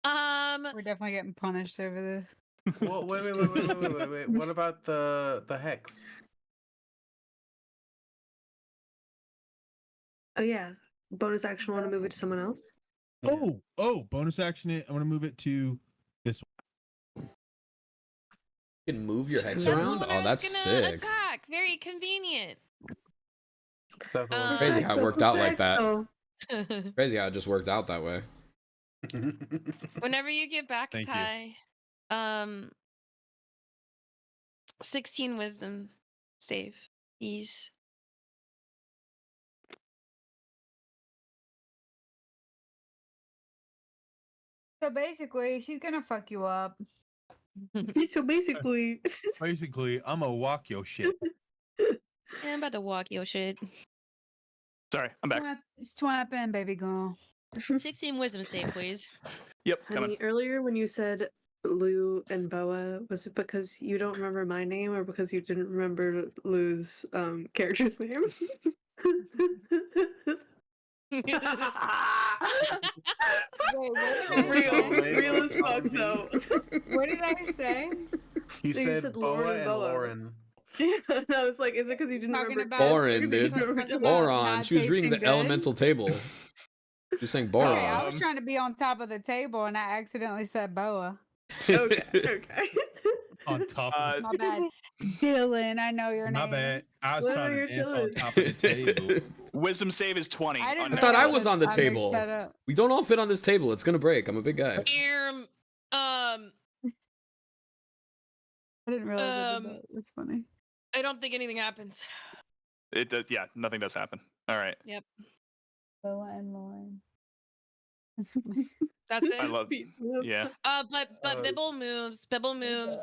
We're definitely getting punished over this. Well, wait. What about the hex? Oh yeah. Bonus action. Want to move it to someone else? Oh, bonus action it. I'm gonna move it to this one. You can move your hex That's the around. one I Oh, was that's gonna sick. attack. Very convenient. So Crazy how it worked out like that. Oh. Crazy how it just worked out that way. Whenever you get back, Thank you. Ty, 16 wisdom save. Ease. So basically, she's gonna fuck you up. So basically, Basically, I'm gonna walk your shit. I'm about to walk your shit. Sorry, I'm back. Swapping, baby girl. 16 wisdom save, please. Yep, coming. honey, earlier when you said Lou and Boa, was it because you don't remember my name or because you didn't remember Lou's character's name? Real as fuck though. What did I say? You So you said said Boa Lauren and Boa. Lauren. And I was like, is it because you didn't Talking remember? about Boron, because you dude. talking about Boron. not She was reading the tasting good? elemental table. She was saying boron. Okay, I was trying to be on top of the table and I accidentally said Boa. Okay. On top of My bad. Dylan, I know your my name. bad. I was Well, trying you're to dance on chilling. top of the table. Wisdom save is 20. I didn't I thought I realize was on the I mixed table. that up. We don't all fit on this table. It's gonna break. I'm a big guy. I didn't realize I did Um, that. It's funny. I don't think anything happens. It does. Yeah, nothing does happen. All right. Yep. Boa and Lauren. That's it. I love. Yeah. But Bibble moves. Bibble moves.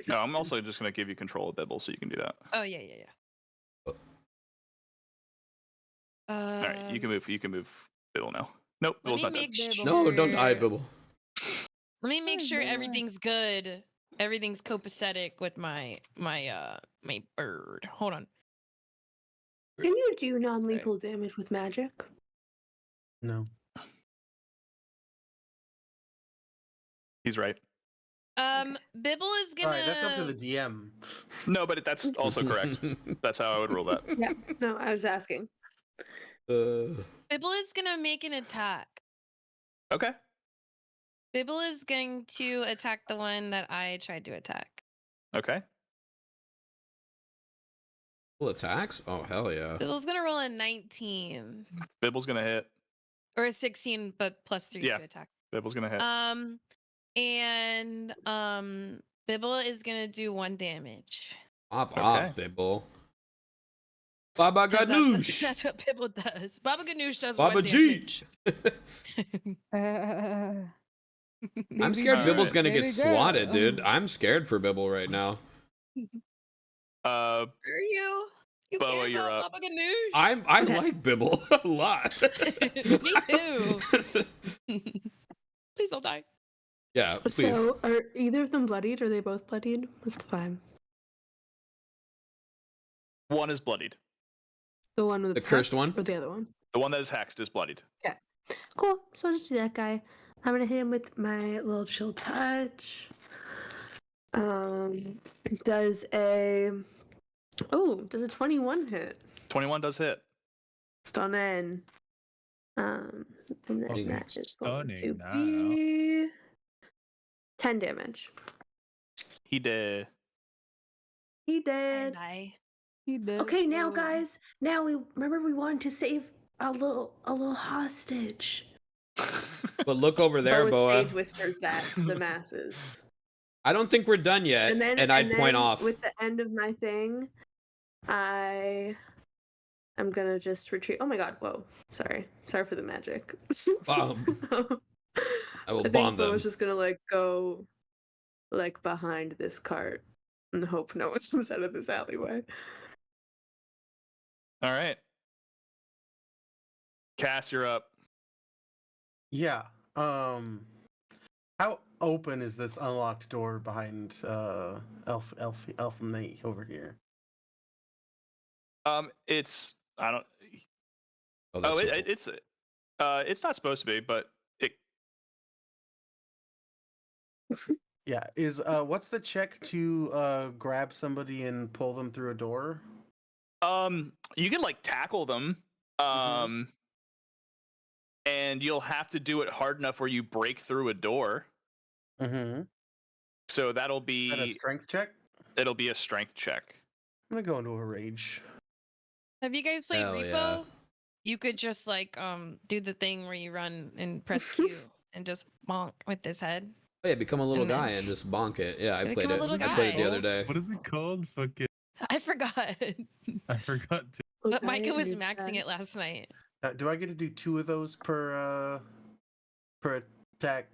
No, I'm also just gonna give you control of Bibble, so you can do that. Oh yeah. All right, you can move. You can move Bibble now. Nope, Let Bibble's me not dead. make sure. No, don't die, Bibble. Let me make Hi, sure Bibble. everything's good. Everything's copacetic with my bird. Hold on. Can you do non-lethal damage with magic? No. He's right. Bibble is gonna. Alright, that's up to the DM. No, but that's also correct. That's how I would rule that. Yeah. No, I was asking. Bibble is gonna make an attack. Okay. Bibble is going to attack the one that I tried to attack. Okay. Full attacks? Oh hell yeah. Bibble's gonna roll a 19 Bibble's gonna hit. or a 16, but plus 3 Yeah. to attack. Bibble's gonna hit. and Bibble is gonna do 1 damage. Pop Okay. off, Bibble. Baba 'Cause Ganoush. That's what Bibble does. Baba Ganoush does Baba 1 G. damage. I'm scared Alright. Bibble's gonna get Baby girl. swatted, dude. I'm scared for Bibble right now. Are you? You Boa, care you're about up. Baba Ganoush? I like Bibble a lot. Me too. Please don't die. Yeah, please. So, are either of them bloodied? Are they both bloodied? What's the vibe? One is bloodied. The one with The cursed one? or the other one? The one that is hexed is bloodied. Cool. So I'll just do that guy. I'm gonna hit him with my little chill touch. Does a 21 hit? 21 does hit. Stunning. And then Fucking that is going to stunning now. be 10 damage. He did. He did. Bye. He did. Okay, now guys, now we wanted to save a little hostage. But look over there, Boa. Sage whispers that to the masses. I don't think we're done yet. And I'd point off. With the end of my thing, I'm gonna just retreat. Oh my god! Whoa! Sorry for the magic. Bomb. I will I bomb think I them. was just gonna go behind this cart and hope no one comes out of this alleyway. All right. Cass, you're up. Yeah. How open is this unlocked door behind Elf Nate over here? It's I don't. Oh, that's so cool. It's not supposed to be, but it. Yeah. Is what's the check to grab somebody and pull them through a door? You can like tackle them. And you'll have to do it hard enough where you break through a door. Mm-hmm. So that'll be Is that a strength check? It'll be a strength check. I'm gonna go into a rage. Have you guys played Hell Repo? yeah. You could just like do the thing where you run and press Q and just bonk with this head. Oh, yeah, become a little And then- guy and just bonk it. Yeah, I Become played a it. little I played it the guy. other day. What is it called? Fucking. I forgot. I forgot to. But Micah was maxing it last night. Do I get to do 2 of those per attack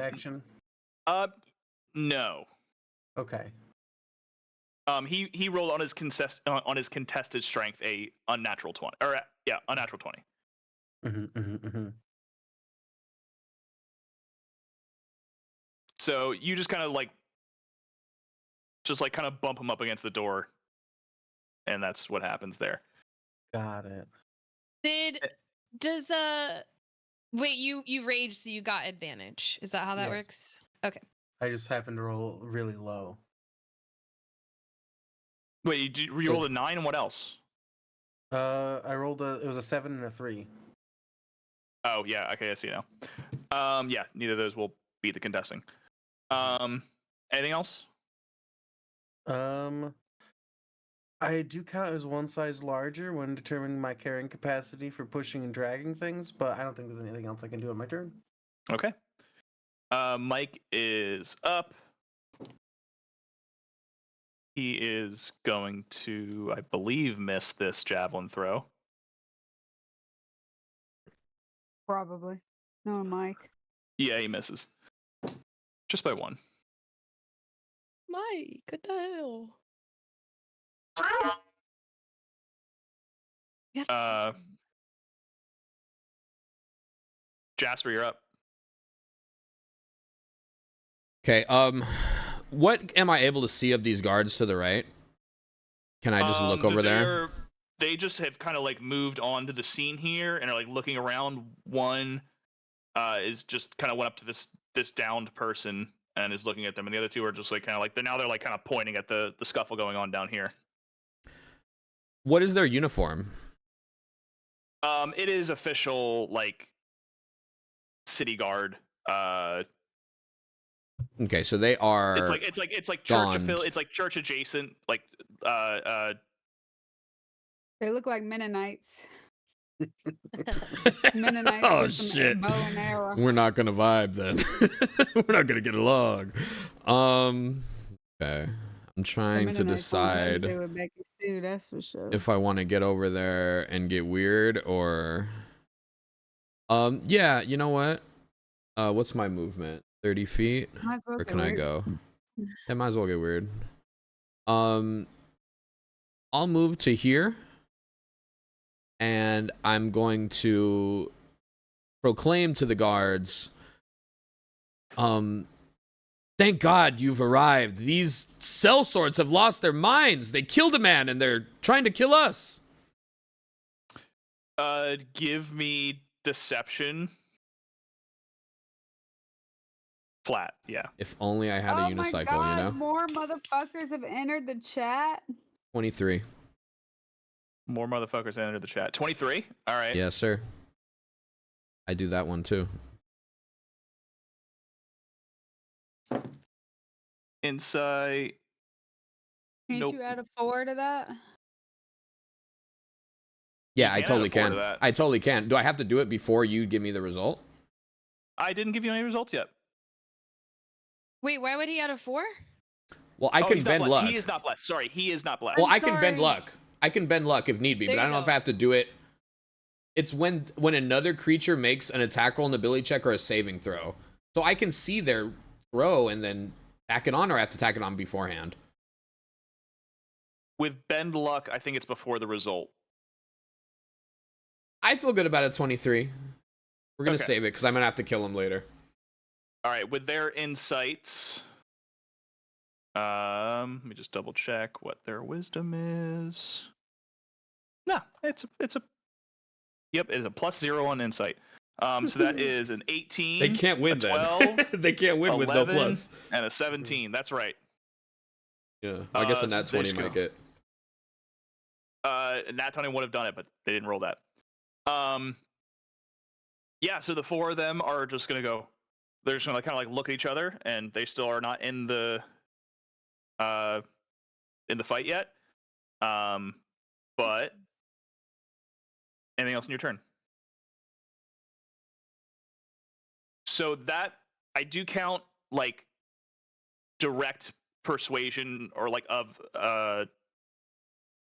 action? No. Okay. He rolled on his contested strength a unnatural 20. Unnatural 20. So you just kind of kind of bump him up against the door, and that's what happens there. Got it. Wait, you raged, so you got advantage. Is that how that Yes. works? Okay. I just happened to roll really low. Wait, you rolled a 9, and what else? I rolled it was a 7 and a 3. Oh yeah, okay, I see now. Yeah, neither of those will beat the contesting. Anything else? I do count as one size larger when determining my carrying capacity for pushing and dragging things, but I don't think there's anything else I can do on my turn. Okay. Mike is up. He is going to, I believe, miss this javelin throw. Probably. No, Mike. Yeah, he misses. Just by 1. Mike, what the hell? Jasper, you're up. Okay, what am I able to see of these guards to the right? Can I just look over there? They just have kind of moved onto the scene here and are looking around. One is just kind of went up to this downed person and is looking at them, and the other 2 are just they're kind of pointing at the scuffle going on down here. What is their uniform? It is official city guard. Okay, so they are. It's like church donned. it's like church adjacent. They look like Mennonites. Mennonites Oh with some shit. bow and arrow. We're not gonna vibe then. We're not gonna get along. Okay. I'm trying to Mennonites want nothing to decide do with Becky-sue, that's for sure. if I want to get over there and get weird or yeah, you know what? What's my movement? 30 feet? Might as well Or get can I weird. go? I might as well get weird. I'll move to here. And I'm going to proclaim to the guards, thank God you've arrived. These sellswords have lost their minds. They killed a man and they're trying to kill us. Give me deception. Flat, yeah. If only I had a Oh my unicycle, God, you know? more motherfuckers have entered the chat. 23. More motherfuckers entered the chat. 23? All right. Yes, sir. I do that one too. Insight. Can't Nope. you add a 4 to that? Yeah, I can add a totally 4 to can. that. I totally can. Do I have to do it before you give me the result? I didn't give you any results yet. Wait, why would he add a 4? Well, I Oh, can he's not bend blessed. luck. He is not blessed. Sorry, he is not blessed. Well, I'm I can bend sorry. luck. I can bend luck if need be, There but I you don't know if go. I have to do it. It's when another creature makes an attack roll, an ability check, or a saving throw. So I can see their throw and then tack it on, or I have to tack it on beforehand. With bend luck, I think it's before the result. I feel good about it. 23. We're gonna Okay. save it because I'm gonna have to kill him later. All right, with their insights, let me just double check what their wisdom is. No, it's a yep, it is a +0 on insight. So that is an 18. They can't win a then. 12, They can't win with no 11, plus. and a 17. That's right. Yeah, I guess a so nat they 20 just might go. get. Nat 20 would have done it, but they didn't roll that. Yeah, so the four of them are just gonna go. They're just gonna kind of like look at each other, and they still are not in the fight yet. But anything else in your turn? So that I do count like direct persuasion or like of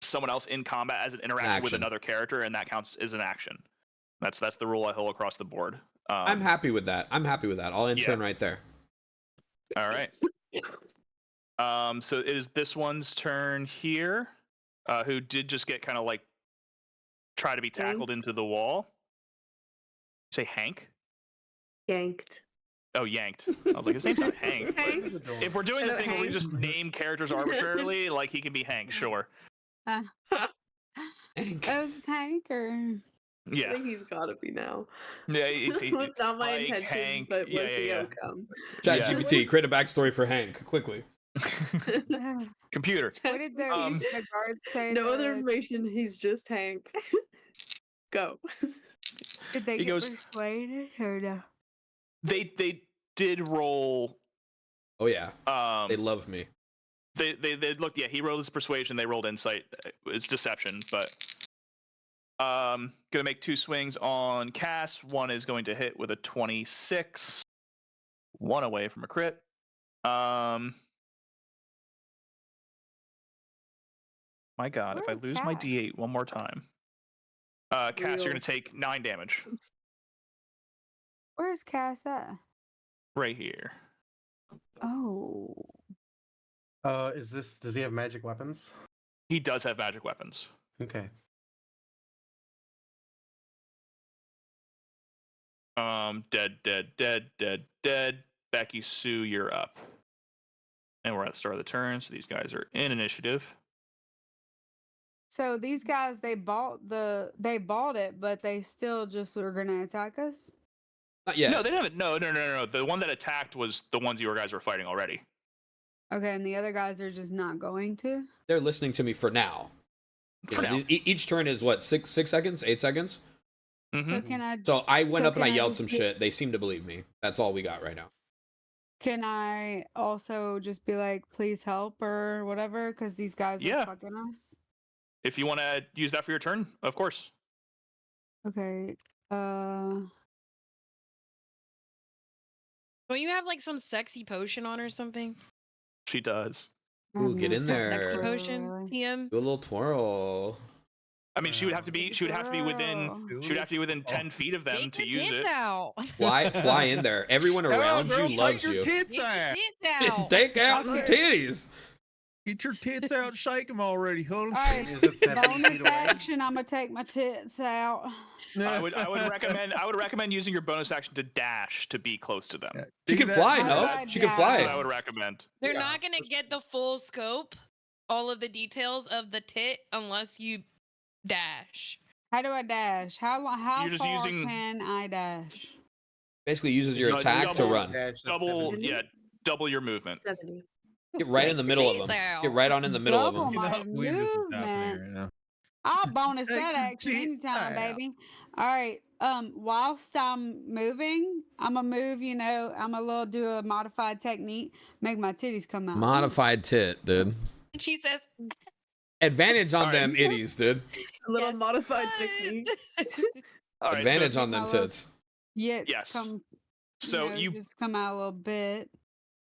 someone else in combat as an interaction with Action. another character, and that counts as an action. That's the rule I hold across the board. I'm happy with that. I'll intern yeah. right there. All right. So it is this one's turn here, who did just get kind of like try to be tackled into the wall. Say Hank? Yanked. Oh, yanked. I was like, his name's not Hank. Hank. If we're doing Shut the up, thing where we Hank. just name characters arbitrarily, like he can be Hank, sure. Hank. Oh, is this Hank or? I Yeah. think he's gotta be now. Yeah, It was not my Mike, intention, Hank, but was yeah, the yeah. outcome. ChatGPT, create a backstory for Hank quickly. Computer. What did the guards say? No other to- information. He's just Hank. Go. Did they He get goes- persuaded or no? They did roll. Oh yeah, they They love me. looked. Yeah, he rolled his persuasion. They rolled insight. It's deception, but gonna make two swings on Cass. One is going to hit with a 26. One away from a crit. My God, if I Where's lose my Cass? D8 one more time, Cass, Real. you're gonna take 9 damage Where's Cass at? right here. Oh, Does he have magic weapons? He does have magic weapons. Okay. Dead. Becky-sue, you're up. And we're at the start of the turn, so these guys are in initiative. so these guys they bought it, but they still just were gonna attack us. Not yet. No, they haven't. No. The one that attacked was the ones you guys were fighting already. Okay, and the other guys are just not going to. They're listening to me for now. For now. Each turn is what, 6 seconds, 8 seconds. Mm-hmm. So can I? So I went So up and I can I yelled just some get- shit. They seem to believe me. That's all we got right now. Can I also just be like, please help or whatever? Because these guys Yeah. are fucking us. If you want to use that for your turn, of course. Okay. Don't you have like some sexy potion on or something? She does. I have Ooh, get no in fucking there. Sexy clue, potion, really. TM. Do a little twirl. I mean, she would have to be. She would have to be within. Girl. She would have to be within 10 feet of them Get to your use tits it. out. Fly in there. Everyone Hello, around girl, you take loves your you. tits Get your out. tits out. Take out the Okay. titties. Get your tits out, shake them already, holy Alright, Is it 70 bonus feet away? action. I'm gonna take my tits out. I would recommend using your bonus action to dash to be close to them. She can fly, How no? do I She can dash? That's what I fly. would recommend. They're Yeah, not gonna get the full scope, all of the details of the tit unless you dash. How do I dash? How You're just far using- can I dash? Basically uses your No, attack to double- run. Dash, that's Double, 70. yeah, double your movement. 70. Get right in the middle of Tits them. out. Get right on in the middle of Double them. my cannot believe this is happening movement. right now. I'll bonus Take that your action tits anytime, out. baby. All right. Whilst I'm moving, I'm gonna move. You know, I'm gonna do a modified technique, make my titties come out. Modified tit, dude. She says, Advantage on All right. them itties, dude. A little "Yes, modified bud." technique. All right. Advantage So, on them my little- tits. Yes. Yes. Come. so you you, just come out a little bit.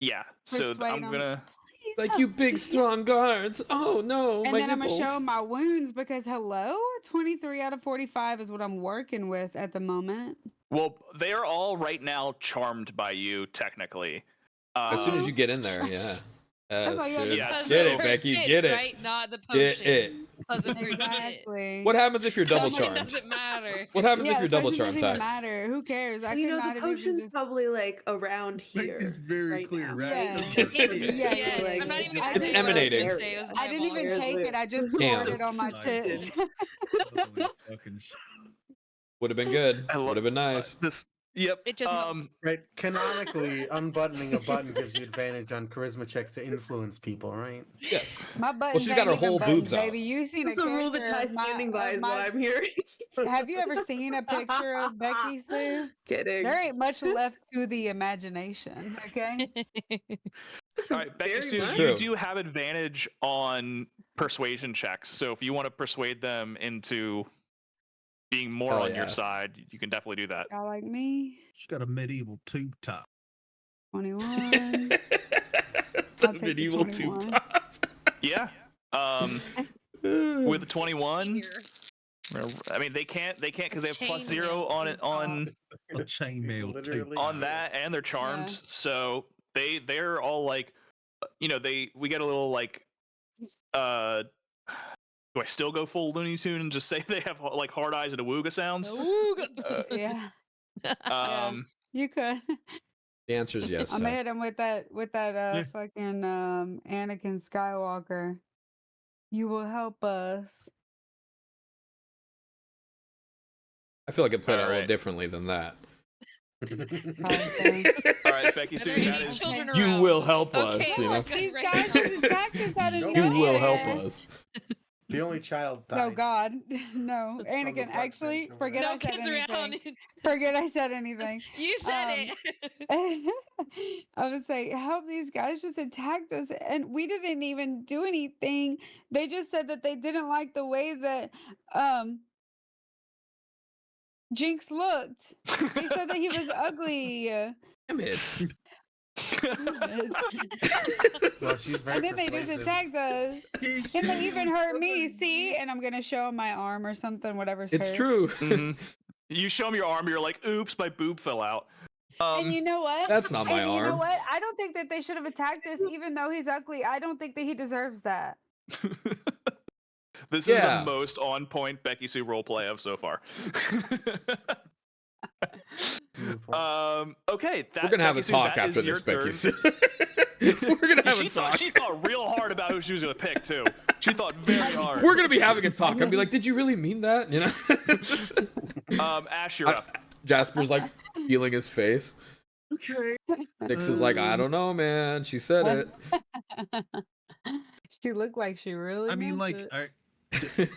yeah. So Persuade I'm 'em. gonna. Please Like help you big me. strong guards. Oh no, And my then I'm nipples. gonna show 'em my wounds because hello, 23 out of 45 is what I'm working with at the moment. Well, they are all right now charmed by you, technically. As soon as you get in there, yeah. That's Yes, all you have to dude. Yeah, Because Get so- of it, her Becky. tits, Get it. Right? Not the Get potion. it. Because of her tit. Exactly. What happens if you're double Potion charmed? doesn't matter. What happens Yeah, if you're the double potion charmed, doesn't even Ty? matter. Who cares? I You could know, not the have even potion's just. probably like around Just make here. this very right clear, now. right? Yeah. Yeah, Yeah, like, I'm not even I gonna It's say what I was gonna emanating. say, it was I didn't even diabolical. take it. I just Damn. poured it on my Nice. tits. Holy fucking shit. Would have been good. I love Would have been nice. this. Yep. It just Right. Canonically, unbuttoning a button gives you advantage on charisma checks to influence people, right? Yes. My buttons she's got her ain't even whole buttons, boobs out. baby. You seen a That's a rule that picture Ty's of my, standing by of is what my I'm hearing. Have you ever seen a picture of Becky-sue? Kidding. There ain't much left to the imagination, okay? All right, Very Becky-sue, much. you True. do have advantage on persuasion checks. So if you want to persuade them into being more Hell on your yeah. side, you can definitely do that. Y'all like me? She's got a medieval tube top. 21. The I'll take the medieval tube 21. top. Yeah. With a 21, I mean they can't because they have plus 0 on it on A chainmail tube Literally. top. on that, and they're charmed. Yeah. So they're all like, we get a little like, do I still go full Looney Tune and just say they have like hard eyes and awooga sounds? Yeah, Um, you could. The answer is yes. I'm gonna Ty. hit him with that Yeah. fucking Anakin Skywalker. You will help us. I feel like it played out a little Alright. differently than that. Okay. all right, Becky, Are Sue, there any that is children You around? will help Okay. us, you know. These Right guys now. just attacked us out of You You will help nowhere. us. The only child died. No, God, no, the Anakin. park Actually, bench over forget there. I No said kids anything. around. Forget I said anything. You said it. I would say, help, these guys just attacked us and we didn't even do anything. They just said that they didn't like the way that Jinx looked. They said that he was ugly. Damn it. Well, she's very And then they just persuasive. attacked us. And they even hurt me, see? And I'm gonna show 'em my arm or something, whatever's It's hurt. true. Mhm. You show them your arm, you're like, oops, my boob fell out. And you know what? That's not my And you know arm. what? I don't think that they should have attacked us, even though he's ugly. I don't think that he deserves that. This is Yeah. the most on point Becky-sue roleplay of so far. Beautiful. Okay, We're gonna have a Becky-sue, talk that after is your this, Becky. turn. Sue. We're gonna have a she talk. thought real hard about who she was gonna pick too. She thought very hard. We're gonna be having a talk. I'll be like, did you really mean that? You know? Ash, you're up. Jasper's like feeling his face. Okay. Nyx is like, I don't know, man. She said it. She looked like she really. I mean, meant like, it.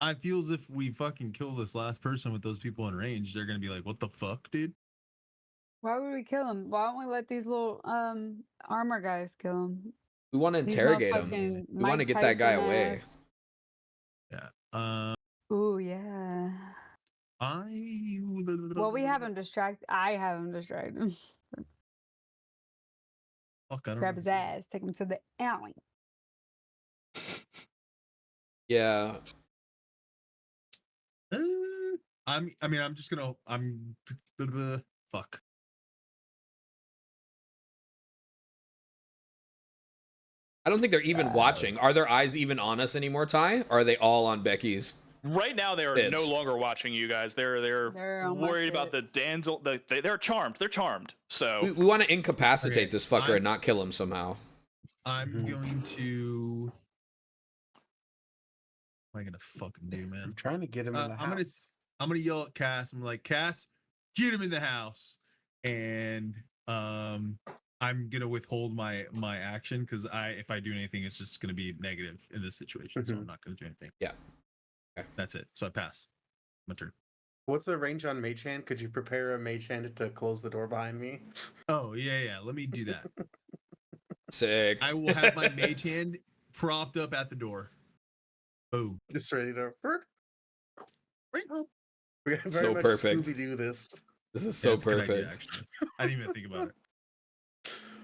I feel as if we fucking kill this last person with those people in range, they're gonna be like, "What the fuck, dude?" Why would we kill him? Why don't we let these little armor guys kill him? We want to These interrogate him. motherfucking We want to Mike get that guy Tyson away. ass. Yeah. Ooh, yeah. Well, we have him distracted. I have him distracted. Fuck, I don't Grab know. his ass, take him to the alley. Yeah. I'm just gonna. Fuck. I don't think they're even watching. Are their eyes even on us anymore, Ty? Or are they all on Becky's? Right now, they are no It's- longer watching you guys. They're They're on my worried about shit. the damsel. They're charmed. They're charmed. So We want to incapacitate Okay, this fucker I'm- and not kill him somehow. I'm Mhm. going to. What am I gonna fucking do, man? I'm trying to get him in the I'm house. gonna yell at Cass. I'm like, Cass, get him in the house, and I'm gonna withhold my action because if I do anything, it's just gonna be negative in this situation. So I'm not gonna do anything. Yeah. Okay. That's it. So I pass. My turn. What's the range on Mage Hand? Could you prepare a Mage Hand to close the door behind me? Oh yeah. Let me do that. Sick. I will have my mage hand propped up at the door. Boom. Just ready to. We got very So much perfect. Scooby-Doo this. This is Yeah, so it's a good idea, perfect. actually. I didn't even think about it.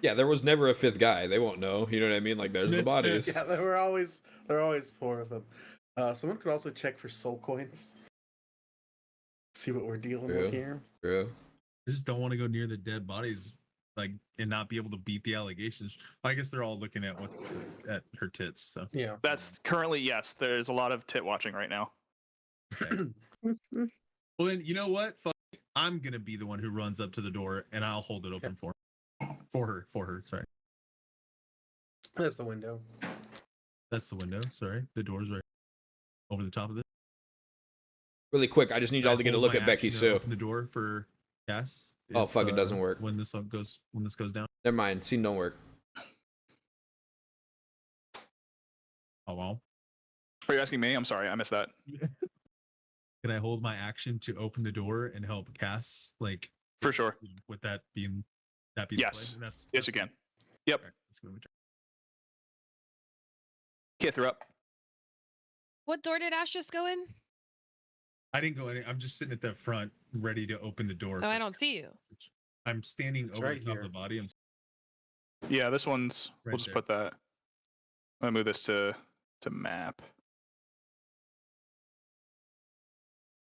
Yeah, there was never a fifth guy. They won't know. You know what I mean? Like, there's the bodies. Yeah, there are always 4 of them. Someone could also check for soul coins. See what we're dealing True. with here. True. I just don't want to go near the dead bodies, like, and not be able to beat the allegations. I guess they're all looking at at her tits. So Yeah. that's currently, yes. There's a lot of tit watching right now. okay. Well, then you know what? Fuck. I'm gonna be the one who runs up to the door, and I'll hold it open for her. Sorry, That's the window. that's the window. Sorry, the door's right over the top of it. Really quick, I just need y'all to get a look at Becky-sue. Open the door for Cass. Oh, fuck, it doesn't work. when this goes down. Never mind. Scene don't work. Oh well. Are you asking me? I'm sorry, I missed that. Can I hold my action to open the door and help Cass? Like For sure. with that being the Yes. play? Yes, you can. Yep. Okay, let's go. Kith, you're up. What door did Ash just go in? I didn't go in. I'm just sitting at the front, ready to open the door. Oh, I don't see you. I'm standing It's over right the top here. of the body. Yeah, this one's. Right We'll just there. put that. I'm gonna move this to map.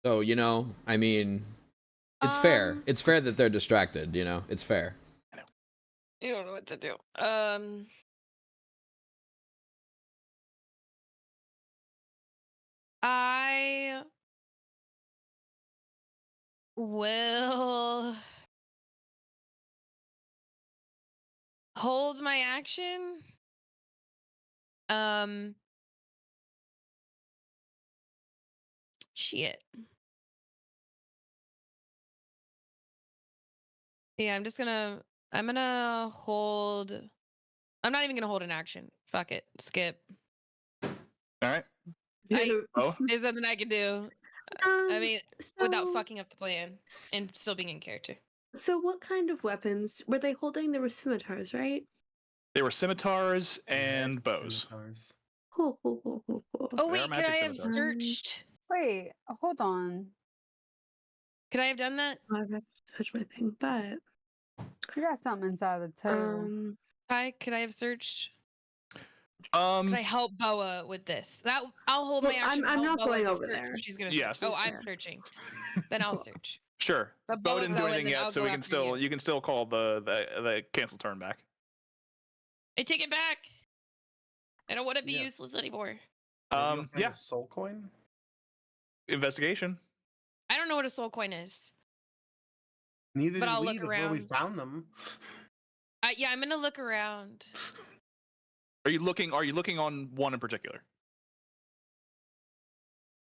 So, I mean, it's fair. Um, It's fair that they're distracted, It's fair. You don't know what to do. I will hold my action. Shit. Yeah, I'm gonna hold. I'm not even gonna hold an action. Fuck it. Skip. All right. I- Oh, There's nothing I can do. I mean, without so- fucking up the plan and still being in character. So, what kind of weapons were they holding? There were scimitars, right? they were scimitars and Magic bows. scimitars. Cool. Oh They are wait, could magic I have scimitars. searched? Wait, hold on. Could I have done that? I have to touch my thing, but You got something inside the turtle. Hi, could I have searched? Um, Could I help Boa with this? That I'll hold my Well, action. I'm to not help Boa going to over search there. if she's gonna Yes. search. Oh, I'm Yeah. searching. Then I'll search. sure. But Bo Boa didn't go, do and anything then I'll yet, so go we can after still you. you can still call the cancel turn back. I take it back. I don't want to be Yeah. useless anymore. Maybe you'll find Yeah. a soul coin. Investigation. I don't know what a soul coin is. Neither But did I'll we look before we around. found them. Yeah, I'm gonna look around. Are you looking on one in particular?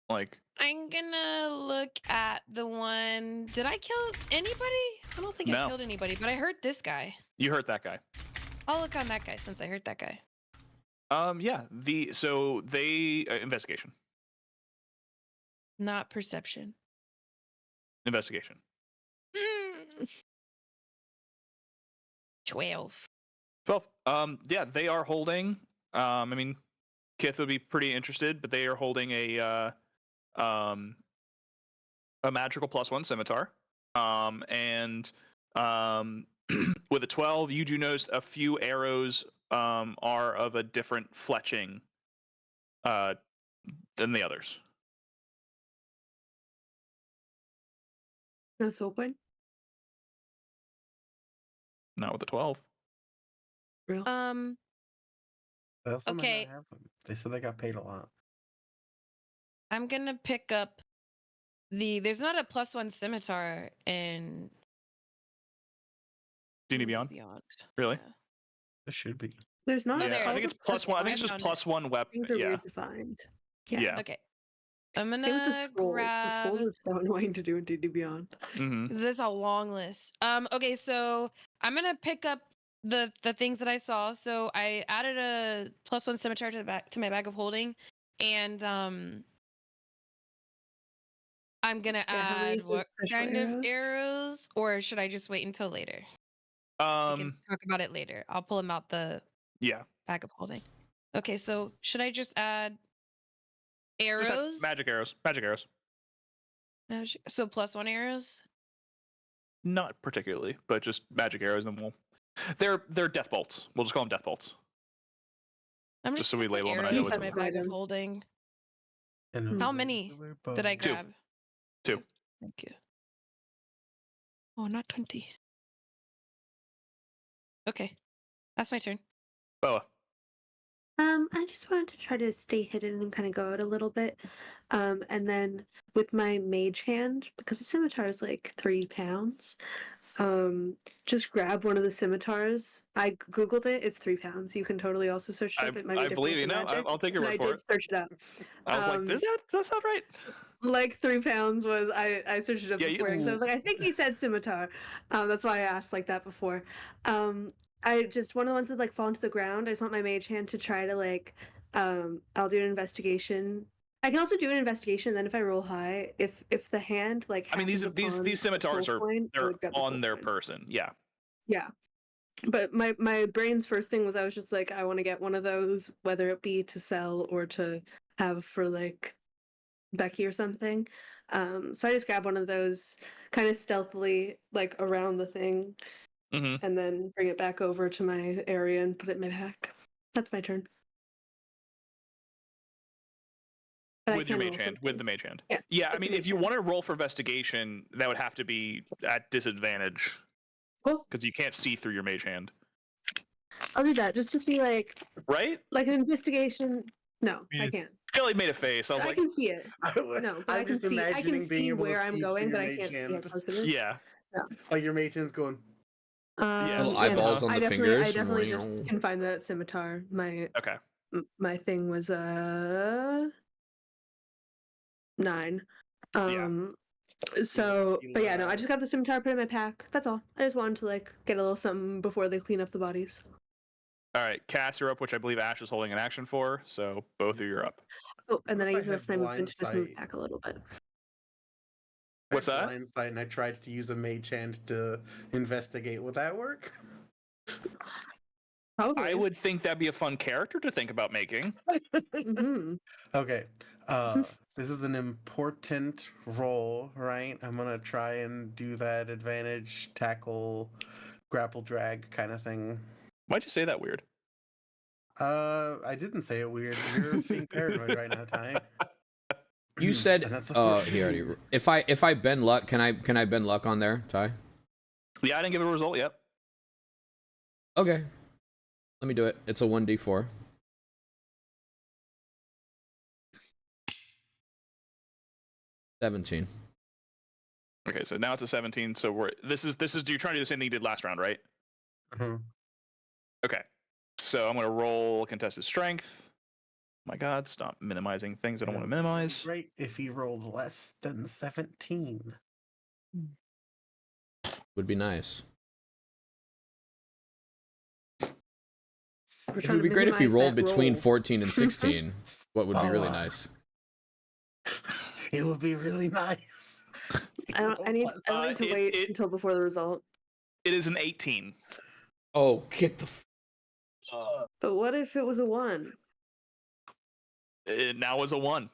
Like, I'm gonna look at the one. Did I kill anybody? I don't think I No. killed anybody, but I hurt this guy. you hurt that guy. I'll look on that guy since I hurt that guy. Yeah. Investigation. Not perception. Investigation. 12. 12. Yeah, they are holding. I mean, Kith would be pretty interested, but they are holding a a magical +1 scimitar. And with a 12, you do notice a few arrows are of a different fletching than the others. No soul point? Not with a 12. Real? They also might Okay. not have them. They said they got paid a lot. I'm gonna pick up there's not a +1 scimitar in D&D D&D Beyond? Really? Yeah. It should be. There's not. Oh, there I it think is. it's +1. I think I it's just found it. +1 weapon. Things are Yeah. weird defined. Yeah. Yeah. Okay. I'm Same with the gonna scrolls. The grab. scrolls are so annoying to do in D&D Beyond. Mm-hmm. That's a long list. Okay, so I'm gonna pick up the things that I saw. So I added a +1 scimitar to my bag of holding, and I'm gonna Yeah, how many add of those what special kind of arrows? arrows, or should I just wait until later? We can talk about it later. I'll pull them out the Yeah. bag of holding. Okay, so should I just add Just have arrows? magic arrows. Magic arrows. So +1 arrows. Not particularly, but just magic arrows, and they're death bolts. We'll just call them death bolts. I'm Just just so we gonna put label them and I know arrows which in my one. bag of Item. holding. And How many did I Two. grab? 2. Thank you. Oh, not 20. Okay, that's my turn. Boa. I just wanted to try to stay hidden and kind of go out a little bit. And then with my mage hand, because the scimitar is like 3 pounds, just grab one of the scimitars. I googled it; it's 3 pounds. You can totally also search it up. It might be I believe you. different No, for magic. I'll take your And word I for did it. search it up. I was like, does that sound right? Like 3 pounds was I searched it up Yeah, before because I was like, I think he said scimitar. That's why I asked like that before. I just one of the ones that like fall into the ground. I just want my mage hand to try to like I'll do an investigation. I can also do an investigation. Then if I roll high, if the hand like I mean, happens these upon scimitars the soul are point, I they're would grab the on soul their point. person. Yeah. Yeah. But my brain's first thing was I was just like I want to get one of those, whether it be to sell or to have for like Becky or something. So I just grab one of those kind of stealthily, like around the thing, Mm-hmm. and then bring it back over to my area and put it in my pack. That's my turn. But With your mage hand. With the mage hand. Yeah. Yeah. I with the mean, if mage you hand. want to roll for investigation, that would have to be at disadvantage Cool. because you can't see through your mage hand. I'll do that just to see like Right? an investigation. No, I It's- can't. Kelly made a face. I was I like, can see it. No, but I I'm can just see. I imagining can being see able where to I'm see going, through but your I mage can't see how hand. close it is. yeah. Like your mage hand's going. Little Yeah, eyeballs no, on I the definitely, fingers. I definitely just can find that scimitar. Okay. My thing was 9. So, but yeah, no, I just got the scimitar, put it in my pack. That's all. I just wanted to like get a little something before they clean up the bodies. All right. Cass, you're up, which I believe Ash is holding an action for. So both of you are up. Oh, and then I What use if the I rest of my have movement to just move blind back a little bit. What's that? Blind sight, and I tried to use a mage hand to investigate. Would that work? Probably. I would think that'd be a fun character to think about making. Mm-hmm. Okay. This is an important roll, right? I'm gonna try and do that advantage, tackle, grapple, drag kind of thing. Why'd you say that weird? I didn't say it weird. You're being paranoid right now, Ty. You said And that's a he already. If I bend luck, can I bend luck on there, Ty? Yeah, I didn't give it a result yet. Okay. Let me do it. It's a 1d4. $17. Okay, so now it's a 17. So this is you're trying to do the same thing you did last round, right? Uh-huh. Okay. So I'm gonna roll contested strength. My God, stop minimizing things I don't want to minimize. Right, if he rolled less than 17. Would be nice. We're It trying would to be great if he minimize rolled that between roll. 14 and 16. What would be really Oh. nice? It would be really nice. I need to wait until before the result. It is an 18. Oh, get the. But what if it was a 1? It now is a 1.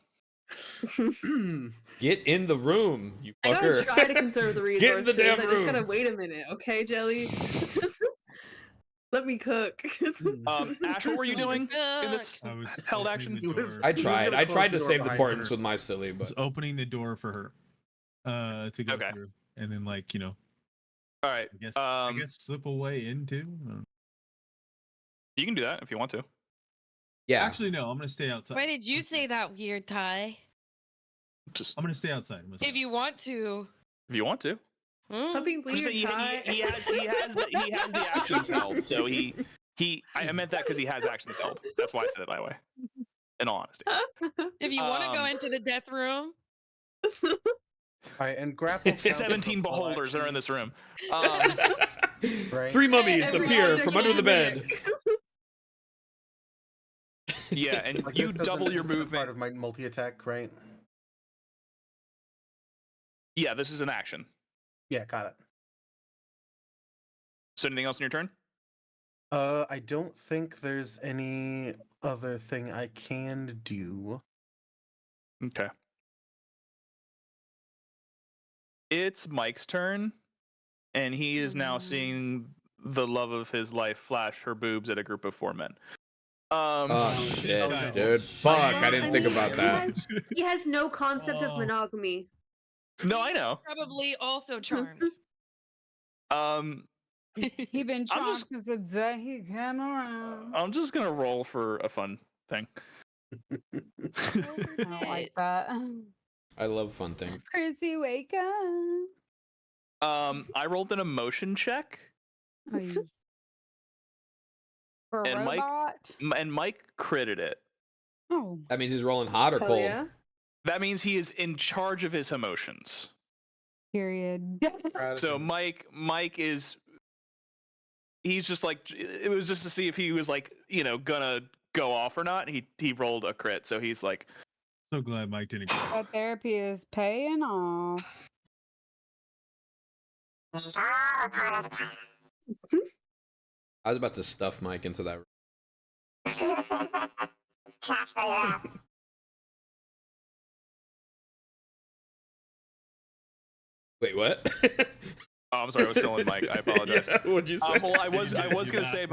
Get in the room, you I gotta fucker. try to conserve the resources. Get in the damn I just gotta room. wait a minute, okay, Jelly? Let me cook. Ash, what were you Let me doing in this I was held opening action? the He was- door. I was tried. gonna I close tried the to door save the behind importance her. with my silly, was but opening the door for her to go Okay. through, and then like All right. I guess slip away into. You can do that if you want to. yeah. Actually, no. I'm gonna stay outside. Why did you say that weird, Ty? Just I'm gonna stay outside. I'm gonna stay If you want to. if you want to. Stop being I'm just weird, saying Ty. he has the actions held. So I meant that because he has actions held. That's why I said it that way. In all honesty. If you want to go Um, into the death room. All right, and grapple. counts as a 17 full beholders are in action, this room. right? 3 mummies Every appear object from under the is bed. Yeah, and Like, you this doesn't- double your this isn't movement. part of my multi-attack, right? Yeah, this is an action. Yeah, got it. So anything else in your turn? I don't think there's any other thing I can do. Okay. It's Mike's turn, and he is now seeing the love of his life flash her boobs at a group of 4 men. Oh this shit, guy- dude. Fuck, I didn't think about that. He has no concept of Oh. monogamy. No, I He's know. Probably also charmed. He been I'm charmed just- since the day he came around. I'm just gonna roll for a fun thing. I don't like that. I love fun things. Chrissy, wake up. I rolled an emotion check, Are you- For a And Mike- robot? and Mike critted it. Oh, That means he's rolling hot or Hell cold. yeah. That means he is in charge of his emotions. period. So Mike is he's just like, it was just to see if he was like, gonna go off or not. He rolled a crit, so he's like, So glad Mike didn't. Go. That therapy is paying off. It's all a part of the plan. I was about to stuff Mike into that. Jasper, you're up. Wait, what? oh, I'm sorry, I was still in Mike. I apologize. Yeah, what'd you say? Well, I was You gonna laughed say at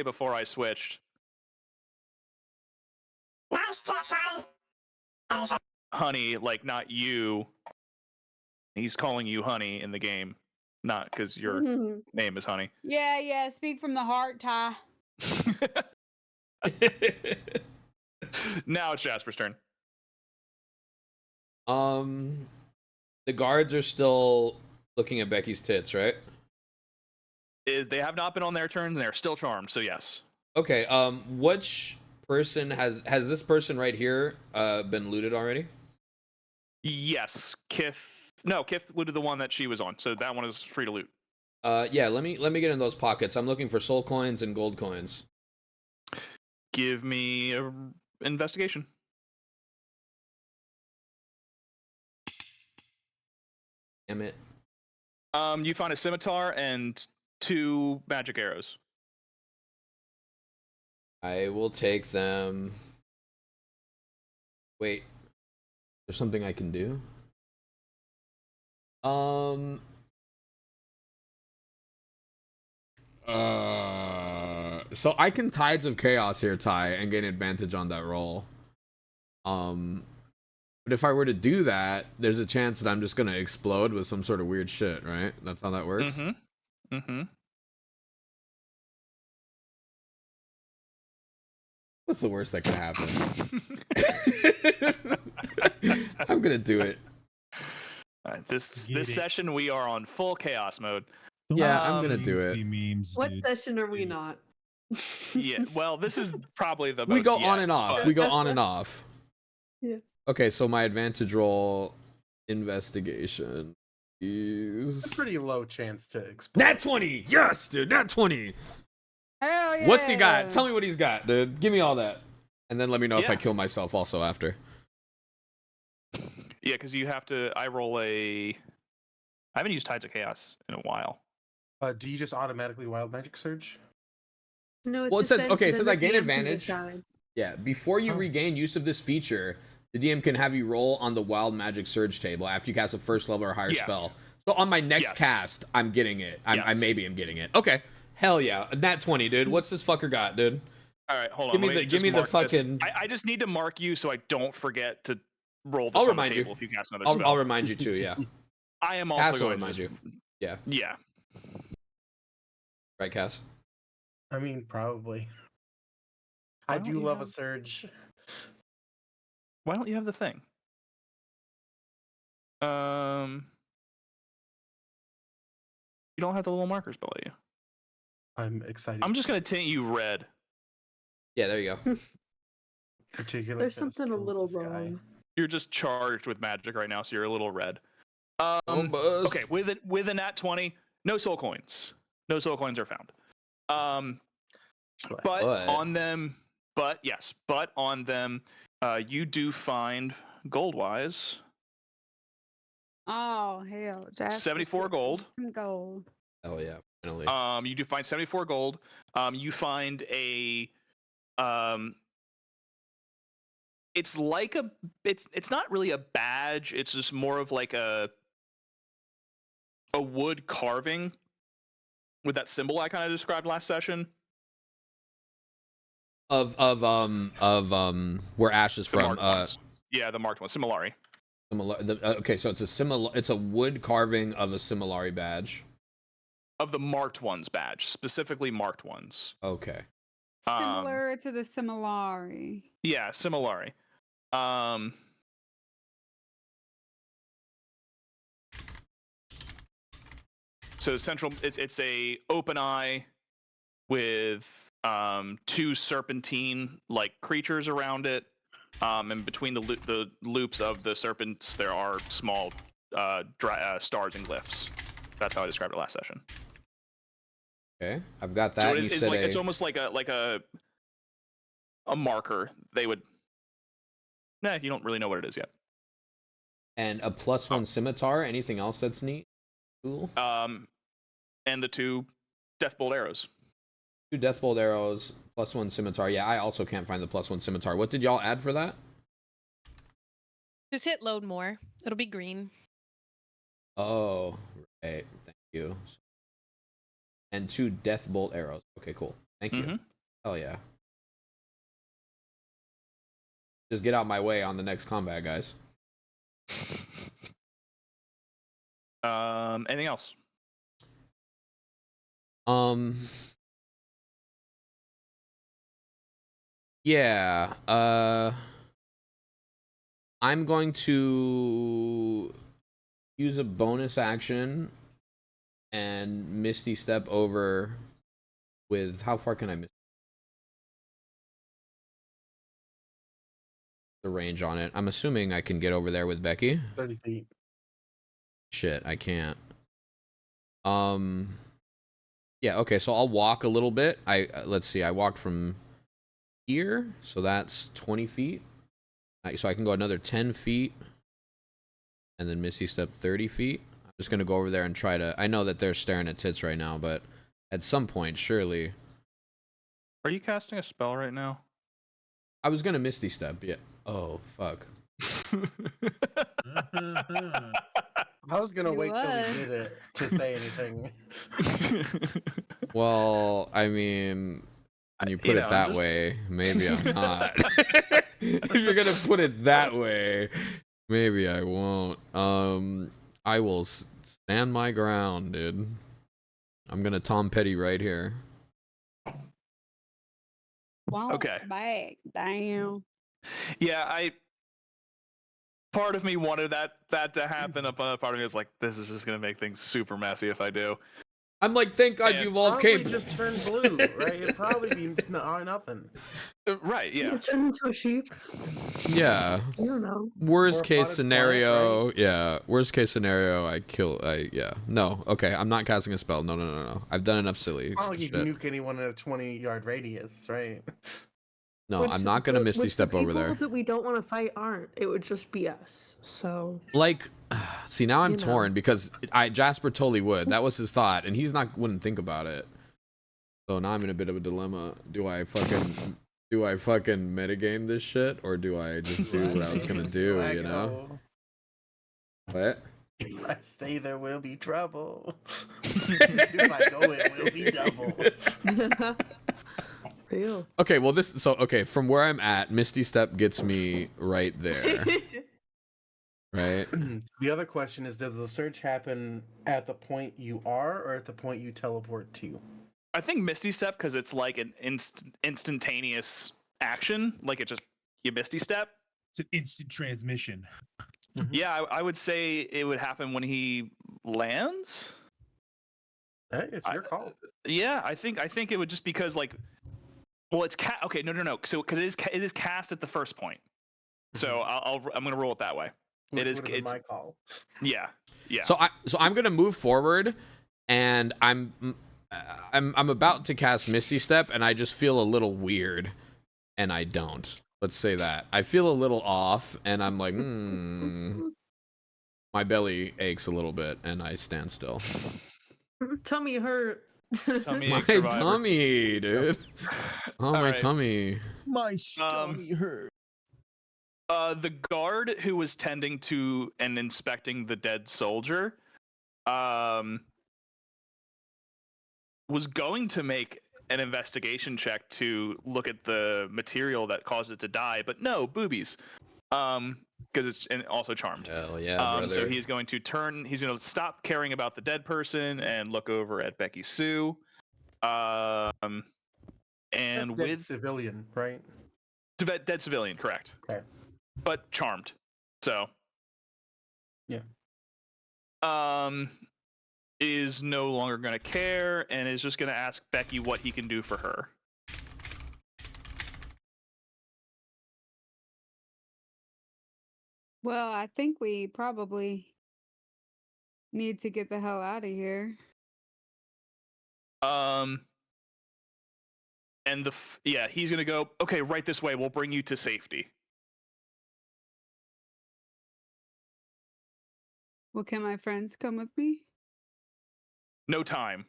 before I switched, Nice tip, honey. honey, like not you. He's calling you honey in the game, not because your name is honey. Yeah, speak from the heart, Ty. Now it's Jasper's turn. The guards are still looking at Becky's tits, right? They have not been on their turn, and they're still charmed. So yes. Okay. Which person has this person right here been looted already? Yes, Kith looted the one that she was on, so that one is free to loot. Yeah. Let me get in those pockets. I'm looking for soul coins and gold coins. Give me a investigation. Damn it. You find a scimitar and 2 magic arrows. I will take them. Wait. There's something I can do? So I can Tides of Chaos here, Ty, and gain advantage on that roll. But if I were to do that, there's a chance that I'm just gonna explode with some sort of weird shit, right? That's how that works? Mm-hmm. What's the worst that could happen? I'm gonna do it. All right, this Get it. session we are on full chaos mode. Yeah, I'm gonna do Memes it. be memes, What dude. session are we Dude. not? Yeah, well, this is probably the We most go yet, on and off. but- We go on and off. Yeah. Okay, so my advantage roll investigation is It's a pretty low chance to explode. Nat 20. Yes, dude. Nat 20. Hell yeah. What's he got? Tell me what he's got, dude. Give me all that. And then let me know if I Yeah. kill myself also after. Yeah, because you have to. I roll a. I haven't used Tides of Chaos in a while. Do you just automatically wild magic surge? No, Well, it says- okay, it says I gain advantage. Yeah, before you regain use of this feature, the DM can have you roll on the Wild Magic Surge table after you cast a first level or higher spell. So on my next cast, I'm getting it. I maybe am getting it. Okay. Hell yeah. Nat 20, dude. What's this fucker got, dude? All right, hold Give on. me give me the fucking. I just need to mark you so I don't forget to roll this I'll on remind the you. table if you cast another spell. I'll remind you too. Yeah. I am Cass also will going remind to you. Yeah. Yeah. Right, Cass. I mean, probably. Why I don't do you love have- a surge. Why don't you have the thing? You don't have the little markers below you. I'm excited. I'm just gonna tint you red. Yeah, there you go. Particular There's set of something a skills little this guy. wrong. You're just charged with magic right now, so you're a little red. Almost. Okay, with a nat 20, no soul coins. No soul coins are found. But on them, but on them, you do find gold-wise Oh hell, Jasper's 74 getting gold. Some gold. Hell yeah, finally. You do find 74 gold. You find a it's like it's not really a badge, it's just more of like a wood carving with that symbol I kind of described last session. Of where Ash is The from. marked ones. Yeah, the marked one, Similari. Okay, so it's a wood carving of a Similari badge. Of the marked ones badge, specifically marked ones. Okay. Similar to the Similari. Yeah, Similari. So central, it's a open eye with two serpentine like creatures around it, and between the loops of the serpents there are small stars and glyphs. That's how I described it last session. Okay, I've got that. So it's almost like a marker. They would. Nah, you don't really know what it is yet. And a +1 scimitar. Anything else that's neat? Cool. And the two deathbolt arrows. 2 deathbolt arrows, +1 scimitar. Yeah, I also can't find the +1 scimitar. What did y'all add for that? Just hit load more. It'll be green. Oh, right. Thank you. And 2 deathbolt arrows. Okay, cool. Thank you. Mm-hmm. Hell yeah. Just get out my way on the next combat, guys. Anything else? Yeah. I'm going to use a bonus action and Misty Step over with how far can I miss the range on it? I'm assuming I can get over there with Becky. 30 feet. Shit, I can't. Yeah, okay, so I'll walk a little bit. Let's see, I walked from here, so that's 20 feet. So I can go another 10 feet and then Misty Step 30 feet. I'm just gonna go over there and try to. I know that they're staring at tits right now, but at some point, surely. Are you casting a spell right now? I was gonna Misty Step, yeah. Oh fuck. I was gonna He wait till was. he did it to say anything. Well, I mean, when you put it that way, maybe I'm not. If you're gonna put it that way, maybe I won't. I will stand my ground, dude. I'm gonna Tom Petty right here. Wow. Okay. Back. Damn. Yeah, part of me wanted that to happen. Another part of me was like, this is just gonna make things super messy if I do. I'm like, thank God And you evolved Probably Cape. just turn blue, right? It'd probably be nothing. Right? Yeah. He's turned into a sheep. Yeah. I don't know. Worst Or a case potted scenario, plant, yeah. Worst case scenario, yeah. No, okay, I'm not casting a spell. No. I've done enough silly It's not like you shit. can nuke anyone in a 20-yard radius, right? No, Which I'm not gonna Misty which Step the over people there. that we don't want to fight aren't. It would just be us. So Like, see, now I'm You know. torn because Jasper totally would. That was his thought, and wouldn't think about it. So now I'm in a bit of a dilemma. Do I fucking Do I fucking metagame this shit, or do I just do what I was gonna do? You know what? If I stay, there will be trouble. If I go, it will be double. Real. Okay, well from where I'm at, Misty Step gets me right there. Right? The other question is, does the search happen at the point you are or at the point you teleport to? I think Misty Step, because it's like an instantaneous action, like it just you Misty Step. It's an instant transmission. Yeah, I would say it would happen when he lands. Hey, it's your call. Yeah, I think it would just because like, well, it's okay, no. So because it is cast at the first point. So I'm gonna roll it that way. Which It's my call. Yeah. So I'm gonna move forward, and I'm about to cast Misty Step, and I just feel a little weird, and I don't. Let's say that I feel a little off, and I'm like, my belly aches a little bit, and I stand still. Tummy hurt. Tummy My ache survivor. tummy, dude. Oh, my right. tummy. My stomach hurt. The guard who was tending to and inspecting the dead soldier, was going to make an investigation check to look at the material that caused it to die, but no, boobies. Because it's also charmed. Hell yeah, brother. So he's going to stop caring about the dead person and look over at Becky-sue. And That's with dead civilian, right? dead civilian, correct. Okay. But charmed. So yeah. Is no longer going to care and is just going to ask Becky what he can do for her. Well, I think we probably need to get the hell out of here. And he's going to go, okay, right this way. We'll bring you to safety. Well, can my friends come with me? No time.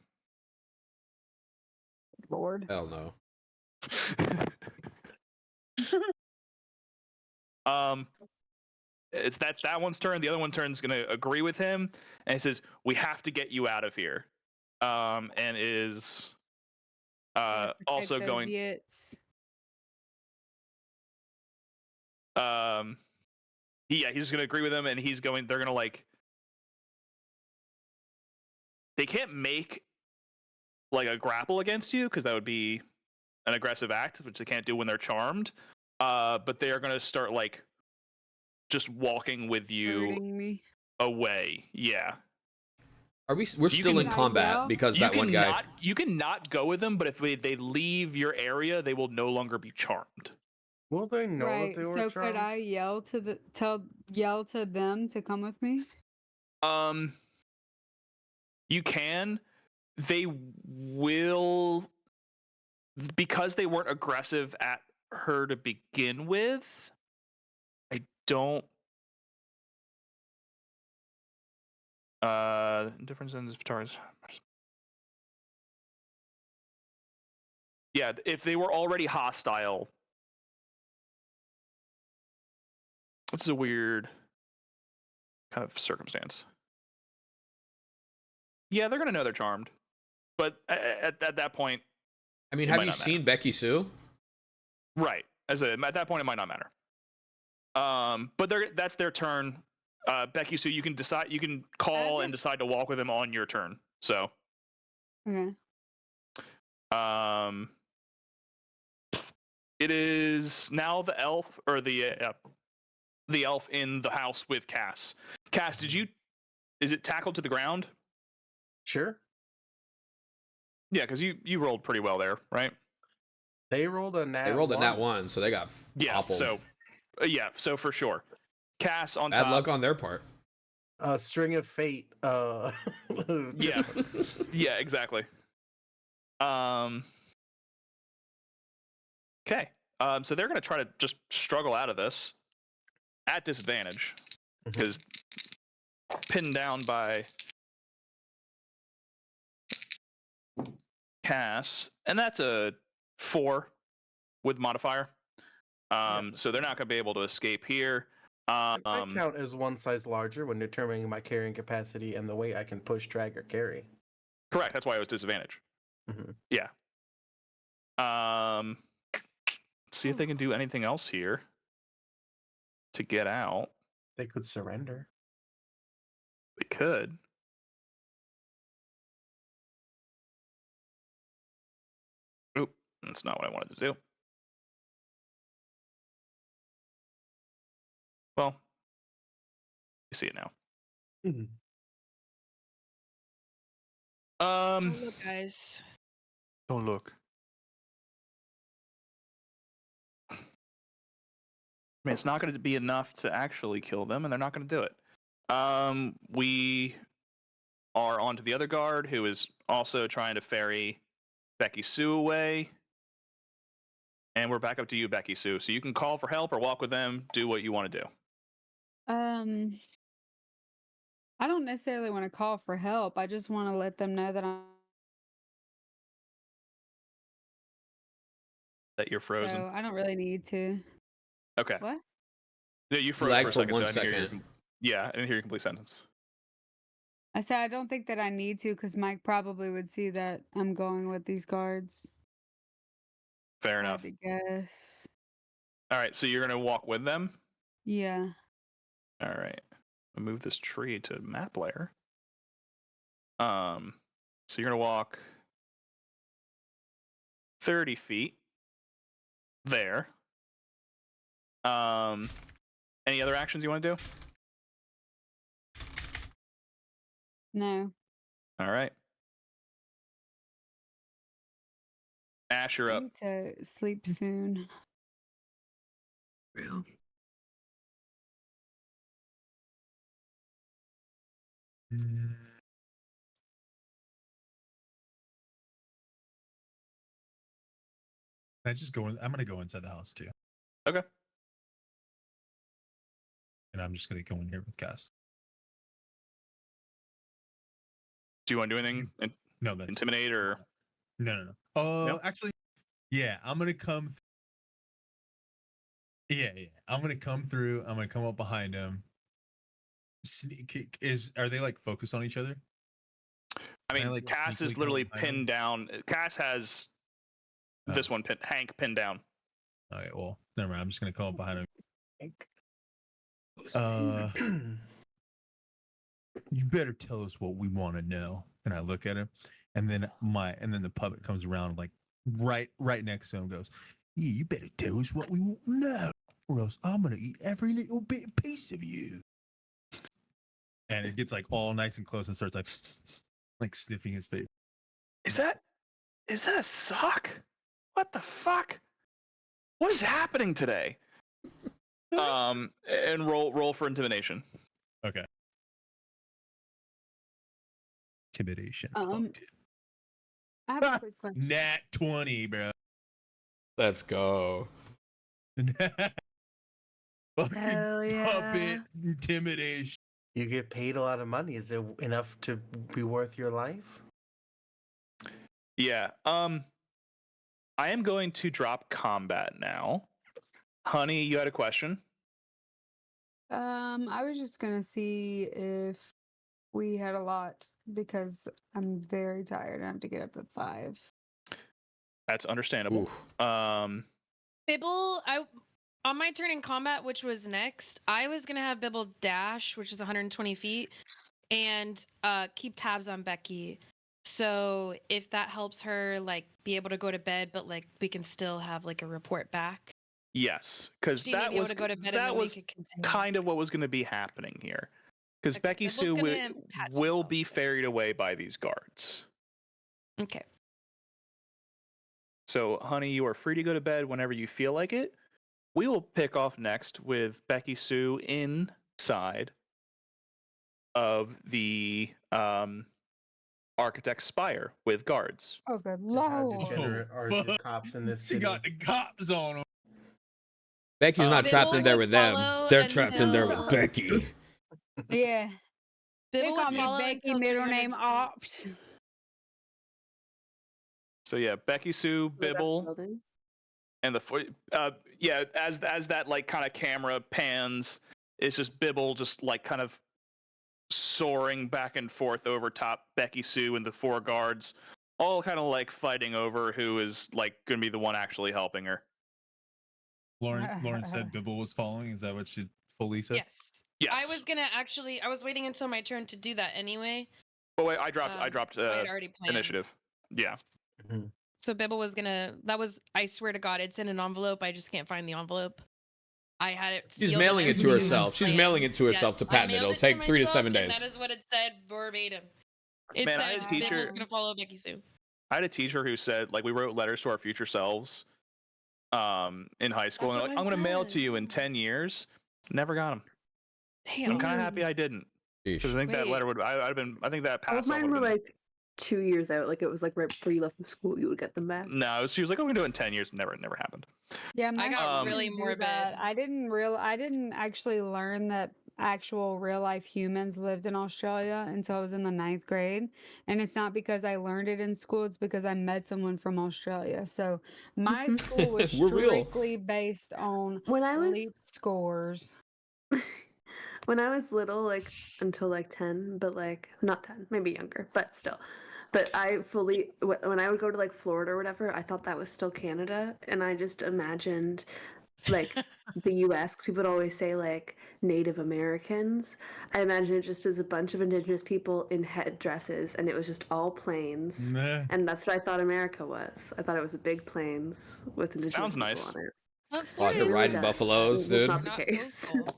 Lord. Hell no. It's that one's turn. The other one turn's going to agree with him, and he says, "We have to get you out of here." And is also going. Idiots. He's going to agree with him, and he's going. They're going to like. They can't make like a grapple against you because that would be an aggressive act, which they can't do when they're charmed. But they are going to start like just walking with you away. Yeah. We're still in combat because that one guy. You cannot go with them, but if they leave your area, they will no longer be charmed. Will they know that they were charmed? So could I yell to them to come with me? You can. They will, because they weren't aggressive at her to begin with. I don't. Difference in Vatars. Yeah, if they were already hostile. This is a weird kind of circumstance. Yeah, they're gonna know they're charmed, but at that point, I mean, have you seen Becky-sue? Right. At that point, it might not matter. But that's their turn. Becky-sue, you can decide. You can call and decide to walk with him on your turn. So. Okay. It is now the elf or the elf in the house with Cass. Cass, is it tackled to the ground? Sure. Yeah, because you rolled pretty well there, right? They rolled a nat. They rolled a nat 1, so they got toppled. So for sure. Cass on top. Bad luck on their part. A string of fate. Yeah, exactly. Okay. So they're gonna try to just struggle out of this at disadvantage because pinned down by Cass, and that's a 4 with modifier. So they're not going to be able to escape here. I count as one size larger when determining my carrying capacity and the way I can push, drag, or carry. Correct. That's why it was disadvantage. Mm-hmm. Yeah. See if they can do anything else here to get out. They could surrender. They could. Oop, that's not what I wanted to do. Well, you see it now. Mm-hmm. Don't look, guys. Don't look. I mean, it's not going to be enough to actually kill them, and they're not going to do it. We are on to the other guard, who is also trying to ferry Becky-sue away. And we're back up to you, Becky-sue. So you can call for help or walk with them. Do what you want to do. I don't necessarily want to call for help. I just want to let them know that You're frozen. So I don't really need to. Okay. What? Yeah, you froze Lag for a for second. 1 so I didn't hear second. I didn't hear your complete sentence. I said I don't think that I need to because Mike probably would see that I'm going with these guards. Fair I enough. had to guess. All right, so you're going to walk with them? Yeah. All right. I'll move this tree to map layer. So you're going to walk 30 feet there. Any other actions you want to do? No. All right. Ash, you're I up. need to sleep soon. Real. I just go in? I'm gonna go inside the house too, Okay. and I'm just gonna go in here with Cass. Do you want to do anything? No, that's Intimidate or? no. No? Actually, yeah, I'm gonna come. Yeah. I'm gonna come through. I'm gonna come up behind him. Are they like focused on each other? I mean, like, Cass sneakily is come literally up behind him? pinned down. Cass has this one, Hank, pinned down. Okay, well, never mind. I'm just gonna come up behind him. You better tell us what we want to know. And I look at him, and then the puppet comes around like right next to him, goes, "Yeah, you better tell us what we want to know, or else I'm gonna eat every little piece of you." And it gets like all nice and close and starts like sniffing his face. Is that a sock? What the fuck? What is happening today? And roll for intimidation. Okay. Intimidation. I have a quick question. Nat 20, bro. Let's go. Fucking Hell yeah. puppet intimidation. You get paid a lot of money. Is it enough to be worth your life? Yeah. I am going to drop combat now. Honey, you had a question? I was just gonna see if we had a lot because I'm very tired. I have to get up at 5. That's understandable. Oof. Bibble, on my turn in combat, which was next, I was gonna have Bibble dash, which is 120 feet, and keep tabs on Becky. So if that helps her like be able to go to bed, but like we can still have like a report back. Yes, because She may that be able was to go to bed and that then we was could continue. kind of what was going to be happening here. Because Okay, Becky-sue Bibble's gonna attach will herself be to it. ferried away by these guards. Okay. So, honey, you are free to go to bed whenever you feel like it. We will pick off next with Becky-sue inside of the Architect's Spire with guards. Oh, good And how lord! degenerate are the fuck. cops in this She city? got the cops on him. Becky's not Bibble trapped in there would with them. follow They're trapped in there until- with Becky. Yeah, they Bibble call would me follow Becky, until middle 300 name feet. Ops. So yeah, Becky-sue, Bibble, and yeah, as that like kind of camera pans, it's just Bibble just like kind of soaring back and forth over top Becky-sue and the 4 guards, all kind of like fighting over who is like going to be the one actually helping her. Lauren said Bibble was following. Is that what she fully said? Yes. Yes. I was waiting until my turn to do that anyway. Oh wait, I dropped I had already planned. initiative. Yeah. So Bibble was I swear to God, it's in an envelope. I just can't find the envelope. I had it. She's sealed mailing and it to everything. herself. She's mailing it to herself to I patent it. mailed It'll to take 3 to 7 myself, days. and that is what it said verbatim. It Man, I said had a teacher- Bibble's gonna follow Becky-sue. I had a teacher who said like we wrote letters to our future selves in high school, That's and what I'm going to mail mine to you in said. 10 years. Never got them. Damn. I'm kind of happy I didn't, because I think that Wait. letter would I'd have been I think that All of pass off mine would were have been. like 2 years out. Like it was like right before you left the school, you would get them back. No, she was like, "Oh, we're gonna do it in 10 years." Never happened. Yeah, my got sister really didn't do morbid. that. I didn't actually learn that actual real life humans lived in Australia until I was in the 9th grade. And it's not because I learned it in school, it's because I met someone from Australia. So my school was We're real. strictly based on When I was leap scores. when I was little, like until like 10, but like not 10, maybe younger, but still. But I fully, when I would go to like Florida or whatever, I thought that was still Canada, and I just imagined like the U.S. 'cause people would always say like Native Americans. I imagine it just as a bunch of indigenous people in headdresses, and it was just all plains, Nah. and that's what I thought America was. I thought it was a big plains with indigenous Sounds people nice. on it. But Out Florida here really riding does. buffaloes, It's dude. not the not case. coastal.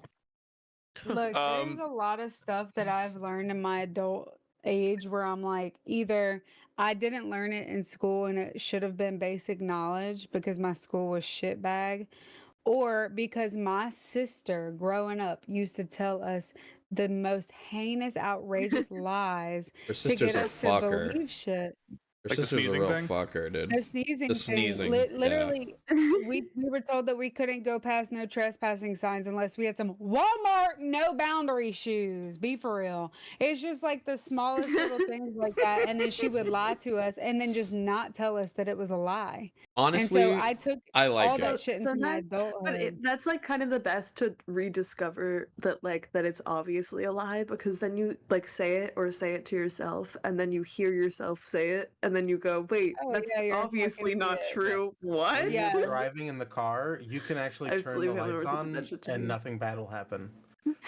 Look, there's a lot of stuff that I've learned in my adult age where I'm like, either I didn't learn it in school and it should have been basic knowledge because my school was shitbag, or because my sister growing up used to tell us the most heinous, outrageous lies Her to sister's get a us to fucker. believe shit. Her Like the sister's a sneezing real thing? fucker, dude. The sneezing The thing, sneezing, yeah. literally, we were told that we couldn't go past no trespassing signs unless we had some Walmart no boundary shoes. Be for real. It's just like the smallest little things like that, and then she would lie to us, and then just not tell us that it was a lie. Honestly, And so I took I like all it. that shit into my Sometimes, but adulthood. that's like kind of the best to rediscover that like that it's obviously a lie, because then you like say it or say it to yourself, and then you hear yourself say it, and then you go, wait, Oh, that's yeah, you're a obviously fucking not idiot. true. What? When Yeah. you're driving in the car, you can actually I turn absolutely the have never lights said that on shit to and me. nothing bad will happen.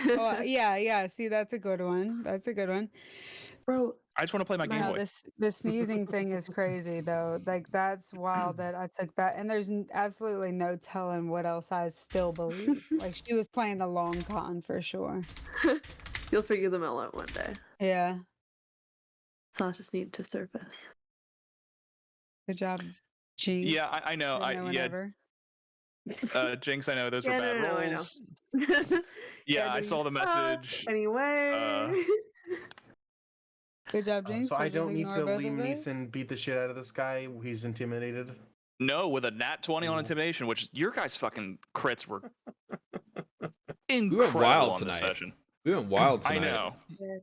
Oh, yeah. See, that's a good one. That's a good one. Bro, I just want to play my Game No, Boy. the sneezing thing is crazy though. Like that's wild that I took that, and there's absolutely no telling what else I still believe. Like she was playing the long con for sure. you'll figure them all out one day. Yeah, Thoughts just need to surface. good job, Jinx. Yeah, I know. Didn't know whenever. Jinx, I know those Yeah, were bad no, I know. rolls. Yeah, I Andrew, saw you the suck. message. Anyway. Good job, Jinx. So I We'll just don't need ignore to both Liam of it. Neeson beat the shit out of this guy. He's intimidated. No, with a nat 20 on Ooh. intimidation, which your guys' fucking crits were went incredible wild on this tonight. session. We went wild I tonight. know. Yeah.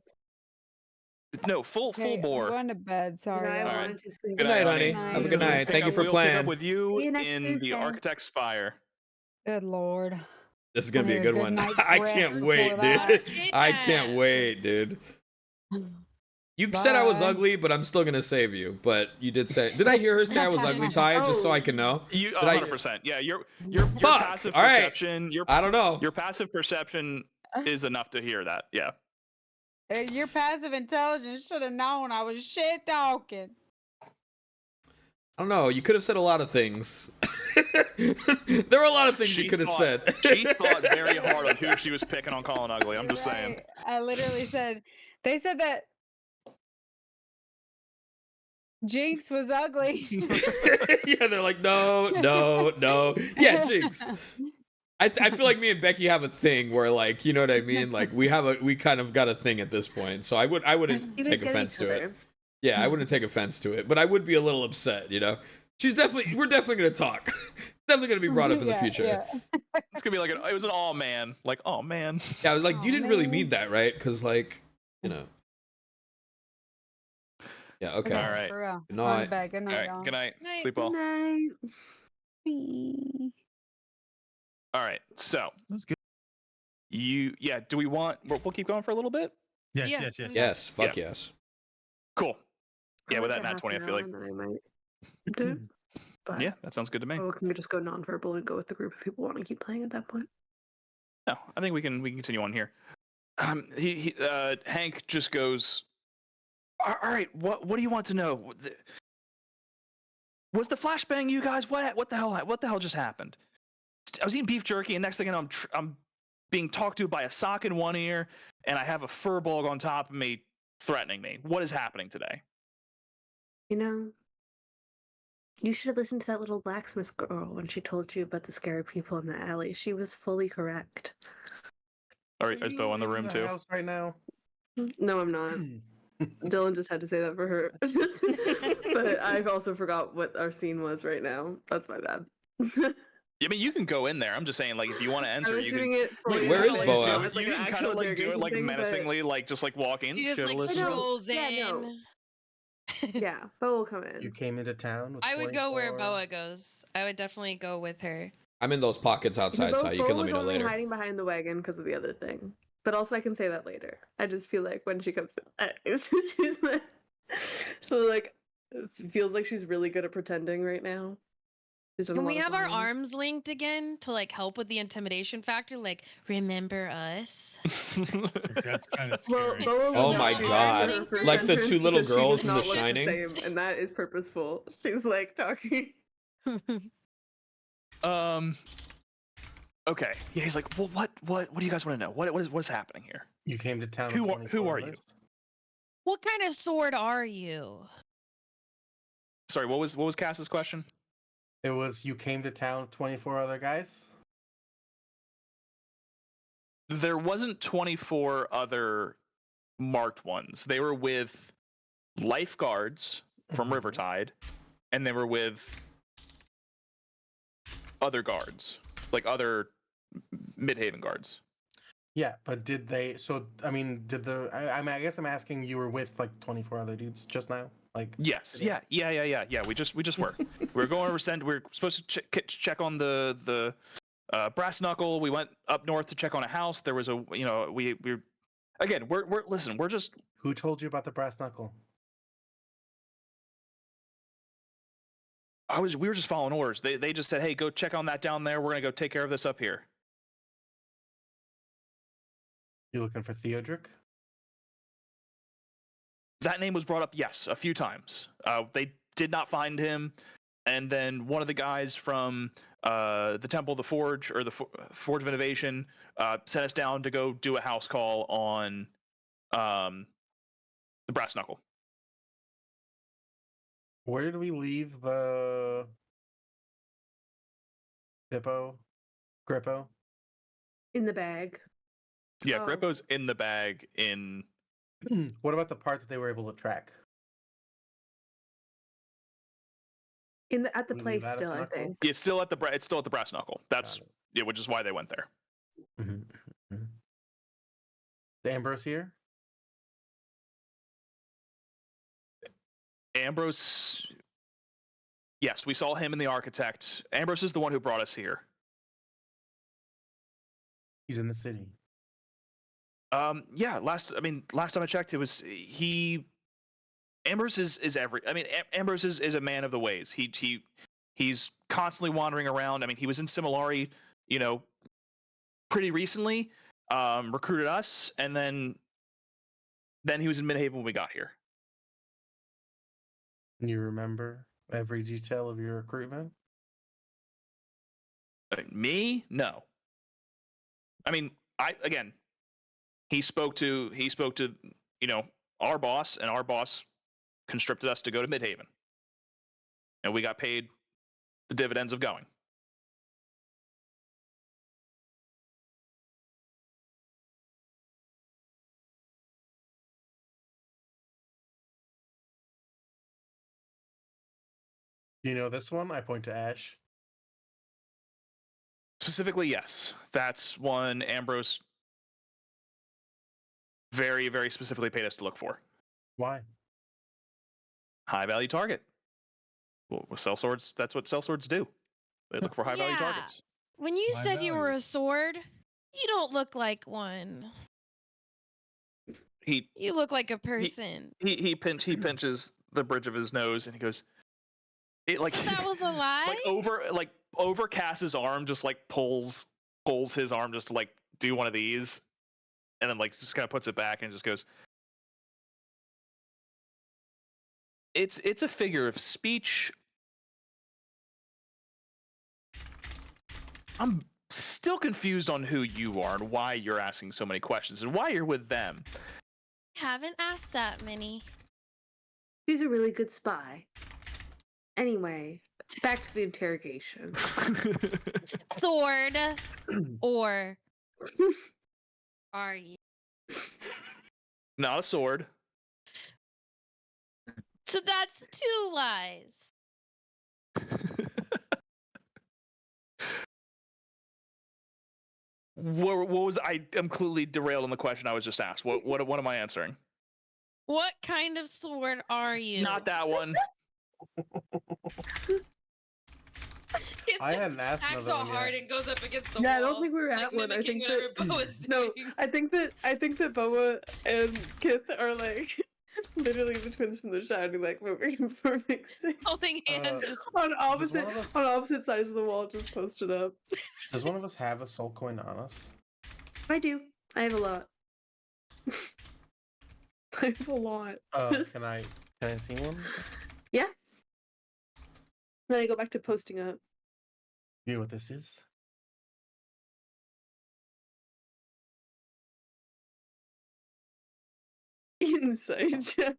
No, full Okay, I'm bore. going to bed. Sorry. I y'all. All right. wanted to sleep. Good night, honey. honey. Night. Have a good We'll night. Thank you for We'll playing. pick up with you See you next in the Tuesday. Architect's Fire. Good lord. This is gonna be a need a good good one. night's I rest can't before wait, that. dude. Shit, I man. can't wait, dude. You said I was Bye. ugly, but I'm still gonna save you. But you did say. Did I hear her say I was ugly, Ty? Just so I can know. You Did I- 100%. Yeah, your Fuck! passive All right. perception. I don't know. Your passive perception is enough to hear that. Yeah. Your passive intelligence should have known I was shit talking. I don't know. You could have said a lot of things. There were a lot of things She you could have thought- said. She thought very hard on who she was picking on calling ugly. I'm just saying. Right. I literally said, they said that Jinx was ugly. Yeah, they're like, no. Yeah, Jinx. I feel like me and Becky have a thing where, like, you know what I mean? Like, we kind of got a thing at this point. So I wouldn't You take get offense each to it. other. Yeah, I wouldn't take offense to it, but I would be a little upset, you know? We're definitely gonna talk. Definitely gonna be brought up in the Yeah, future. yeah. It's gonna be like it was an all man. Like, oh man. Yeah, I was like, Aw, you didn't really man. mean that, right? Because, like, you know. Yeah, okay. All right. For real. Good Going night. back. Good All night, right. y'all. Good night. Night. Sleep well. Good night. All right. So That's good. do we want? We'll keep going for a little bit. Yes, Yeah, yes, yes, mm. Yes, fuck yes. Cool. I Yeah, with like that a nat half 20, an I feel hour like. and then I might do it. But Yeah, that sounds good to me. or we can just go non-verbal and go with the group if people want to keep playing at that point. No, I think we can continue on here. Hank just goes, all right, what do you want to know? Was the flashbang you guys? What the hell just happened? I was eating beef jerky, and next thing I know, I'm being talked to by a sock in one ear, and I have a firbolg on top of me threatening me. What is happening today? You know, you should have listened to that little blacksmith girl when she told you about the scary people in the alley. She was fully correct. Or is Bo in the room too? House right now. No, I'm not. Dylan just had to say that for her. But I also forgot what our scene was right now. That's my bad. I mean, you can go in there. I'm just saying, like, if you want to I enter, was you doing can. it fully Wait, where is like, Boa? so You it's like can an kind actual of like do it interrogation like thing, but- menacingly, like just like walk in. She just like shitless. strolls in. Yeah, no. Yeah, Bo will come in. You came into town with I would go where 24 Boa goes. I would definitely go with her. I'm in those pockets outside, so you can let me know only later. hiding behind the wagon because of the other thing. But also, I can say that later. I just feel like when she comes in, she's like, so like, feels like she's really good at pretending right now. She's done a Can we lot of have our lying. arms linked again to like help with the intimidation factor? Like, remember us? That's kind of Well, scary. Boa Oh would my not be God. her first Like the entrance two little because she girls does in The not look Shining? same, and that is purposeful. She's like talking. Okay. Yeah, he's like, well, what do you guys want to know? What is happening here? You came to town. Who with are 24 you? others? What kind of sword are you? Sorry, what was Cass's question? It was you came to town with 24 other guys. There wasn't 24 other marked ones. They were with lifeguards from Mhm. Rivertide, and they were with other guards, like other Midhaven guards. Yeah, but did they? So I mean, did the? I guess I'm asking. You were with like 24 other dudes just now, like. Yes. today? Yeah. We just were. We were going over we were supposed to check on the brass knuckle. We went up north to check on a house. There was a we again we're listen. We're just. Who told you about the brass knuckle? We were just following orders. They just said, hey, go check on that down there. We're gonna go take care of this up here. You looking for Theodric? That name was brought up, yes, a few times. They did not find him, and then one of the guys from the Temple of the Forge or the Forge of Innovation sent us down to go do a house call on the brass knuckle. Where did we leave the Grippo? In the bag. Yeah, Oh. Grippo's in the bag in. What about the part that they were able to track? At the We leave place that at still, the I knuckle? think. It's still at the brass knuckle. That's which is why they went there. Mm-hmm. The Ambrose here? Ambrose. Yes, we saw him in the Architect. Ambrose is the one who brought us here. He's in the city. Yeah. Last time I checked, it was he. Ambrose is Ambrose is a man of the ways. He's constantly wandering around. I mean, he was in Similari, pretty recently. Recruited us, and then he was in Midhaven when we got here. You remember every detail of your recruitment? Me? No. I mean, he spoke to our boss, and our boss conscripted us to go to Midhaven, and we got paid the dividends of going. You know this one? I point to Ash. Specifically, yes. That's one Ambrose very, very specifically paid us to look for. Why? High value target. Well, with sellswords, that's what sellswords do. They look for high value Yeah. targets. When you High said you were value. a sword, you don't look like one. He You look like a person. he pinches the bridge of his nose and he goes, it like So that was a lie? over Cass's arm, just like pulls his arm just to like do one of these, and then like just kind of puts it back and just goes, it's a figure of speech. I'm still confused on who you are and why you're asking so many questions and why you're with them. Haven't asked that many. She's a really good spy. Anyway, back to the interrogation. Sword or are you? Not a sword. So that's 2 lies. What was I? I'm completely derailed on the question I was just asked. What am I answering? What kind of sword are you? Not that one. It I just hadn't asked acts another so one yet. hard and goes up against the Yeah, I wall. don't think we were like at one. I mimicking think whatever that Boa's no, doing. I think that Boa and Kith are like literally the twins from The Shining, like moving for mixing Holding hands, just on Does one of us opposite sides of the wall, just posted up. does one of us have a soul coin on us? I do. I have a lot. I have a lot. Can I see one? Yeah. Then I go back to posting up. You know what this is? Inside check.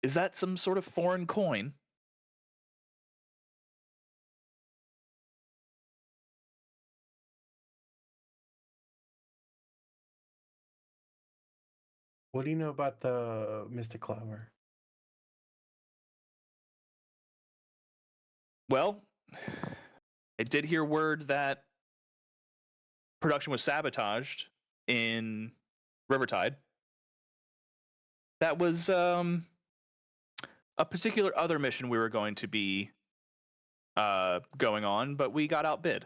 Is that some sort of foreign coin? What do you know about the Mystic Flower? Well, I did hear word that production was sabotaged in Rivertide. That was a particular other mission we were going to be going on, but we got outbid.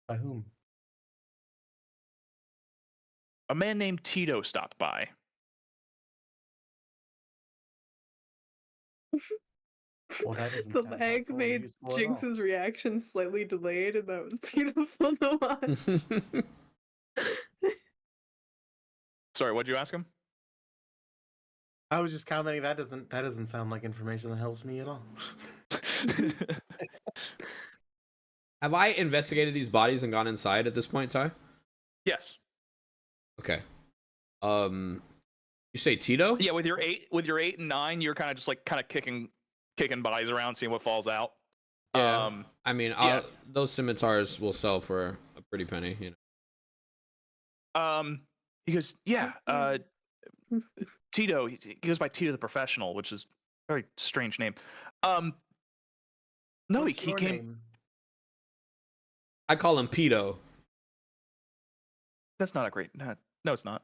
By whom? A man named Tito stopped by. Well, that doesn't The sound lag helpful or made useful at all. Jinx's reaction slightly delayed, and that was beautiful to watch. Sorry, what'd you ask him? I was just commenting that doesn't sound like information that helps me at all. Have I investigated these bodies and gone inside at this point, Ty? Yes. Okay. You say Tito? Yeah, with your 8 and 9, you're kind of kicking bodies around, seeing what falls out. Yeah. I mean, yeah. those scimitars will sell for a pretty penny, you know. He goes, yeah. Tito. He goes by Tito the Professional, which is a very strange name. No, What's he your came. name? I call him Pedo. That's not a great. No, it's not.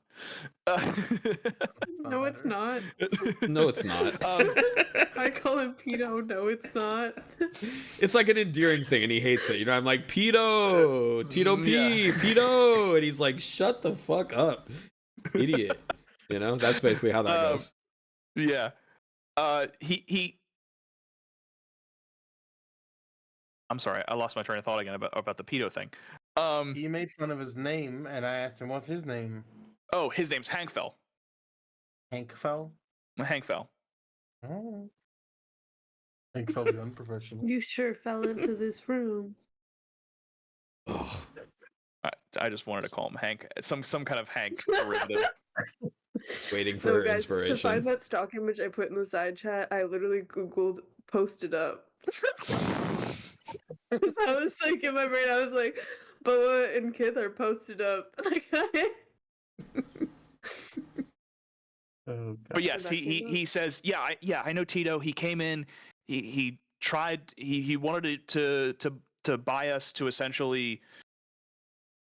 No, it's not. No, it's not. I call him Pedo. No, it's not. It's like an endearing thing, and he hates it. You know, I'm like, Pedo, Tito P, Yeah. Pedo, and he's like, shut the fuck up, idiot. You know, that's basically how that goes. Yeah. He. I'm sorry, I lost my train of thought again about the pedo thing. He made fun of his name, and I asked him, "What's his name?" Oh, his name's Hankfell. Hankfell. Hankfell. Oh. Hankfell the unprofessional. You sure fell into this room. Ugh. I just wanted to call him Hank. Some kind of Hank derivative. Waiting No, for guys, inspiration. to find that stock image I put in the side chat, I literally Googled posted up. I was like, in my brain, I was like, Boa and Kith are posted up. Like, Oh, But yes, that came he says, I know Tito. He came in. He tried. He wanted to buy us to essentially.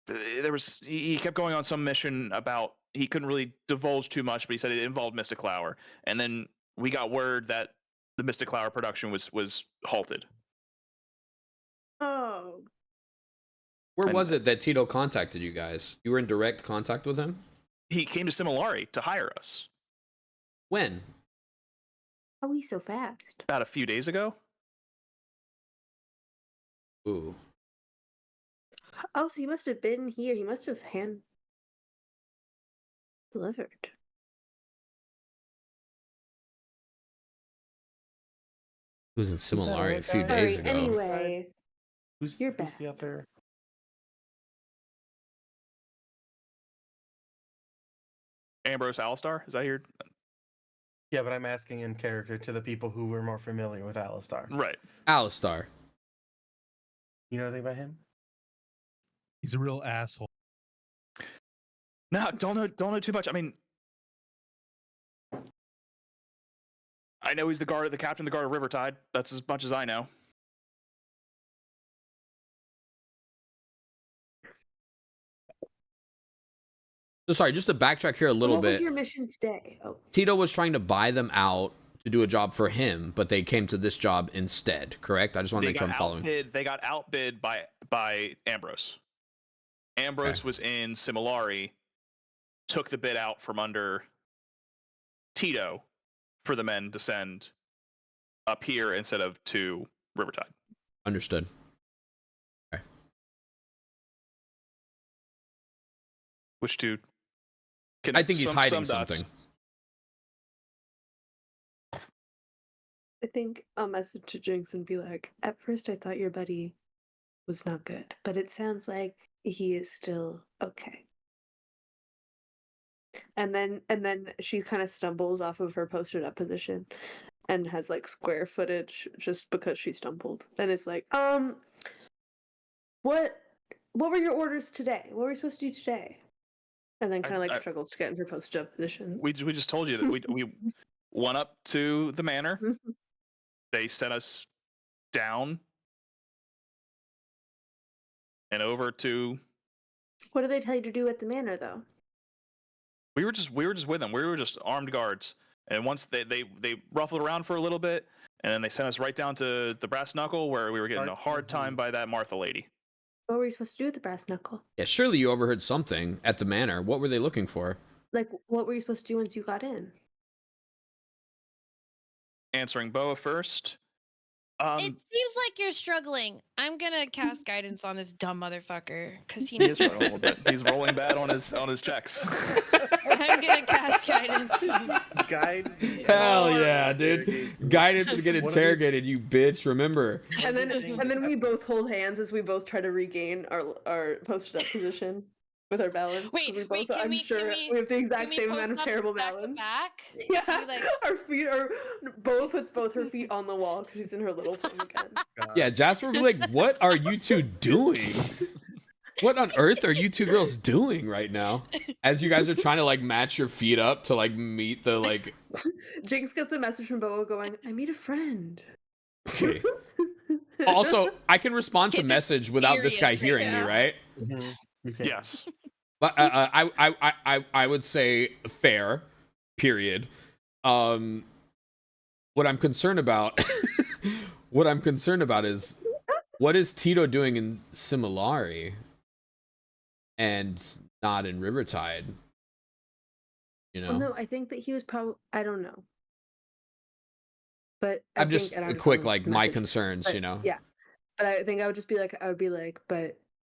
He kept going on some mission about he couldn't really divulge too much, but he said it involved Mystic Flower. And then we got word that the Mystic Flower production was halted. Oh. Where And- was it that Tito contacted you guys? You were in direct contact with him? He came to Similari to hire us When? How are we so fast? about a few days ago. Ooh. Oh, so he must have been here. He must have hand delivered. He was in that Similari other a few guy? days Sorry, ago. anyway. Who's You're who's the back. other? Ambrose Alistar, is that your Yeah, but I'm asking in character to the people who were more familiar with Alistar. right? Alistar. You know anything about him? He's a real asshole. No, don't know too much. I mean, I know he's the captain of the guard of Rivertide. That's as much as I know. So sorry, just to backtrack here a little What bit. was your mission today? Oh, Tito was trying to buy them out to do a job for him, but they came to this job instead, correct? I just want to make sure I'm following. They got outbid by Ambrose. Ambrose was in Similari, took the bid out from under Tito for the men to send up here instead of to Rivertide. Understood. Which to I connect think he's some hiding dots. something. I think I'll message to Jinx and be like, at first I thought your buddy was not good, but it sounds like he is still okay. And then she kind of stumbles off of her posted up position and has like square footage just because she stumbled. And it's like, what were your orders today? What were we supposed to do today? And then kind of like I- struggles to get in her posted up position. We just told you that we went up to the manor. They sent us down and over to. What did they tell you to do at the manor though? We were just with them. We were just armed guards. And once they ruffled around for a little bit, and then they sent us right down to the Brass Knuckle, where we were getting a hard time by that Martha lady. What were you supposed to do with the brass knuckle? Yeah, surely you overheard something at the manor. What were they looking for? Like, what were you supposed to do once you got in? Answering Boa first. It seems like you're struggling. I'm gonna cast guidance on this dumb motherfucker because he He is rolling a little bit. He's rolling bad on his checks. I'm gonna cast guidance. Guide. Hell yeah, dude. Guidance to get One of these- interrogated, you bitch. Remember. And then we both hold hands as we both try to regain our posted up position with our balance. 'cause Wait, we wait, both, can I'm we- sure can we- have the exact Can we same amount post of up terrible back balance. to back? Yeah, Can we, like- our feet are both puts both her feet on the wall because she's in her little thing again. Yeah, Jasper would be like, what are you two doing? What on earth are you two girls doing right now? As you guys are trying to like match your feet up to like meet the like. Jinx gets a message from Boa going, "I meet a friend." Okay. Also, I can respond to Kid is message without this guy furious hearing right me, now. right? You can. Yes. But I would say fair. Period. What I'm concerned about, is what is Tito doing in Similari and not in Rivertide? You know, Well, no, I think that he was probably. I don't know. But I I'm think, just and a I'm quick calling like my message, concerns. but You know, Yeah, but I think I would be like, but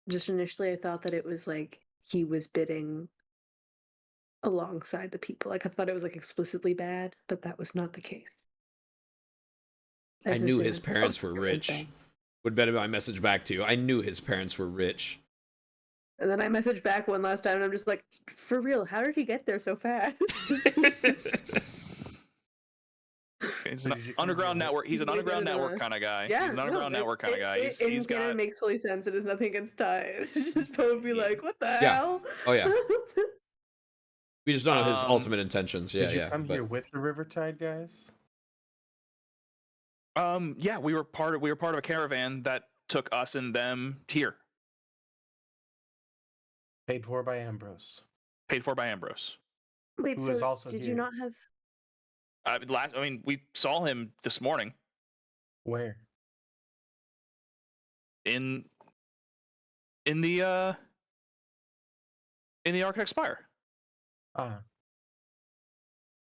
just initially I thought that it was like he was bidding alongside the people. Like I thought it was like explicitly bad, but that was not the case. I knew Essentially, his it was parents both were different rich. things. Would bet my message back to you. I knew his parents were rich. And then I messaged back one last time, and I'm just like, for real, how did he get there so fast? He's So an did you come underground here? network. He's an He's way underground better than network us. kind of guy. Yeah, He's an underground no, network kind of guy. It He's got. makes fully sense. It is nothing against Ty. It's just Poe would be like, what the Yeah. hell? Oh yeah. We just don't know his Um, ultimate intentions. Yeah, Did you yeah. come but- here with the Rivertide guys? Yeah, we were part of a caravan that took us and them here, Paid for by Ambrose. paid for by Ambrose. Wait, Who so is also did here. you not have? I mean, we saw him this morning Where? in the Architect Spire. Ah.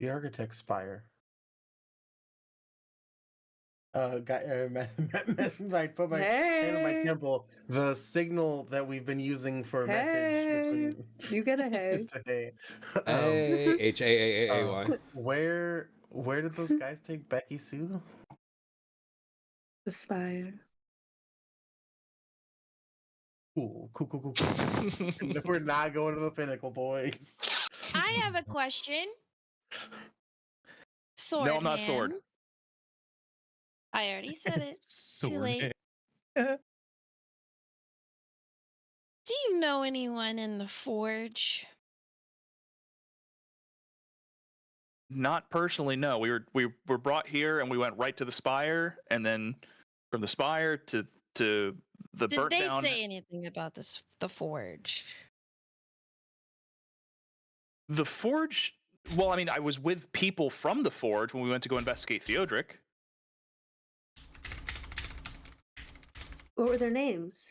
The Architect Spire. I put my hand on my Hey. temple. The signal that we've been using for a message between You get a hey. is the hey. Hey, Haaaay. Where did those guys take Becky-sue? The spire. Cool. No, we're not going to the pinnacle, boys. I have a question. Sword No, I'm not sword. hand. I already said it. Sword late. hand. Do you know anyone in the forge? Not personally, no. We were brought here and we went right to the spire, and then from the spire to the Did burnt they down. say anything about this? The forge. The forge. Well, I mean, I was with people from the forge when we went to go investigate Theodric. What were their names?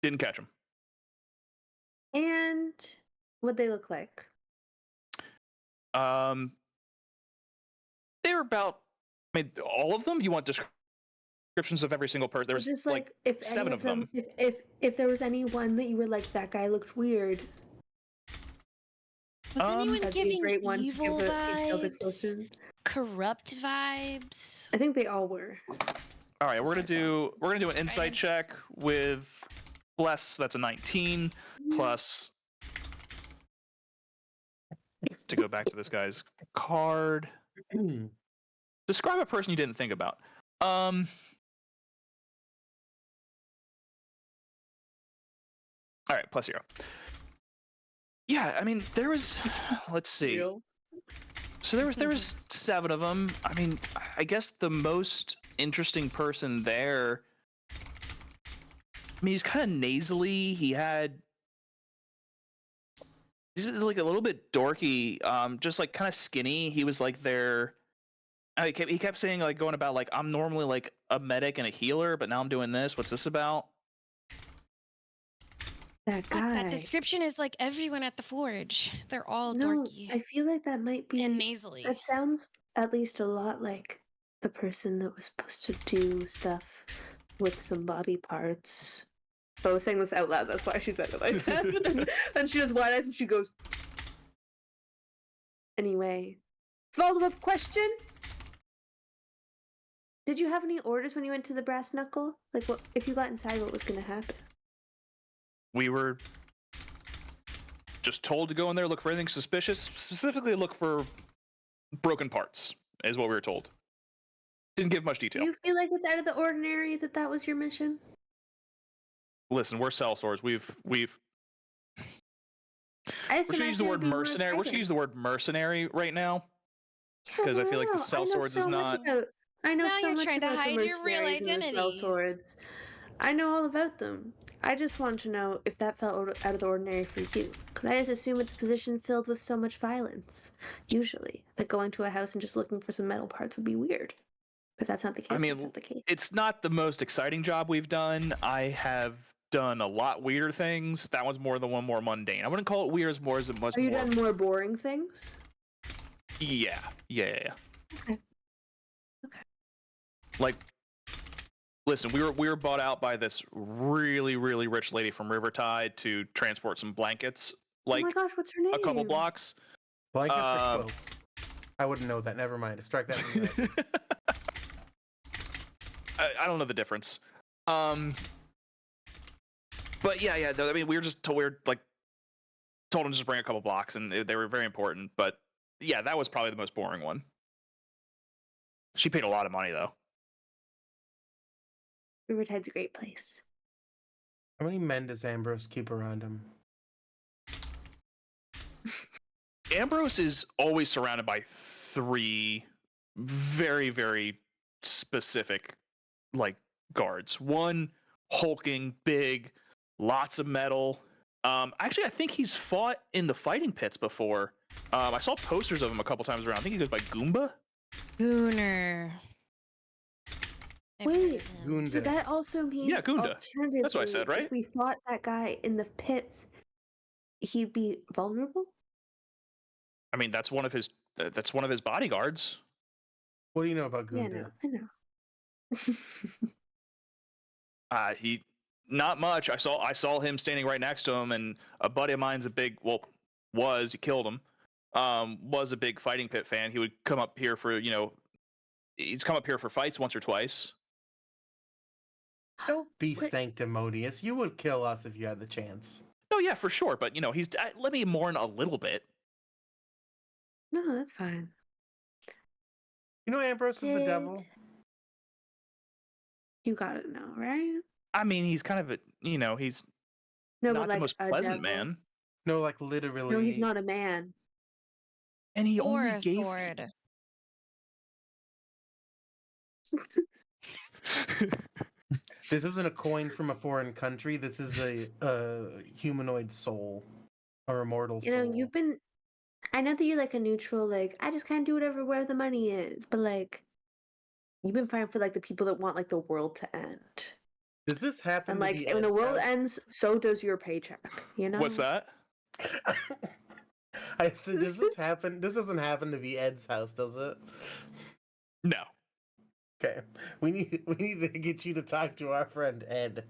Didn't catch them. And what'd they look like? They were about. I mean, all of them. You want descriptions of every single person? There was Just like if 7 any of them. if there was any one that you were like, that guy looked weird. Was anyone That'd be a giving great one to evil give a detailed vibes? explanation. Corrupt vibes? I think they all were. All right, we're gonna do an insight Right. check with bless. That's a 19 plus. To go back to this guy's card. Describe a person you didn't think about. All right, plus 0. Yeah, I mean, there was. Let's see. Real. So there was 7 of them. I mean, I guess the most interesting person there. I mean, he's kind of nasally. He's like a little bit dorky. Just like kind of skinny. He was like their. He kept saying like going about like, I'm normally like a medic and a healer, but now I'm doing this. What's this about? That Fuck, guy. that description is like everyone at the forge. They're all No, dorky I feel like that might be. and nasally. That sounds at least a lot like the person that was supposed to do stuff with some body parts. I was saying this out loud, that's why she said it like that. And she just wide eyes and she goes. Anyway, follow-up question. Did you have any orders when you went to the brass knuckle? Like, what if you got inside? What was going to happen? We were just told to go in there, look for anything suspicious. Specifically, look for broken parts, is what we were told. Didn't give much Do detail. you feel like it's out of the ordinary that was your mission? Listen, we're sellswords. We're I just gonna use the imagine it word being more mercenary. We're gonna exciting. use the word mercenary right now. Yeah, 'Cause I no, feel like the no, I know sellswords is so much not- about- I know Now so you're much trying to about the hide your real mercenaries and the identity. sellswords. I know all about them. I just want to know if that felt out of the ordinary for you. Because I just assume it's a position filled with so much violence. Usually, that going to a house and just looking for some metal parts would be weird. But that's not the case. I That's mean, not the case. it's not the most exciting job we've done. I have done a lot weirder things. That one's more mundane. I wouldn't call it weird as more as it was Have you more. done more boring things? Yeah. Okay. Like, listen, we were bought out by this really, really rich lady from Rivertide to transport some blankets, like oh my gosh, what's her name? a couple blocks. Blankets or quilts? I wouldn't know that. Never mind. Strike that from your record. I don't know the difference. But yeah. I mean, we were like told them to just bring a couple blocks, and they were very important. But yeah, that was probably the most boring one. She paid a lot of money though. Rivertide's a great place. How many men does Ambrose keep around him? Ambrose is always surrounded by 3 very, very specific like guards. One hulking, big, lots of metal. Actually, I think he's fought in the fighting pits before. I saw posters of him a couple times around. I think he goes by Goomba. Gooner. I've heard Wait, of him. Gunda. So that also means Yeah, Gunda. alternatively, That's what I said, right? if we fought that guy in the pits, he'd be vulnerable? I mean, that's one of his bodyguards. What do you know about Yeah, Gunda? no, I know. He not much. I saw him standing right next to him, and a buddy of mine's he killed him. Was a big fighting pit fan. He would come up here for he's come up here for fights once or twice. Don't be What? sanctimonious. You would kill us if you had the chance. Oh yeah, for sure. But he's let me mourn a little bit. No, that's fine. You know Ambrose is the Did- devil? You gotta know, right? I mean, he's kind of he's No, not but like the most a pleasant devil? man, No, like literally. No, he's not a man. and he Or only a gave. sword. This isn't a coin from a foreign country. This is a humanoid soul or immortal You soul. know, you've been. I know that you're like a neutral, like I just kind of do whatever where the money is, but like you've been fighting for like the people that want like the world to end, Does this happen and to like be when the Ed's world house? ends, so does your paycheck. You know. What's that? I said, does this happen? This doesn't happen to be Ed's house, does it? No. Okay, we need to get you to talk to our friend Ed,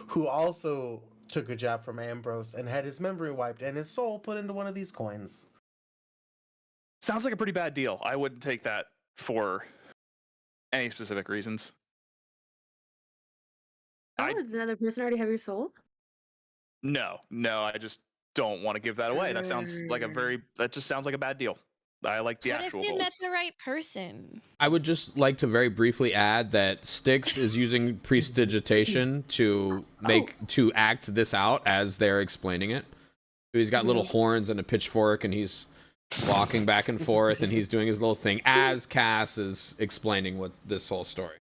who also took a job from Ambrose and had his memory wiped and his soul put into one of these coins. Sounds like a pretty bad deal. I wouldn't take that for any specific reasons. Oh, does another person already have your soul? No, I just don't want to give that away. That just sounds like a bad deal. I like the What if actual you goals. met the right person? I would just like to very briefly add that Styx is using prestidigitation to to act this out as they're explaining it. So he's got little horns and a pitchfork, and he's walking back and forth, and he's doing his little thing as Cass is explaining what this whole story.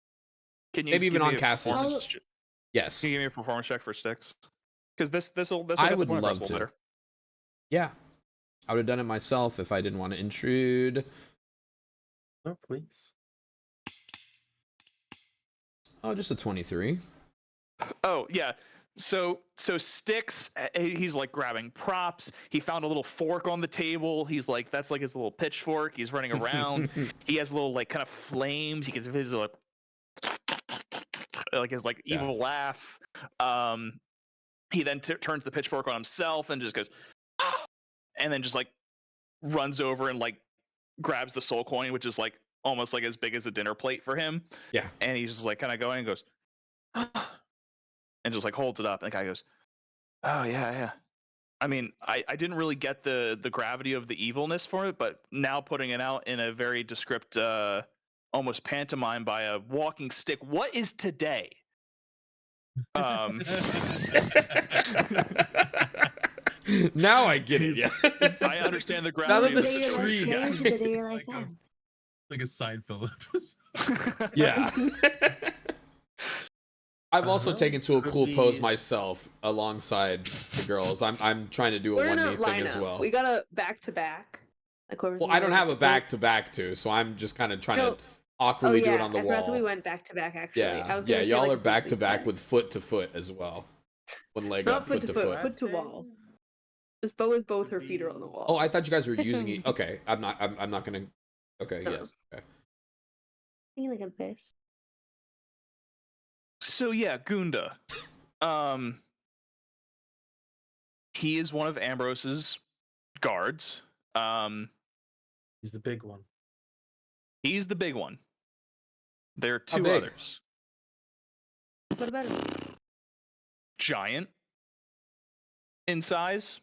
Can you Maybe even give on me a Cass's- performance ch- Yes. Can you give me a performance check for Styx? Because this will I get would the point love across a to. little better. Yeah. I would have done it myself if I didn't want to intrude. Oh, please. Oh, just a 23. Oh yeah. So Styx, he's like grabbing props. He found a little fork on the table. He's like, that's like his little pitchfork. He's running around. He has little like kind of flames. He gets his like his like evil laugh. He then turns the pitchfork on himself and just goes, ah! And then just like runs over and like grabs the soul coin, which is like almost like as big as a dinner plate for him. Yeah. And he's just like kind of going and goes, ah! And just like holds it up. And the guy goes, oh yeah. I mean, I didn't really get the gravity of the evilness for it, but now putting it out in a very descript, almost pantomime by a walking stick. What is today? Now I get it. Yeah. I understand the Now gravity that of the the You're tree like, guy. changed the day you're like, Like a- oh. Like a Seinfeld episode. Yeah. I've also Uh-huh. taken to a Could cool pose be- myself alongside the girls. I'm trying to do a We're in a 1D thing as lineup. well. We got a back to back. Well, I don't have a back to back to, so I'm just kind of trying No. to awkwardly do it on the I forgot that we wall. went back to back. Actually, I Yeah, was yeah, gonna say, y'all like, are back to different back set. with foot to foot as well. One leg Not up, foot to foot. foot to wall. Just both her feet are on the wall. Oh, I thought you guys were using it. Okay, I'm not gonna. Okay, No. yes. Okay. Thinking like a this. So yeah, Gunda. He is one of Ambrose's guards. He's the big one. He's the big one. There are How two big? others. What about him? Giant in size.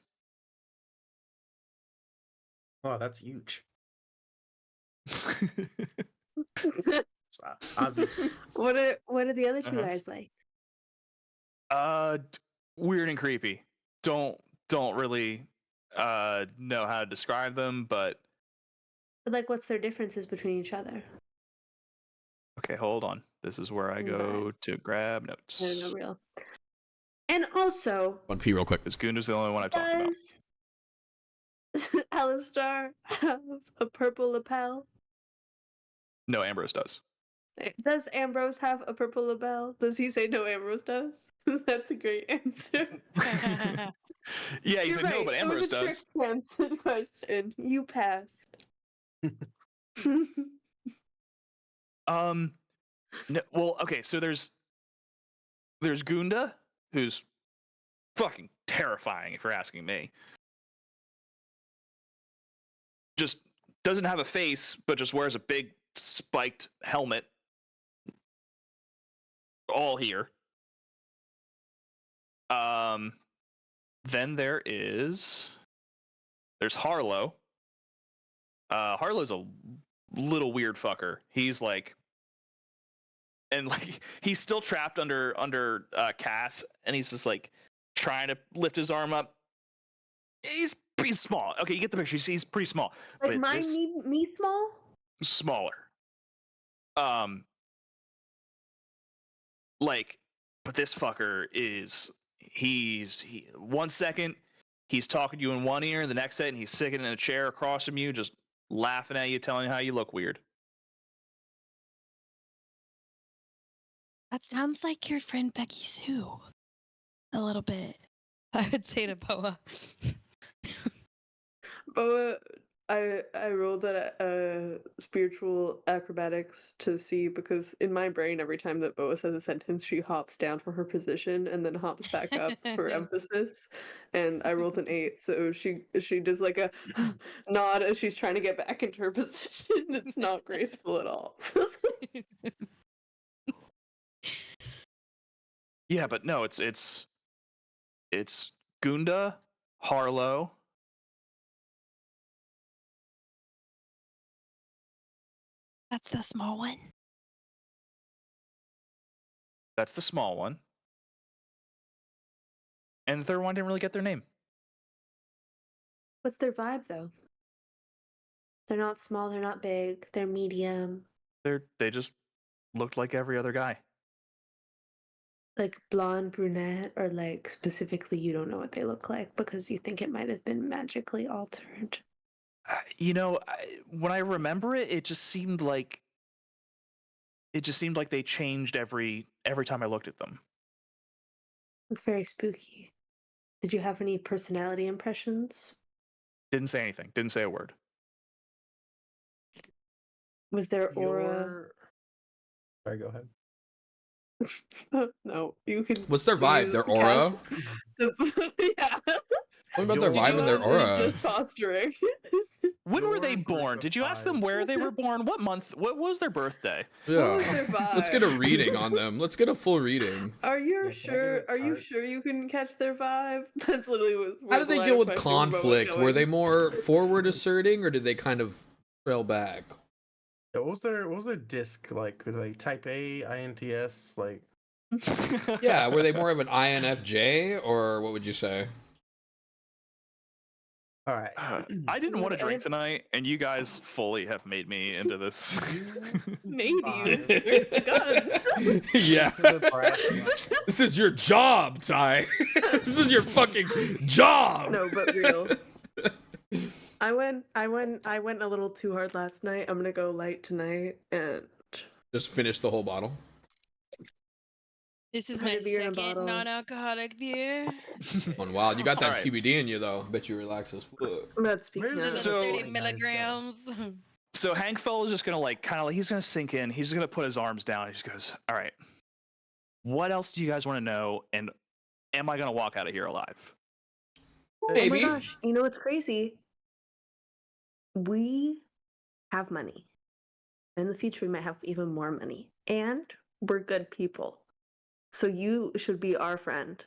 Oh, that's huge. It's obvious. What are the other 2 Uh-huh. guys like? Weird and creepy. Don't really know how to describe them, but Like, what's their differences between each other? okay, hold on. This is where I go to grab notes. I don't know, real. And also, 1P real quick. Because Gunda's the only one I've talked about. Alistar have a purple lapel? No, Ambrose does. Does Ambrose have a purple lapel? Does he say no, Ambrose does? That's a great answer. Yeah, he You're said right. no, but It was Ambrose a trick does. answer question. You passed. No, well, okay, so there's Gunda, who's fucking terrifying if you're asking me. Just doesn't have a face, but just wears a big spiked helmet. All here. Then there's Harlow. Harlow's a little weird fucker. He's like, and like he's still trapped under Cass, and he's just like trying to lift his arm up. He's pretty small. Okay, you get the picture. He's pretty small. Like But mine, this me small? smaller. Like, but this fucker is he 1 second he's talking to you in one ear, the next second he's sitting in a chair across from you, just laughing at you, telling you how you look weird. That sounds like your friend Becky-sue. A little bit. I would say to Boa. Boa, I rolled a spiritual acrobatics to see, because in my brain, every time that Boa says a sentence, she hops down from her position and then hops back up for emphasis. And I rolled an 8, so she does like a nod as she's trying to get back into her position. It's not graceful at all. Yeah, but no, it's Gunda, Harlow. That's the small one. That's the small one. And the third one didn't really get their name. What's their vibe, though? They're not small, they're not big, they're medium. They just looked like every other guy. Like blonde, brunette, or like specifically you don't know what they look like because you think it might have been magically altered. You know, when I remember it, it just seemed like they changed every time I looked at them. It's very spooky. Did you have any personality impressions? Didn't say anything. Didn't say a word. Was their aura? Sorry, go ahead. No, you can. What's their vibe? Their aura? Yeah. What about their vibe and their aura? Just posturing. When were they Your group born? of Did you ask them 5. where they were born? What month? What was their birthday? Yeah. was their Let's get a vibe? reading on them. Let's get a full reading. Are you Yeah, can I sure? get a Are you card? sure you can catch their vibe? That's literally what. How did they deal with conflict? Were they more forward asserting, or did they kind of trail back? Yeah, what was their disc like? Could they type A, INTS, like? Yeah, were they more of an INFJ, or what would you say? All right. I didn't want to drink tonight, and you guys fully have made me into this. Made you. Fine. Where's the gun? Yeah. To the brass. This is your job, Ty. This is your fucking job. No, but real. I went a little too hard last night. I'm gonna go light tonight and Just finish the whole bottle. This is Had my a beer in a second bottle. non-alcoholic beer. Oh, wow, you got that Alright. CBD in you though. Bet you relax as fuck. I'm about to speak Where's now. the- So- 30 Nice guy. milligrams. So Hank Fell is just gonna he's gonna sink in. He's just gonna put his arms down. He just goes, "All right, what else do you guys want to know? And am I gonna walk out of here alive?" Maybe. Oh my gosh, you know what's crazy? We have money. In the future, we might have even more money. And we're good people. So you should be our friend.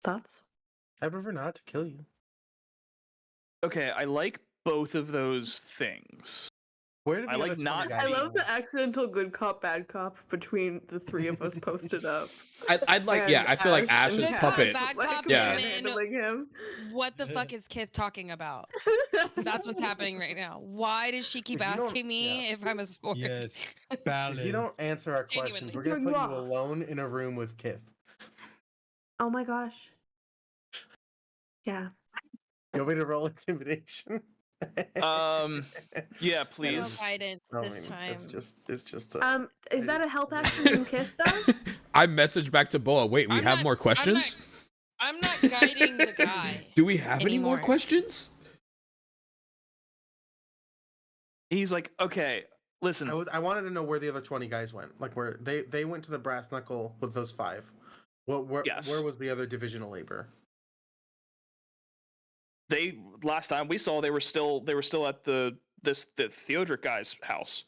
Thoughts? I prefer not to kill you. Okay, I like both of those things. Where did I the like other 20 not- guys I love go? the accidental good cop, bad cop between the three of us posted up. I'd like, yeah, And I feel like Ash Ash's and Good Cass, cop, puppet. bad like, cop, Yeah. and then handling him. what the fuck is Kith talking about? That's what's happening right now. Why does she keep If you don't- asking me if I'm a sport? Yes, If balance. you don't answer our questions, Genuinely. we're gonna Turn put you you off. alone in a room with Kith. Oh my gosh. Yeah. You want me to roll intimidation? Yeah, No please. guidance I this mean, time. it's just Is I that a just- help action from Kith though? I messaged back to Boa. Wait, we I'm have not- more questions? I'm not guiding the guy. Do we have any more anymore. questions? He's like, okay, listen. I wanted to know where the other 20 guys went. Like where they went to the brass knuckle with those 5. Where Yes. was the other division of labor? They last time we saw they were still at the Theodoric guy's house.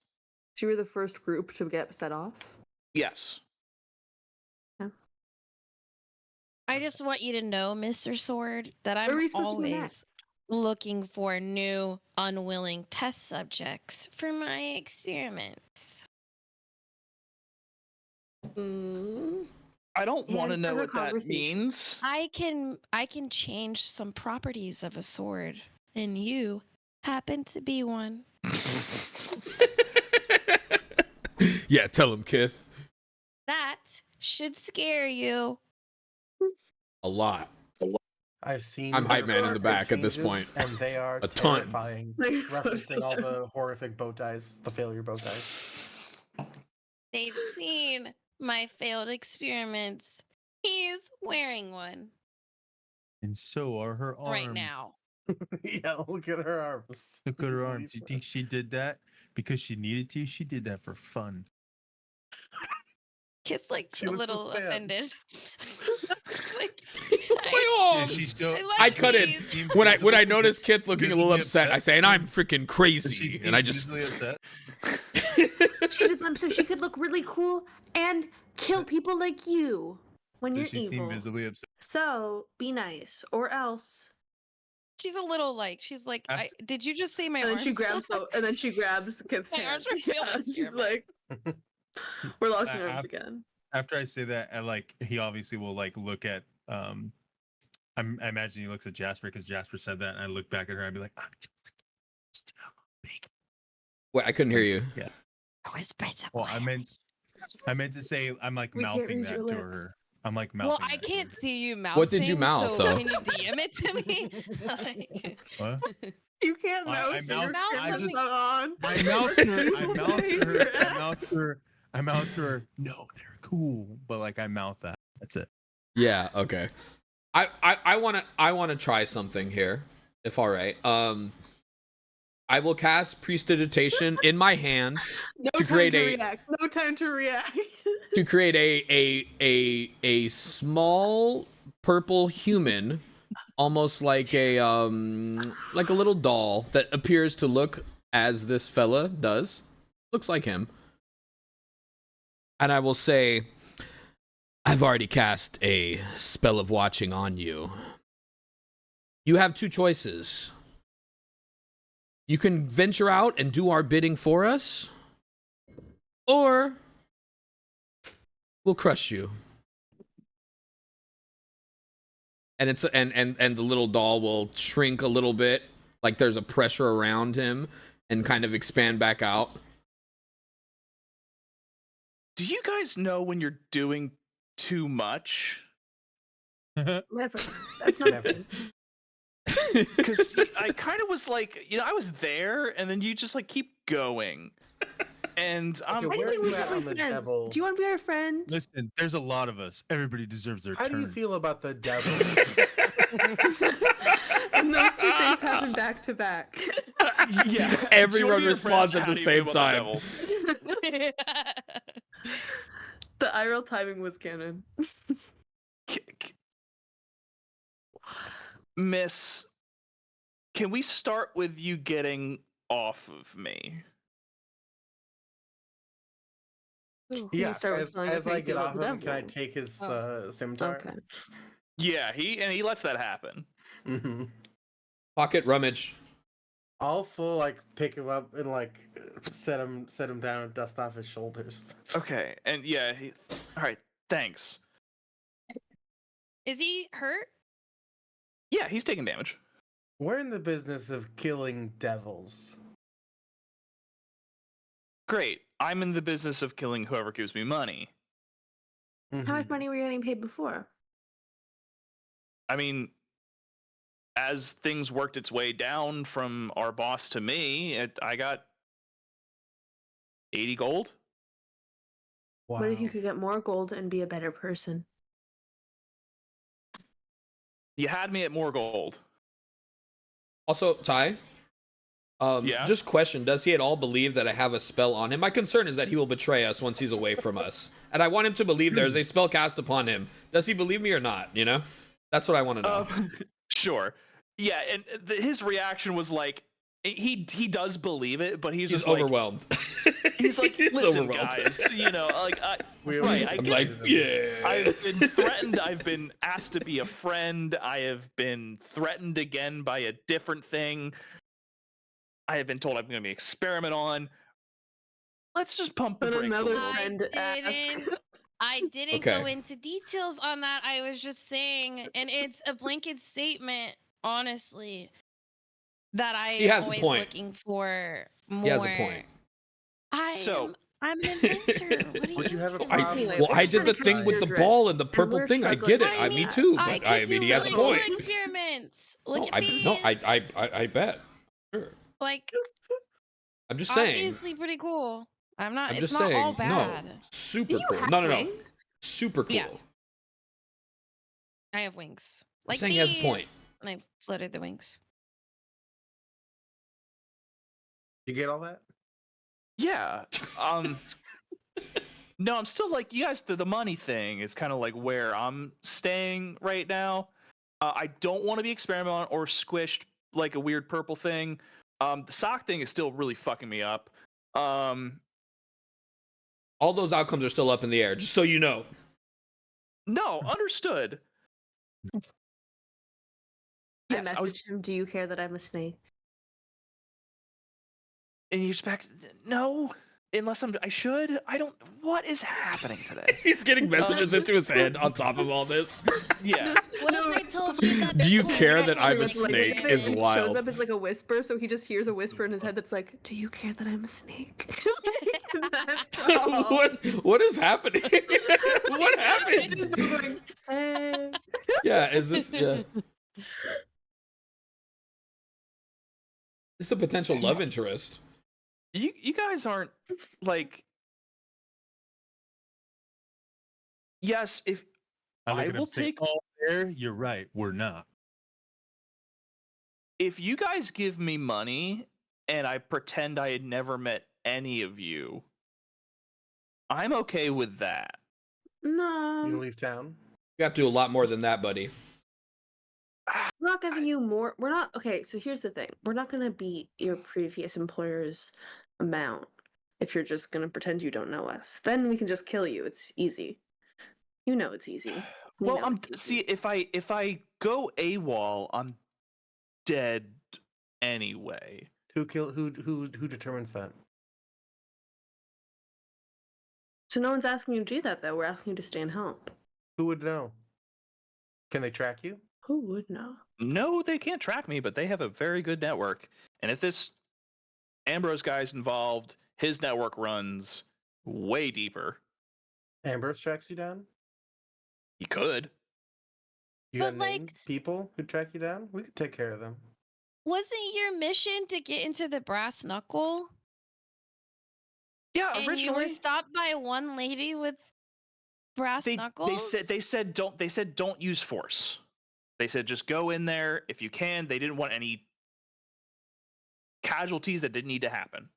So you were the first group to get set off. Yes. I just want you to know, Mr. Sword, that Where were I'm we supposed to go always next? looking for new, unwilling test subjects for my experiments. I don't want to And know for her what that conversation. means. I can change some properties of a sword, and you happen to be one. Yeah, tell him, Kith. That should scare you. A lot. I've seen. I'm hype man in their the back at this changes, point. and they are A ton. terrifying. Referencing all the horrific bow ties, the failure bow ties. They've seen my failed experiments. He's wearing one And so are her arms. right now. Yeah, look at her arms. Look at her arms. You think she did that because she needed to? She did that for fun. Kid's like She a looks so little sad. offended. like, Oh, Is she still? I cut it. does she seem when I visibly- notice Kith looking a little visibly upset, I say, and I'm freaking does she crazy. seem And I just visibly upset? She did them so she could look really cool and kill people like you when you're Does she seem evil. visibly upset? So be nice, or else. she's a little like, she's like, After- did you just say my And then arms? she grabs Kith's My hand. arms are failed She's experiment. like, we're locking I- arms I've- again. After I say that, he obviously will look at I imagine he looks at Jasper because Jasper said that, and I look back at her. I'd be like, I'm just wait, I couldn't hear you. well, I meant to say I'm like We can't mouthing read that your to lips. her. I'm like mouthing. Well, I that to can't her. see you mouthing. What did you mouth, so though? Can you DM it to me? Like, What? You can't I mouth. mouth- Your I camera's just- not on. I mouth to her. I mouth to her. I mouth to her. I mouth to her. No, they're cool, but like I mouth that. That's it. Yeah, okay. I wanna try something here, if all right. I will cast Prestidigitation in my hand No to time create to a- react. No time to react. to create a small purple human, almost like a little doll that appears to look as this fella does. Looks like him. And I will say, I've already cast a spell of watching on you. You have 2 choices. You can venture out and do our bidding for us, or we'll crush you. And it's and the little doll will shrink a little bit, like there's a pressure around him, and kind of expand back out. Do you guys know when you're doing too much? Never. That's not Never. good. Because I kind of was like, I was there, and then you just like keep going, and I'm. Okay, I where think are we you should at be on the friends. devil? Do you want to be our friend? Listen, there's a lot of us. Everybody deserves their How turn. do you feel about the devil? And those 2 things happen back to back. Yeah. Everyone 2 of your responds friends, at the how do you same feel about time. the devil? The eye roll timing was canon. Miss, can we start with you getting off of me? Ooh, Yeah, you start with telling us as how you I get feel about off the him, can I devil. take his Oh. scimitar? Okay. Yeah, he lets that happen. Mm-hmm. Pocket rummage. I'll full pick him up and set him down and dust off his shoulders. Okay, and yeah, all right, thanks. is he hurt? Yeah, he's taking damage. We're in the business of killing devils. Great. I'm in the business of killing whoever gives me money. How much money were you getting paid before? I mean, as things worked its way down from our boss to me, I got 80 gold. Wow. What if you could get more gold and be a better person? You had me at more gold. Also, Ty, Yeah? just question, does he at all believe that I have a spell on him? My concern is that he will betray us once he's away from us. And I want him to believe there's a spell cast upon him. Does he believe me or not, you know? That's what I want to know. Sure. Yeah, and his reaction was like, he does believe it, but he's just overwhelmed. He's like, He's listen, overwhelmed. guys, you know, like, I I'm get like, it. yeah. I've been threatened. I've been asked to be a friend. I have been threatened again by a different thing. I have been told I'm going to be experiment on. Let's just pump the But brakes a another little. friend asked. I didn't Okay. go into details on that. I was just saying, and it's a blanket statement, honestly, that I He am has a always point. looking for more. He has a point. I'm an adventurer. What do Would you have a mean? problem? Anyway, Well, we're I did trying the to thing catch with your the drift, ball and the and purple we're thing. I struggling. get it. I Me mean, too. I But I could mean, do he has a little point. experiments. No, Look at these. I bet. Sure. Like, I'm just saying. obviously pretty cool. I'm not. I'm it's just not saying. all bad. No, super Do you cool. have No. wings? Super cool. Yeah. I have wings. I'm Like saying he has a point. these. And I floated the wings. You get all that? Yeah. No, I'm still like, you guys, the money thing is kind of like where I'm staying right now. I don't want to be experimented on or squished like a weird purple thing. The sock thing is still really fucking me up. All those outcomes are still up in the air, just so you know. No, understood. I Yes, messaged him, do you care that I'm a snake? and you expect no, unless I should. I don't. What is happening today? He's getting messages into his head on top of all this. Yeah. What if I told you that? Do you this care will that I'm a actually snake be is It wild. shows up as like a whisper, so he just hears a whisper in his head that's like, do you care that I'm a snake? That's all. what is happening? What happened? Just going, hey. Yeah, is this This is a potential love interest. You guys aren't like. Yes, if look I at him will say, take. "Oh, there, you're right. We're not." If you guys give me money and I pretend I had never met any of you, I'm okay with that. You No, leave town? You have to do a lot more than that, buddy. we're not giving you more. We're not. Okay, so here's the thing. We're not going to beat your previous employer's amount if you're just going to pretend you don't know us. Then we can just kill you. It's easy. You know it's easy. We Well, know I'm it's see easy. if I go AWOL, I'm dead anyway. Who determines that? So no one's asking you to do that, though. We're asking you to stay and help. Who would know? Can they track you? Who would know? No, they can't track me, but they have a very good network. And if this Ambrose guy's involved, his network runs way deeper. Ambrose tracks you down? He could. You But, got like- names, people who track you down? We could take care of them. Wasn't your mission to get into the brass knuckle? Yeah, And you were originally stopped by one lady with brass knuckles? they said don't use force. They said just go in there if you can. They didn't want any casualties that didn't need to happen.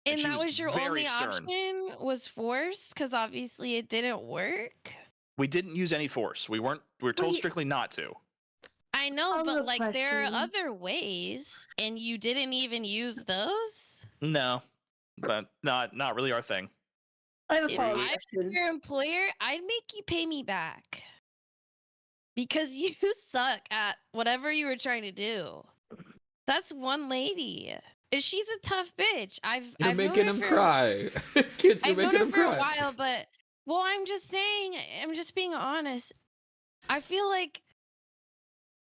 And she that was was your very only stern. option was force? Because obviously it didn't work. We didn't use any force. We were told Wait. strictly not to. I know, but Follow-up like there are question. other ways, and you didn't even use those. No, but not really our thing. I have a If follow-up I question. were your employer, I'd make you pay me back because you suck at whatever you were trying to do. That's one lady. And she's a tough bitch. You're I've making known him her for- cry. Kids, you're I've known making her him for a cry. while, but well, I'm just saying. I'm just being honest. I feel like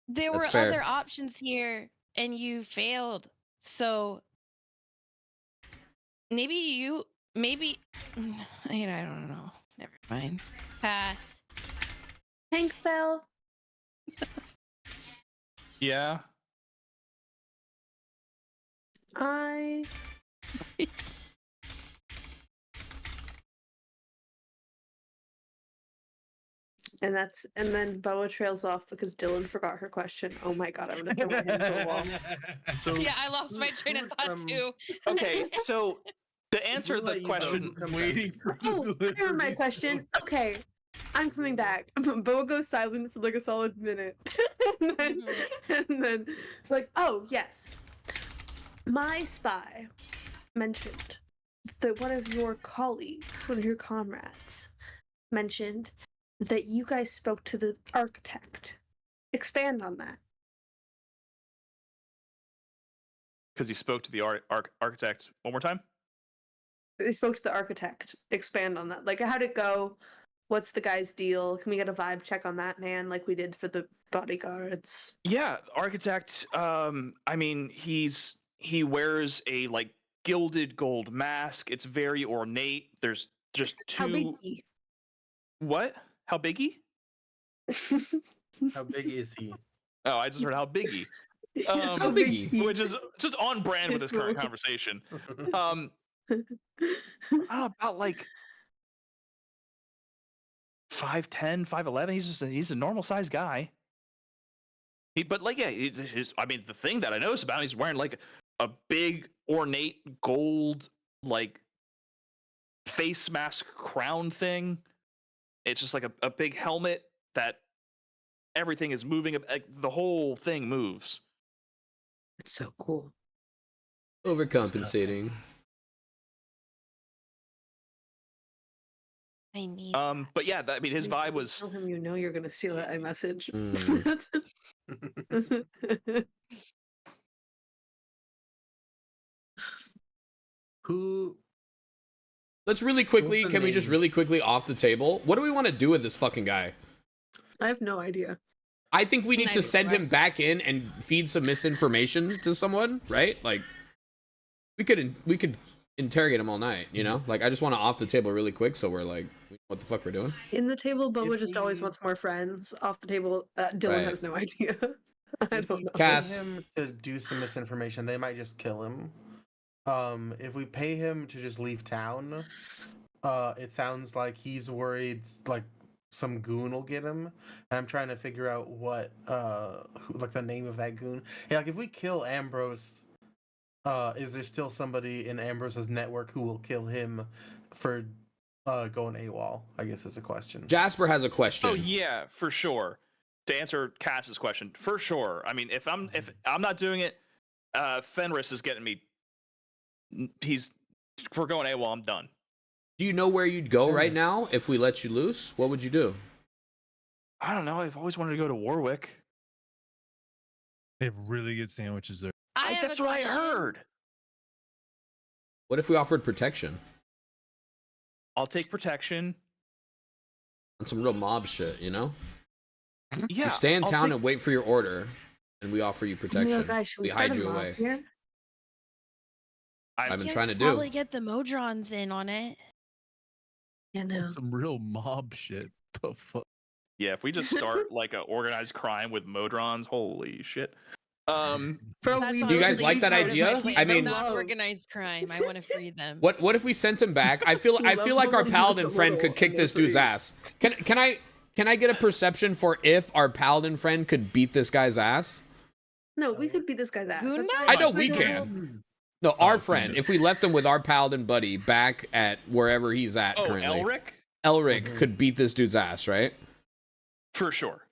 there That's were fair. other options here, and you failed. So maybe I don't know. Never mind. Pass. Hank Bell. Yeah. I and then Boa trails off because Dylan forgot her question. Oh my god, I'm gonna throw my head into a wall. So Yeah, I lost my train of thought too. Okay, so to answer We'll the let you go. question, Come Waiting back. for Oh, I remember my question. Okay, I'm coming back. Boa goes silent for like a solid minute, and then it's like, oh yes, my spy mentioned that one of your colleagues, one of your comrades, mentioned that you guys spoke to the architect. Expand on that. because he spoke to the architect one more time. They spoke to the architect. Expand on that. Like, how'd it go? What's the guy's deal? Can we get a vibe check on that man, like we did for the bodyguards? Yeah, architect. I mean, he wears a like gilded gold mask. It's very ornate. There's just How big two. he? What? How biggy? How big is he? Oh, I just heard how biggy. How big he? Which is just on brand with this current conversation. I don't know, about like 5'10", 5'11". He's a normal sized guy. But like, yeah, I mean, the thing that I noticed about him, he's wearing like a big ornate gold like face mask crown thing. It's just like a big helmet that everything is moving. Like, the whole thing moves. It's so cool. Overcompensating. I need. But yeah, I mean, his When you vibe was tell him you know you're gonna steal that iMessage. Who? Let's really quickly, What's the can we just name? really quickly off the table? What do we want to do with this fucking guy? I have no idea. I think we need to Nice send him work. back in and feed some misinformation to someone, right? Like, we could interrogate him all night, you know? Like, I just want to off the table really quick, so we're like, we know what the fuck we're doing. In the table, Boba If just always we- wants more friends. Off the table, Dylan Right. has no idea. I If don't we know. pay Cass. him to do some misinformation, they might just kill him. If we pay him to just leave town, it sounds like he's worried like some goon will get him. And I'm trying to figure out what like the name of that goon. Yeah, like if we kill Ambrose, is there still somebody in Ambrose's network who will kill him for going AWOL? I guess is a question. Jasper has a question. Oh yeah, for sure. To answer Cass's question, for sure. I mean, if I'm not doing it, Fenris is getting me. If we're going AWOL, I'm done. Do you know where you'd go right now if we let you loose? What would you do? I don't know. I've always wanted to go to Warwick. They have really good sandwiches there. I have That's a what I question. heard. What if we offered protection I'll take protection. on some real mob shit, you know? Yeah. You stay in I'll town take- and wait for your order, and we offer you protection. Guys, should we we start hide a you mob away. here? I've been Can't trying to do. Probably get the Modrons in on it. Yeah, no. Some real mob shit. The fuck? Yeah, if we just start like a organized crime with Modrons, holy shit. Bro, That's we Do you guys really like that love idea? it. We I mean- not love- organized crime. I want to free them. What if we sent him back? I feel We love like our the paladin little friend could kick this dude's misery. ass. Can I get a perception for if our paladin friend could beat this guy's ass? No, we could beat this guy's ass. Gunda? That's I know fine. we We're can. gonna- No, our Oh, friend. Gunda. If we left him with our paladin buddy back at wherever he's at Oh, currently, Elric? Elric could beat this dude's ass, right? For sure.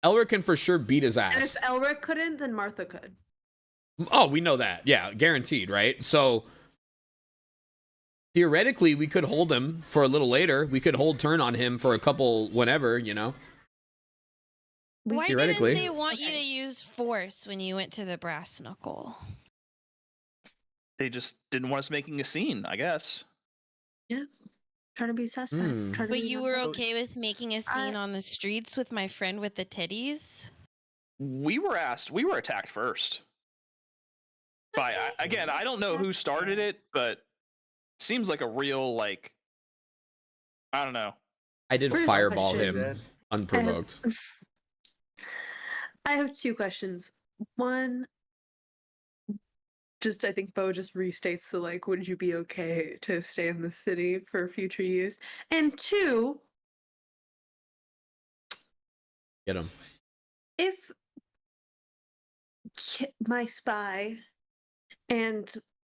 Elric can for sure beat his And ass. if Elric couldn't, then Martha could. Oh, we know that. Yeah, guaranteed, right? So theoretically, we could hold him for a little later. We could hold turn on him for a couple whenever, you know. Why theoretically. didn't they want you to use force when you went to the brass knuckle? They just didn't want us making a scene, I guess. Trying to be suspect. Hmm. Trying to But be you not were bad. okay with making a scene on the streets with my friend with the titties? We were attacked first. By again, I don't know who started it, but seems like a real like I don't know. I did First fireball question. him unprovoked. I have two questions. one, just I think Bo just restates the like, would you be okay to stay in the city for future use? And two, Get him. if my spy and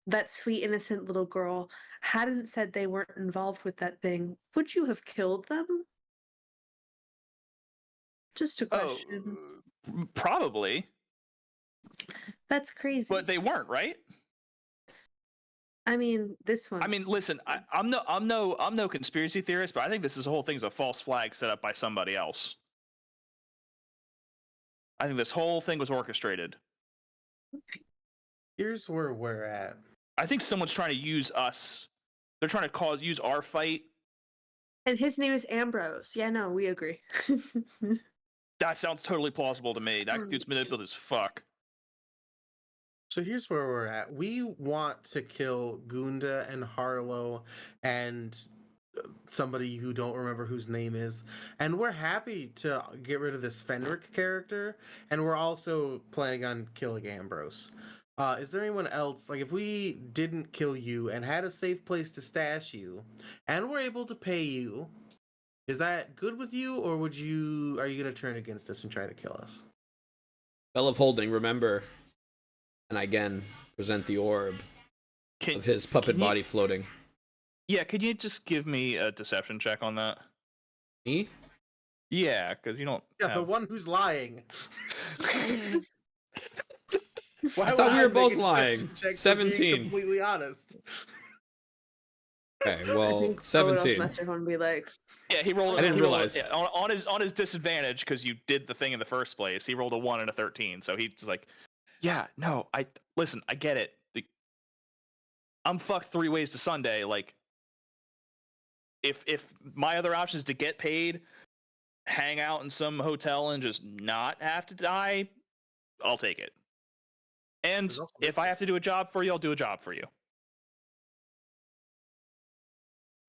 that sweet innocent little girl hadn't said they weren't involved with that thing, would you have killed them? Just a question. Probably, That's crazy. but they weren't, right? I mean, this one. I mean, listen, I'm no conspiracy theorist, but I think this whole thing's a false flag set up by somebody else. I think this whole thing was orchestrated. Here's where we're at. I think someone's trying to use us. They're trying to use our fight. And his name is Ambrose. Yeah, no, we agree. That sounds totally plausible to me. That dude's manipulative as fuck. So here's where we're at. We want to kill Gunda and Harlow and somebody who don't remember whose name is. And we're happy to get rid of this Fenric character. And we're also planning on killing Ambrose. Is there anyone else, like if we didn't kill you and had a safe place to stash you and we're able to pay you, is that good with you, or are you going to turn against us and try to kill us? Bell of Holding, remember, and again, present the orb of his puppet body floating. Yeah, could you just give me a deception check on that? Me? Yeah, because you don't. Yeah, the one who's lying. Why I thought we were make both a lying. deception check for being 17. Completely honest. Okay, I well, think 17. Master would be like, Yeah, he rolled. I didn't he rolled- realize. yeah, on his disadvantage because you did the thing in the first place. He rolled a 1 and a 13, so he's like, yeah, no, I get it. I'm fucked 3 ways to Sunday. Like, if my other option is to get paid, hang out in some hotel and just not have to die, I'll take it. And if I have to do a job for you, I'll do a job for you.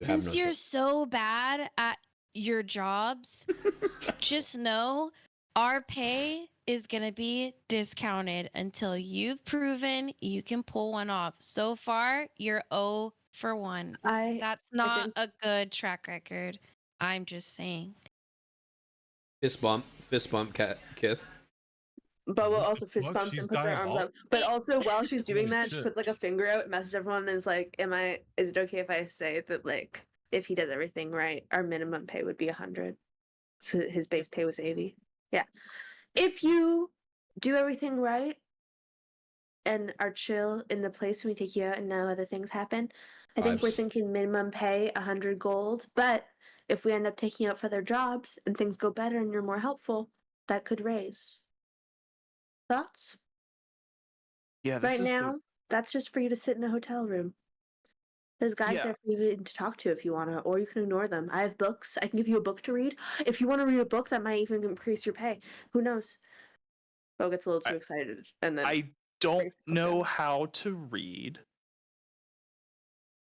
Since you're so bad at your jobs, just know our pay is going to be discounted until you've proven you can pull one off. So far, you're 0 for 1. That's not a good track record. I'm just saying. Fist bump, Kith. Boa also fist Fuck, bumps she's and puts her arms up. But also, while she's doing Holy that, she shit. puts like a finger out and messages everyone and is like, is it okay if I say that, like, if he does everything right, our minimum pay would be 100. So his base pay was 80. Yeah. If you do everything right and are chill in the place when we take you out and no other things happen, I think we're thinking minimum pay 100 gold. But if we end up taking you out for their jobs and things go better and you're more helpful, that could raise. Thoughts? Yeah. This Right is now, that's just for you to sit in a hotel room. There's guys Yeah. there for you to talk to if you want to, or you can ignore them. I have books. I can give you a book to read. If you want to read a book, that might even increase your pay. Who knows? Bo gets a little too excited, and then I don't know how to read.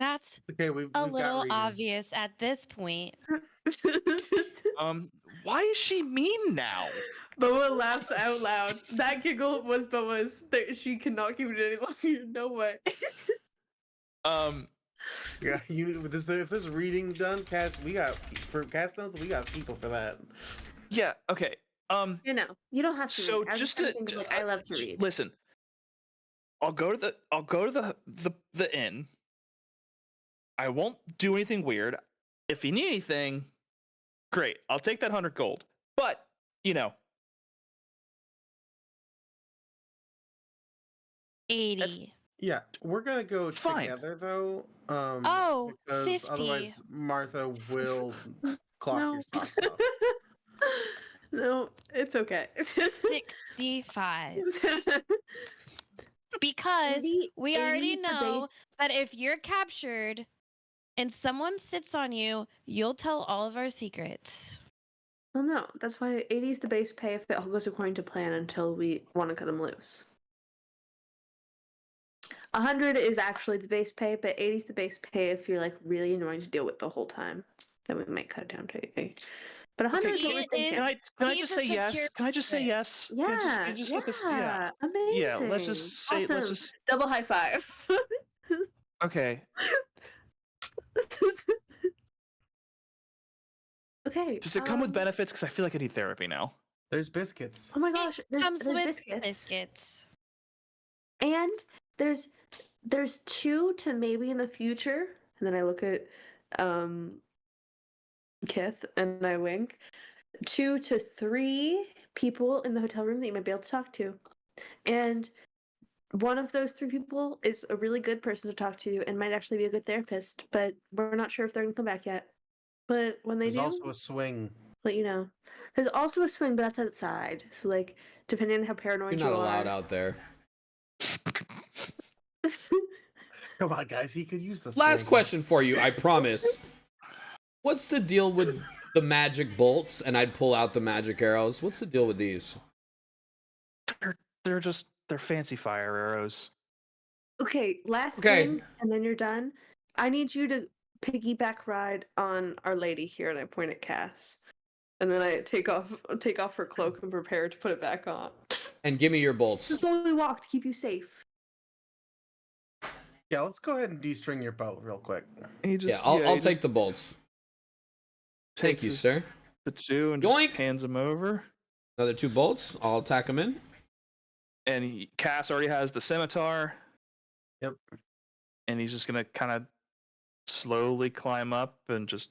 That's Okay, we've a got little readers. obvious at this point. Why is she mean now? Boa laughs out loud. That giggle was Boa's. She cannot keep it any longer. No way. Yeah, if this reading done, Cass, we got notes. We got people for that. Yeah. Okay. You know, you don't have to. So read. I was just trying to think of, like, I love to read. Listen, I'll go to the inn. I won't do anything weird. If you need anything, great. I'll take that 100 gold. But you know, 80. Yeah, we're gonna go Fine. together though. Oh, because 50. otherwise Martha will clock No. your socks off. No, it's okay. 65. Because 80 we already 80 for know base. that if you're captured and someone sits on you, you'll tell all of our secrets. Well, no, that's why 80 is the base pay if it all goes according to plan until we want to cut them loose. 100 is actually the base pay, but 80 is the base pay if you're like really annoying to deal with the whole time. Then we might cut it down to 80. But 100 is Okay, what we're He thinking. Can I He's just a say yes? secure Can I just say fit. yes? Can Yeah, I just get this? Yeah. yeah, amazing. Yeah. Let's just say. awesome. Let's just. Double high five. Okay. Okay. Does it come with benefits? Because I feel like I need therapy now. There's biscuits. Oh my gosh, It comes there's with biscuits. biscuits. And there's 2 to maybe in the future. And then I look at Kith and I wink. 2 to 3 people in the hotel room that you might be able to talk to. And one of those 3 people is a really good person to talk to and might actually be a good therapist, but we're not sure if they're gonna come back yet. But when they There's do, also a swing. let you know. There's also a swing, but that's outside. So like, depending on how paranoid You're not you allowed are. out there. Come on, guys. He could use the Last swing. question for you, I promise. What's the deal with the magic bolts? And I'd pull out the magic arrows. What's the deal with these? They're fancy fire arrows. Okay, last Okay. thing, and then you're done. I need you to piggyback ride on Our Lady here, and I point at Cass. And then I take off her cloak and prepare to put it back on. And give me your bolts. Just slowly walk to keep you safe. Yeah, let's go ahead and de-string your bow real quick. He just, Yeah, I'll he take just the bolts. Thank takes you, his- sir. the 2 and just Yoink! hands them over. Another 2 bolts. I'll attack them in. And Cass already has the scimitar. Yep. And he's just gonna kind of slowly climb up and just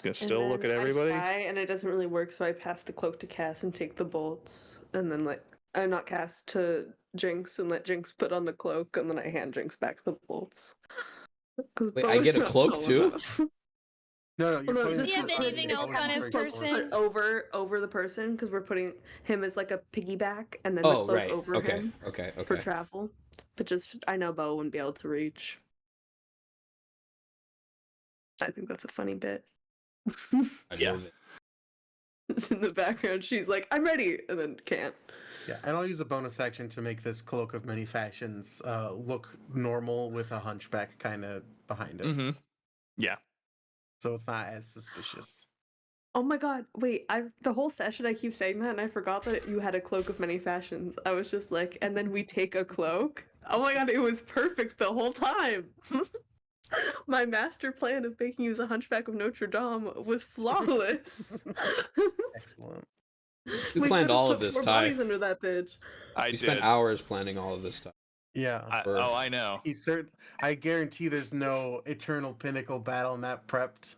gonna still look at everybody. I try, and it doesn't really work, so I pass the cloak to Cass and take the bolts, and then not Cass, to Jinx, and let Jinx put on the cloak, and then I hand Jinx back the bolts. Wait, I get a cloak too? No, you're no, putting does he have the- anything it's else on his straight person? forward. over the person, because we're putting him as like a piggyback, and then the Oh, cloak right. over Okay. him Okay. for Okay. travel. But just, I know Bo wouldn't be able to reach. I think that's a funny bit. I Yeah. love it. It's in the background. She's like, "I'm ready," and then can't. Yeah, and I'll use a bonus action to make this cloak of many fashions look normal with a hunchback kind of behind it. Mm-hmm. Yeah. So it's not as suspicious. Oh my god, wait, the whole session I keep saying that and I forgot that you had a cloak of many fashions. I was just like, and then we take a cloak? Oh my god, it was perfect the whole time. My master plan of making you the Hunchback of Notre Dame was flawless. Excellent. We planned all of this, Ty. bodies under that bitch. I We did. spent hours planning all of this stuff. Yeah. I know. I guarantee there's no Eternal Pinnacle battle map prepped.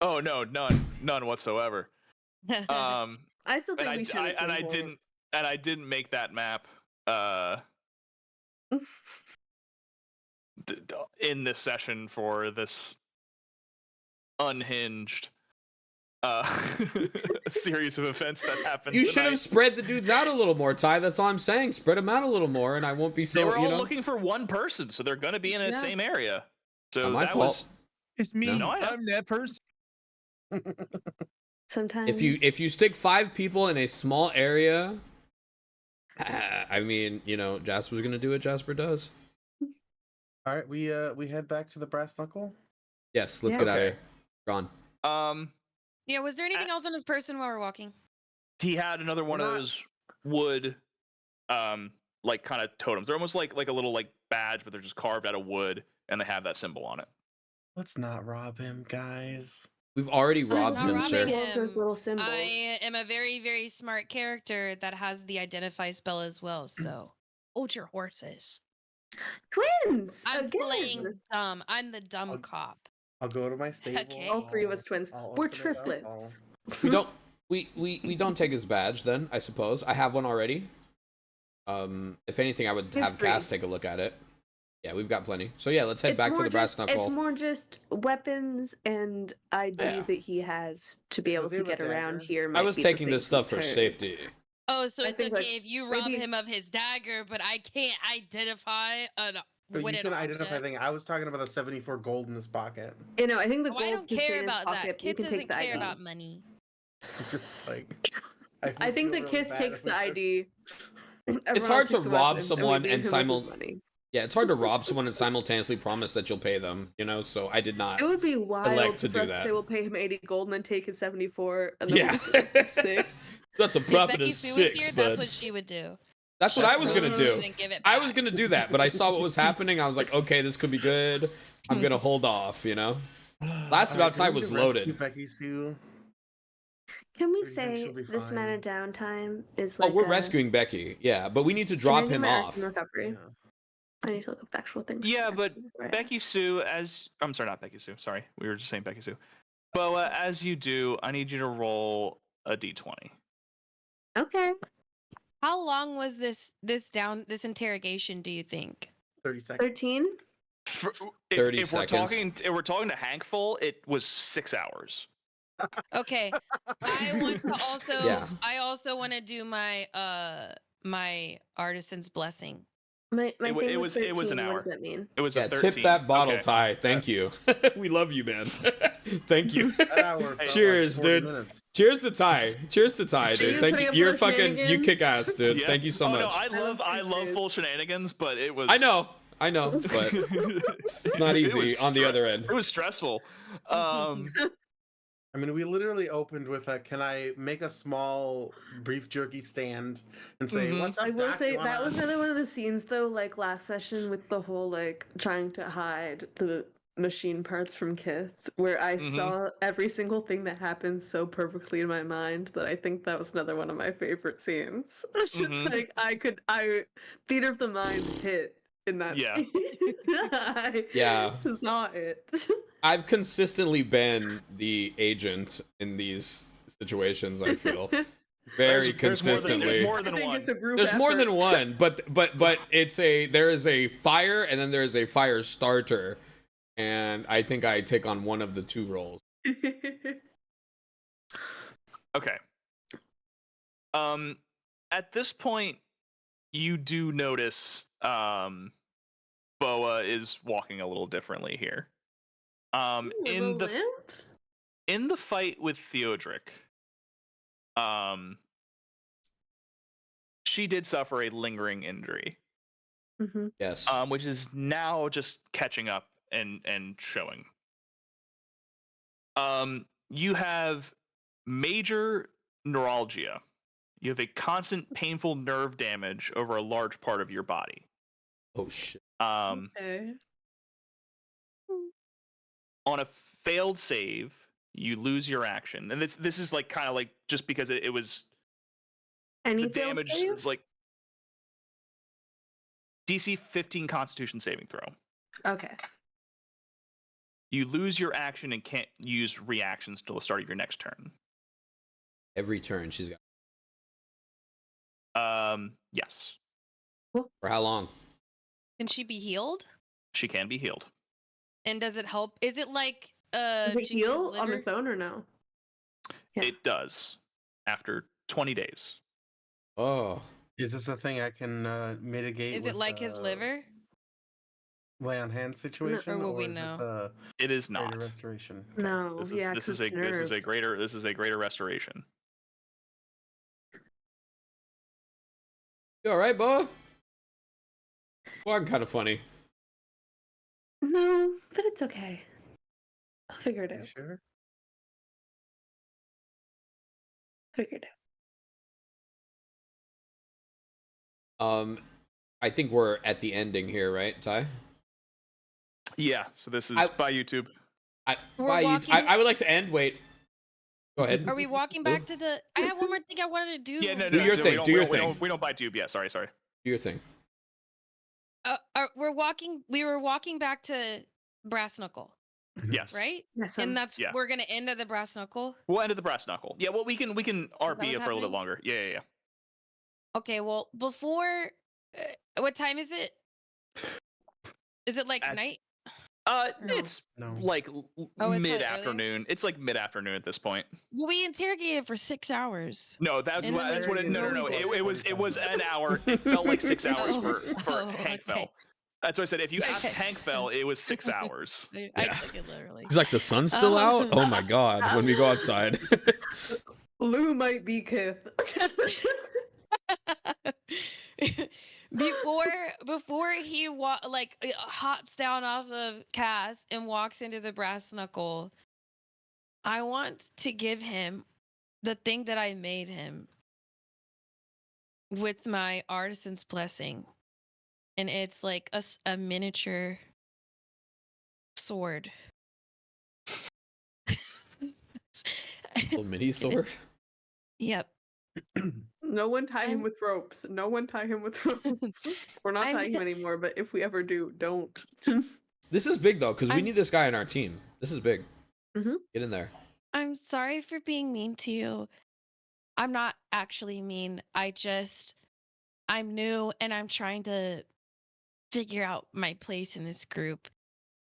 Oh no, none whatsoever. I still think we should. I didn't make that map in this session for this unhinged series of events that happened. You should tonight. have spread the dudes out a little more, Ty. That's all I'm saying. Spread them out a little more, and I won't be so. They were all you know. looking for one person, so they're going to be in the Yeah. same area. So Not my that fault. was It's me. No, I know. I'm that person. Sometimes. If you stick 5 people in a small area, I mean, you know, Jasper's gonna do what Jasper does. All right, we head back to the brass knuckle. Yes, let's Yeah. get out of Okay. here. Gone. Yeah, was there anything else on his person while we're walking? he had another one of those wood like kind of totems. They're almost like a little like badge, but they're just carved out of wood and they have that symbol on it. Let's not rob him, guys. We've already robbed not him, robbing sir. him. Those little symbols. I am a very, very smart character that has the identify spell as well, so hold your horses. Twins! I'm again! playing dumb. I'm the dumb I'll- cop. I'll go to my stable. Okay. All 3 of us twins. I'll We're open it up, triplets. We don't. We don't take his badge then. I suppose I have one already. If anything, I would It's have free. Cass take a look at it. Yeah, we've got plenty. So yeah, let's head It's back to more the brass just- knuckle. It's more just weapons and ID Yeah. that he has to be able Does he to have a get around dagger? here. I might was be the taking thing this stuff for turn. safety. Oh, so I it's think, okay like, if you rob maybe- him of his dagger, but I can't identify an But you wooden can identify object. things. I was talking about the 74 gold in this pocket. You know, I think the Oh, gold I don't to stay care in his about pocket, that. you Kid can doesn't take the care ID. about money. Just like I think that Kith takes the ID. It's hard to rob someone and Yeah, it's hard to rob someone and simultaneously promise that you'll pay them, you know, so I did not. It would be wild elect to for do us that. say we'll pay him 80 gold and then take his 74 and then Yeah. we'll just give him 6. That's a If profit of Becky-sue was 6, here, but that's what she would do. that's what I was gonna do. And give it I was back. gonna do that, but I saw what was happening. I was like, okay, this could be good. I'm gonna hold off, you know. Last Alright, outside can we was rescue loaded. Becky-sue? Can we Or do you think say she'll be this fine? amount of downtime is Oh, like we're a- rescuing Becky, yeah, but we need to Can I drop do him my off. action recovery? Yeah. I need to look up the actual thing. Yeah, but Right. Becky-sue, I'm sorry, not Becky-sue. Sorry, we were just saying Becky-sue. Boa, as you do, I need you to roll a d20. Okay. How long was this interrogation, do you think? 30 seconds. 13? For, 30 if we're seconds. if we're talking to Hankful, it was 6 hours. Okay. I want to also Yeah. I also want to do my my artisan's blessing. My It wa- thing it was- it was an 13. What hour. does that mean? It was Yeah, a 13. tip that bottle, Okay. Ty. Thank you. We love you, man. Thank you. That hour felt like Cheers, 40 dude. minutes. Cheers to Ty. Cheers to Ty, dude. Cheers, Thank putting you. up You're with fucking. You shenanigans. kick ass, dude. Yeah. Thank you so Oh, much. No, I love love these full shenanigans, but it was. I know, but it's not It easy was on the other end. It was stressful. I mean, we literally opened with a, can I make a small beef jerky stand and say, Mhm. what's up, I will Doc? say You that wanna-" was another one of the scenes though, like last session with the whole like trying to hide the machine parts from Kith, where I Mhm. saw every single thing that happened so perfectly in my mind that I think that was another one of my favorite scenes. It's just Mhm. like I theater of the mind hit in that Yeah. scene. I Yeah. saw it. I've consistently been the agent in these situations. I feel very consistently. There's more I than think one. it's a group There's more than effort. one, but there is a fire and then there is a fire starter, and I think I take on one of the two roles. Okay. At this point, you do notice Boa is walking a little differently here. Ooh, In the the lamp? in the fight with Theodric, she did suffer a lingering injury, Mhm. Yes. which is now just catching up and showing. You have major neuralgia. You have a constant painful nerve damage over a large part of your body. Oh shit. Okay. On a failed save, you lose your action, and this is like kind of like just because it was Any the failed damage save? is like DC 15 Constitution saving throw. Okay. You lose your action and can't use reactions till the start of your next turn. Every turn she's got. Yes, For how long? Can she be healed? she can be healed. And does it help? Is it like Does it Jinx's heal on liver? its own or no? Yeah. It does after 20 days. Oh. Is this a thing I can mitigate? Is it with, like his liver? lay on hand situation, will we is this know? a It is greater not. restoration? Okay. No. This is yeah, this is 'cause a this is a nerves. greater restoration. You all right, Bo? Well, I'm kind of funny. No, but it's okay. I'll figure it You out. sure? Figure it out. I think we're at the ending here, right, Ty? Yeah. So this is I- by YouTube. I would like to end. Wait. Go ahead. Are we walking back to the? I have one more thing I wanted to do. Yeah. No. Do No. your no, thing, We don't, do we your don't, we thing. don't, we don't buy tube. Yeah. Sorry. Do your thing. We're walking. We were walking back to Brass Knuckle, Yes. right? Yes, And that's Yeah. we're gonna end at the Brass Knuckle. We'll end at the brass knuckle. Yeah. Well, we can RP it for what's a little bit happening? longer. Yeah. Okay. Well, before, what time is it? Is it like At- night? No. It's No. like Oh, it's probably mid afternoon. It's like mid afternoon at this point. Well, we interrogated for 6 hours. No, that's And what then that's what it. No. interrogate It was an hour. It felt like 6 hours for Oh, Hank okay. Fell. That's what I said. If you ask Okay. Hank Fell, it was 6 hours. I Yeah. took it literally. He's like, the sun's still out? Oh my god, when we go outside. Lou might be Kith. before he hops down off of Cass and walks into the brass knuckle, I want to give him the thing that I made him with my artisan's blessing, and it's like a miniature sword. Little mini sword. Yep. No one tie him I'm- with ropes. No one tie him with ropes. We're not I'm- tying him anymore, but if we ever do, don't. This is big though, because we I'm- need this guy on our team. This is big. Mhm. Get in there. I'm sorry for being mean to you. I'm not actually mean. I'm new and I'm trying to figure out my place in this group.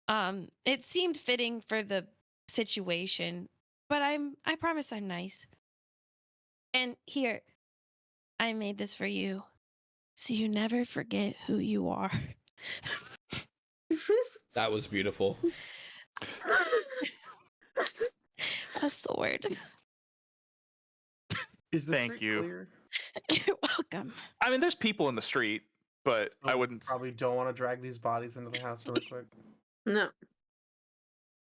It seemed fitting for the situation, but I promise I'm nice. And here, I made this for you, so you never forget who you are. That was beautiful. A sword. Is the Thank street you. clear? You're welcome. I mean, there's people in the street, but So I we wouldn't. Probably don't want to drag these bodies into the house really quick. No.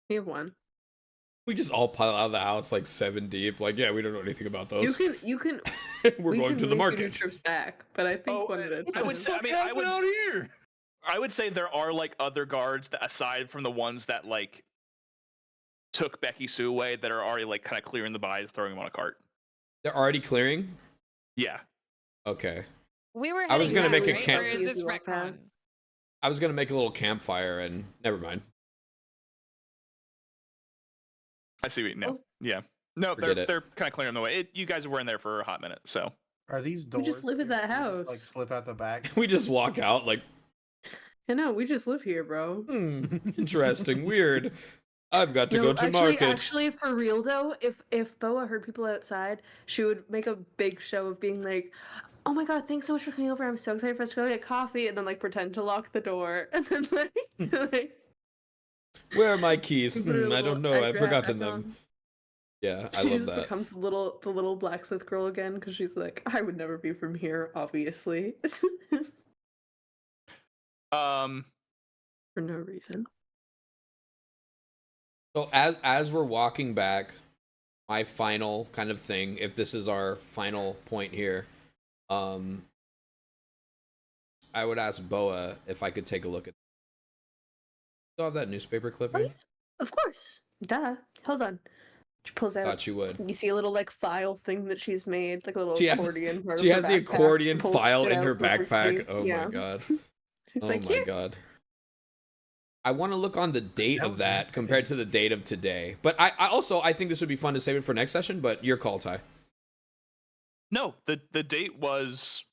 We have one. We just all pile out of the house like 7 deep. Like, yeah, we don't know anything about those. You can. We're we going can to the make market. your trips back, but I think Oh, one at a I would time. say- What's I mean, I happening would- out here? I would say there are like other guards that, aside from the ones that like took Becky-sue away, that are already like kind of clearing the bodies, throwing them on a cart. They're already clearing? Yeah. Okay. We were I was heading gonna back, make a right? camp- Or is this You walk past. retcon? I was going to make a little campfire and never mind. I see what you know. Oh. Yeah. No, Forget it. they're kind of clearing the way. You guys were in there for a hot minute, so. Are these We doors? just live in here? that Can we just, like house. slip out the back. We just walk out like, I know, we just live here, bro. interesting, weird. I've got to go to market. Actually, for real though, if Boa heard people outside, she would make a big show of being like, "Oh my god, thanks so much for coming over. I'm so excited for us to go get coffee," and then like pretend to lock the door, and then like Where are my keys? put her I little don't know. I've extra hat forgotten back them. on. Yeah, I She love just that. becomes the little blacksmith girl again because she's like, "I would never be from here, obviously," Um, for no reason. So as we're walking back, my final kind of thing, if this is our final point here, I would ask Boa if I could take a look at. Still have that newspaper clipping? Of course, duh. Hold on. She pulls out. Thought you would. You see a little like file thing that she's made, like a little She has- accordion. part of She her has the backpack, accordion pulls file it in her out with her backpack. teeth. Oh Yeah. my god. She's Oh like, my "Here." god. I want to look on the date That of was that nice. compared to the date of today. But I also I think this would be fun to save it for next session, but your call, Ty. no, the date was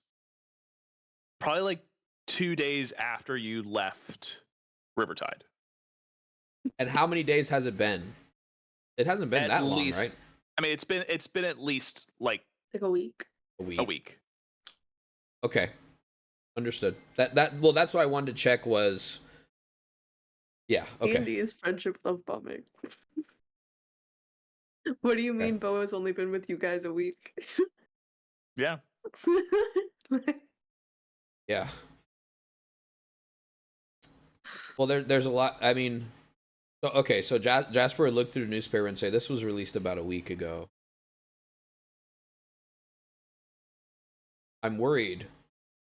probably like 2 days after you left Rivertide. And how many days has it been? It hasn't been At that long, least- right? I mean, it's been at least like Like a week. A week. a week. Okay. Understood. Well, that's what I wanted to check was. Yeah. Okay. Andy is friendship love bombing. What do you mean Boa's only been with you guys a week? Yeah. Yeah. Well, there's a lot. I mean, okay. So Jasper would look through the newspaper and say this was released about a week ago. I'm worried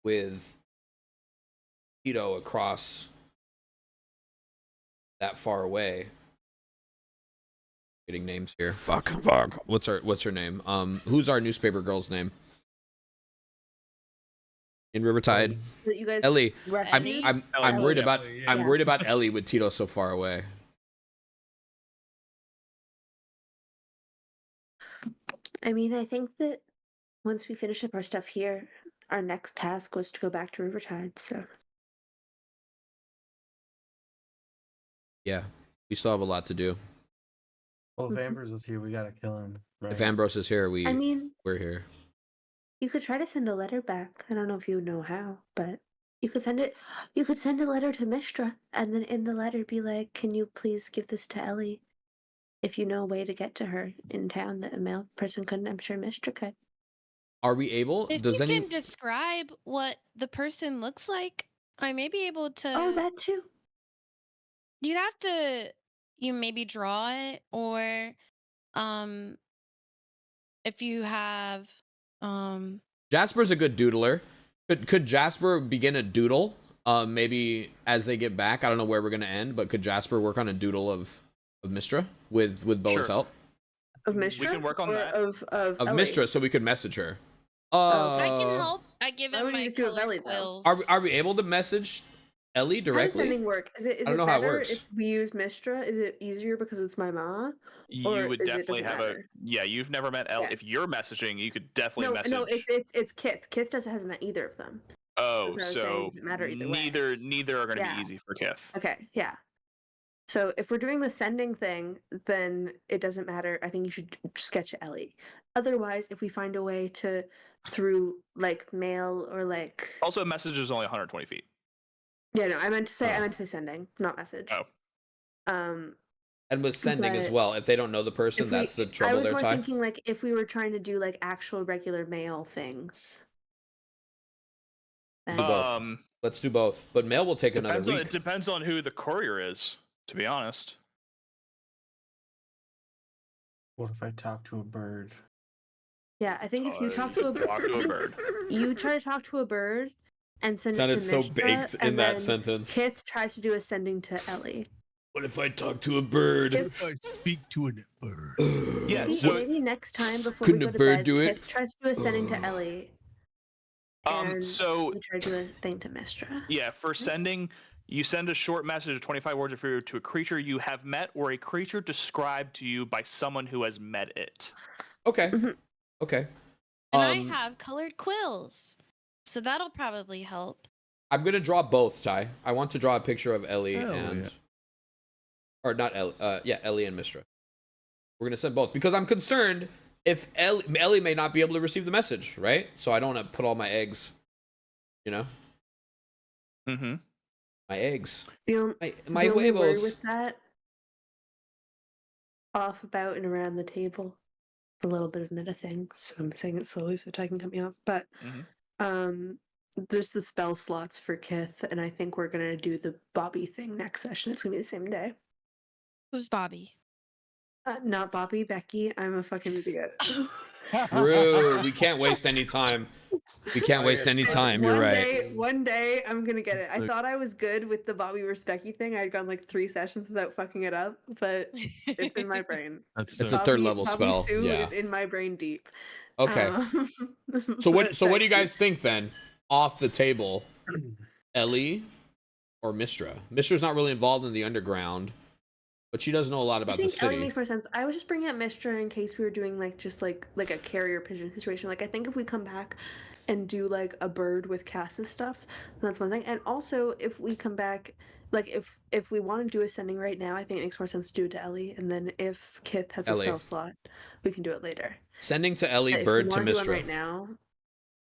with Tito across that far away. Getting names here. Fuck. What's her name? Who's our newspaper girl's name? In Rivertide. That you guys Ellie. rescued? I'm worried Ellie, about yeah. I'm worried about Ellie with Tito so far away. I mean, I think that once we finish up our stuff here, our next task was to go back to Rivertide, so Yeah, we still have a lot to do. Well, if Mhm. Ambrose is here, we gotta kill him. Right? If Ambrose is here, I mean, we're here. you could try to send a letter back. I don't know if you know how, but you could send it. You could send a letter to Mistra, and then in the letter be like, "Can you please give this to Ellie? If you know a way to get to her in town that a male person couldn't, I'm sure Mistra could." Are we able? If Does you any? can describe what the person looks like, I may be able to. Oh, that too. You'd have to you maybe draw it, or if you have Jasper's a good doodler. Could Jasper begin a doodle? Maybe as they get back. I don't know where we're gonna end, but could Jasper work on a doodle of Mistra with Boa's Sure. help? Of Mistra? We can work on or that. Of Of Ellie? Mistra, so we could message her. I can help. I give why him would you my just do it colored belly, though? quills. Are we able to message Ellie How does directly? sending work? Is it I don't know how it better works. if we use Mistra? Is it easier because it's my ma? Or You would is it definitely doesn't have matter? yeah, you've never met Elle. Yeah. If you're messaging, you could definitely message. No, it's Kith. Kith hasn't met either of them. Oh, That's what I was saying, so does it matter either way? neither are going to Yeah. be easy for Kith. Okay, yeah. So if we're doing the sending thing, then it doesn't matter. I think you should sketch Ellie. Otherwise, if we find a way to through like mail or like Also, message is only 120 feet. yeah, no, I meant to say sending, not message. Oh. And with sending as But well. If they don't know the person, if that's the I trouble was there, more Ty. thinking like if we were trying to do like actual regular mail things. Do then- both. Let's do both. But mail will take another week. It depends on who the courier is, to be honest. What if I talk to a bird? Yeah, I think if you talk to a bird. you try to talk to a bird and send Sounded it to so Mishra, baked in and that then sentence. Kith tries to do a sending to Ellie. What if I talk to a bird? Kith, I speak to a bird. Yeah, maybe, so maybe next time before Couldn't we a go to bird bed, do it? Kith tries to do a sending to Ellie. And so we try to do a thing to Mistra. yeah, for sending, you send a short message of 25 words or fewer to a creature you have met or a creature described to you by someone who has met it. Okay. Mhm. Okay. And I have colored quills, so that'll probably help. I'm gonna draw both, Ty. I want to draw a picture of Ellie Hell and yeah. or not Ellie. Ellie and Mistra. We're gonna send both because I'm concerned if Ellie may not be able to receive the message, right? So I don't want to put all my eggs, you know, Mm-hmm. my eggs, The my only word huevos. with that, off, about, and around the table. A little bit of meta thing, so I'm saying it slowly so Ty can cut me off. But there's the spell slots for Kith, and I think we're gonna do the Bobby thing next session. It's gonna be the same day. Who's Bobby? Not Bobby, Becky. I'm a fucking idiot. True. We can't waste any time. We can't waste any time. You're right. One day, I'm gonna get it. I Look. thought I was good with the Bobby versus Becky thing. I'd gone like 3 sessions without fucking it up, but it's in my brain. That's It's a third level spell. Bobby-sue Yeah. is in my brain deep. Okay. So what? So what do you guys think then? Off the table, Ellie or Mistra? Mistra's not really involved in the underground, but she does know a lot I about the think Ellie city. makes more sense. I was just bringing up Mistra in case we were doing like just like a carrier pigeon situation. Like I think if we come back and do like a bird with Cass's stuff, that's one thing. And also if we come back, like if we want to do ascending right now, I think it makes more sense to do it to Ellie. And then if Kith has a Ellie. spell slot, we can do it later. Sending to Ellie, But if bird we to wanna do one Mistra. right now,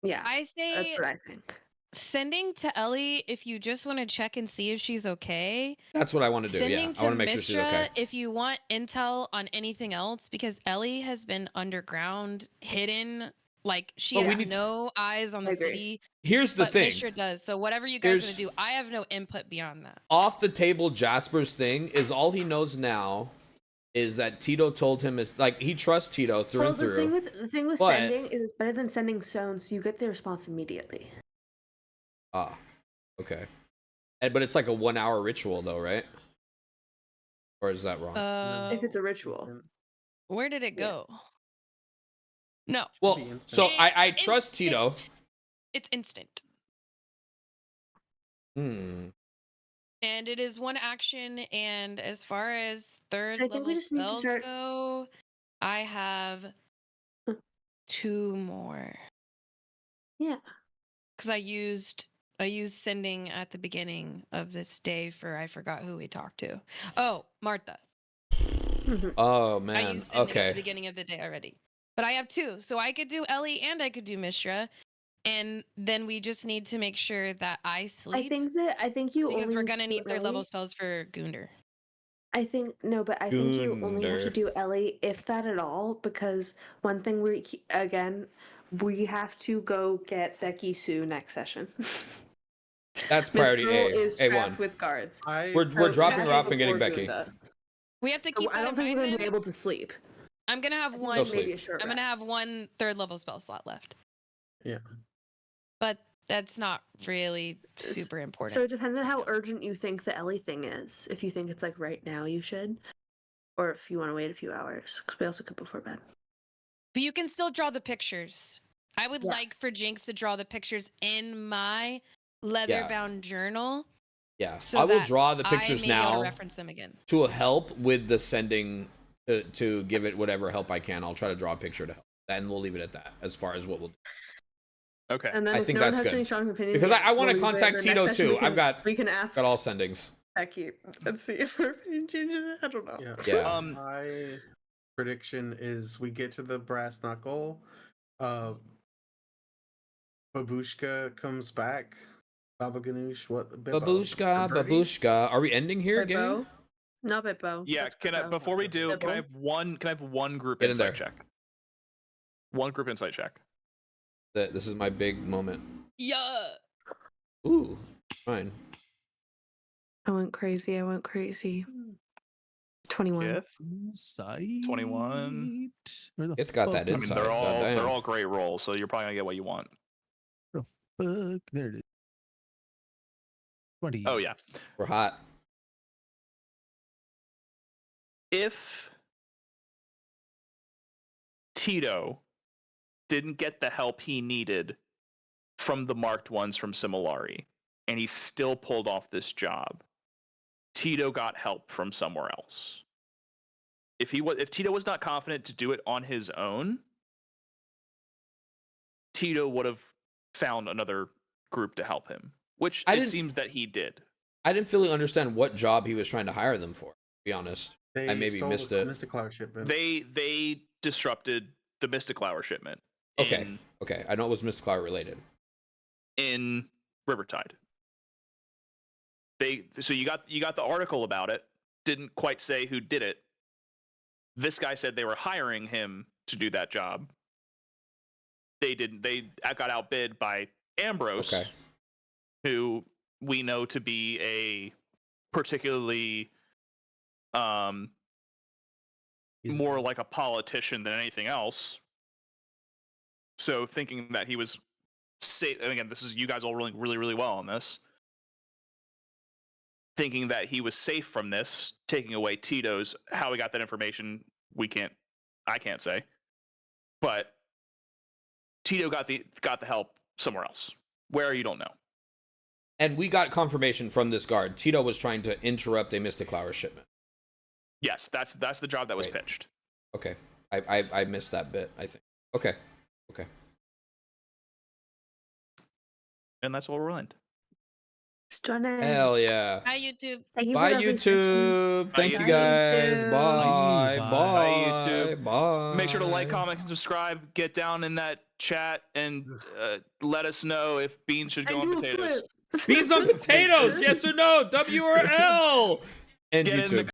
yeah, I that's say what I think. sending to Ellie if you just want to check and see if she's okay. That's what I want to do. Sending Yeah, I to want to make sure she's Mistra okay. if you want intel on anything else, because Ellie has been underground, hidden. Like she Well, we has need to- no eyes on the I agree. city, Here's the but thing. Mistra does. So whatever you guys Here's- want to do, I have no input beyond that. Off the table, Jasper's thing is all he knows now is that Tito told him is like he trusts Tito through Well, and through. the thing with but- sending is it's better than sending stones, so you get the response immediately. Ah, okay. But it's like a 1 hour ritual though, right? Or is that wrong? If it's a ritual. Where did it Yeah. go? No, Well, be instant. so I It's trust Tito. it's instant. Hmm. And it is one action, and as far as third So I think we level just need to spells start- go, I have 2 more. Yeah. Because I used sending at the beginning of this day for I forgot who we talked to. Oh, Martha. Oh I man. used sending at the Okay. beginning of the day already. But I have 2, so I could do Ellie and I could do Mishra. And then we just need to make sure that I sleep I think you because only we're need gonna to do need third level Ellie. spells for Gunder. I think no, but I think you only have to Gunder. do Ellie if that at all, because one thing we have to go get Becky-sue next session. That's Miss priority Girl A. is A1. trapped with guards. We're So dropping that her is off and getting before Becky. Gunda. We have to So keep I that don't in think we're mind. gonna be then. able to sleep. I'm gonna have I think one. No maybe sleep. a short I'm gonna have rest. one third level spell slot left. Yeah. But that's not really super important. So it depends on how urgent you think the Ellie thing is. If you think it's like right now, you should, or if you want to wait a few hours, because we also could before bed. But you can still draw the pictures. I would Yeah. like for Jinx to draw the pictures in my leather-bound journal. Yeah, So I will that draw the I pictures may be able to now reference them again. to help with the sending to give it whatever help I can. I'll try to draw a picture to help, and we'll leave it at that as far as what we'll do. Okay. And then I if think no one that's has good. any strong opinions, Because I wanna we'll leave it. contact The next Tito session too. we can- I've we can ask got all sendings. Becky and see if her opinion changes. I don't know. Yeah. Yeah. My prediction is we get to the brass knuckle. Babushka comes back. Baba Ganoush, what? Bibbo, Babushka, or Birdie? babushka. Are we ending here, gang? Bibbo? Not Bippo. Yeah, That's can I Bippo. before we do, can I Bibbo. have one group Get in insight there. check? One group insight check. This is my big moment. Yeah. Ooh, fine. I went crazy. 21. Kith? Insight. 21. Where the Kith got fuck that is I mean, inside. they're goddamn. all great rolls, so you're probably gonna get what you want. the fuck? There it is. 20. Oh yeah. We're hot. If Tito didn't get the help he needed from the marked ones from Similari, and he still pulled off this job, Tito got help from somewhere else. If Tito was not confident to do it on his own, Tito would have found another group to help him, which it seems that he did. I didn't fully understand what job he was trying to hire them for, to be honest. They I maybe stole missed the it. Mystic Cloud shipment. They disrupted the Mystic Flower shipment. Okay. Okay. I know it was Miss Cloud related. In Rivertide. So you got the article about it. Didn't quite say who did it. This guy said they were hiring him to do that job. They didn't. They got outbid by Ambrose, Okay. who we know to be a particularly more like a politician than anything else. So thinking that he was safe, and again, this is you guys all rolling really, really well on this. Thinking that he was safe from this, taking away Tito's. How we got that information, I can't say. But Tito got the help somewhere else. Where, you don't know. And we got confirmation from this guard. Tito was trying to interrupt a Mystic Flower shipment. Yes, that's the job that was Great. pitched. Okay. I missed that bit, I think. Okay. Okay. And that's what we'll end. Stunning. Hell yeah. Hi, YouTube. Thank you Bye, for every session. YouTube. Thank you Bye, guys. YouTube. Bye. Bye. Bye. YouTube. Bye. Make sure to like, comment, and subscribe. Get down in that chat and let us know if beans should go And on do a potatoes. flip. Beans on potatoes, yes or no? W or L? And Get in the YouTube.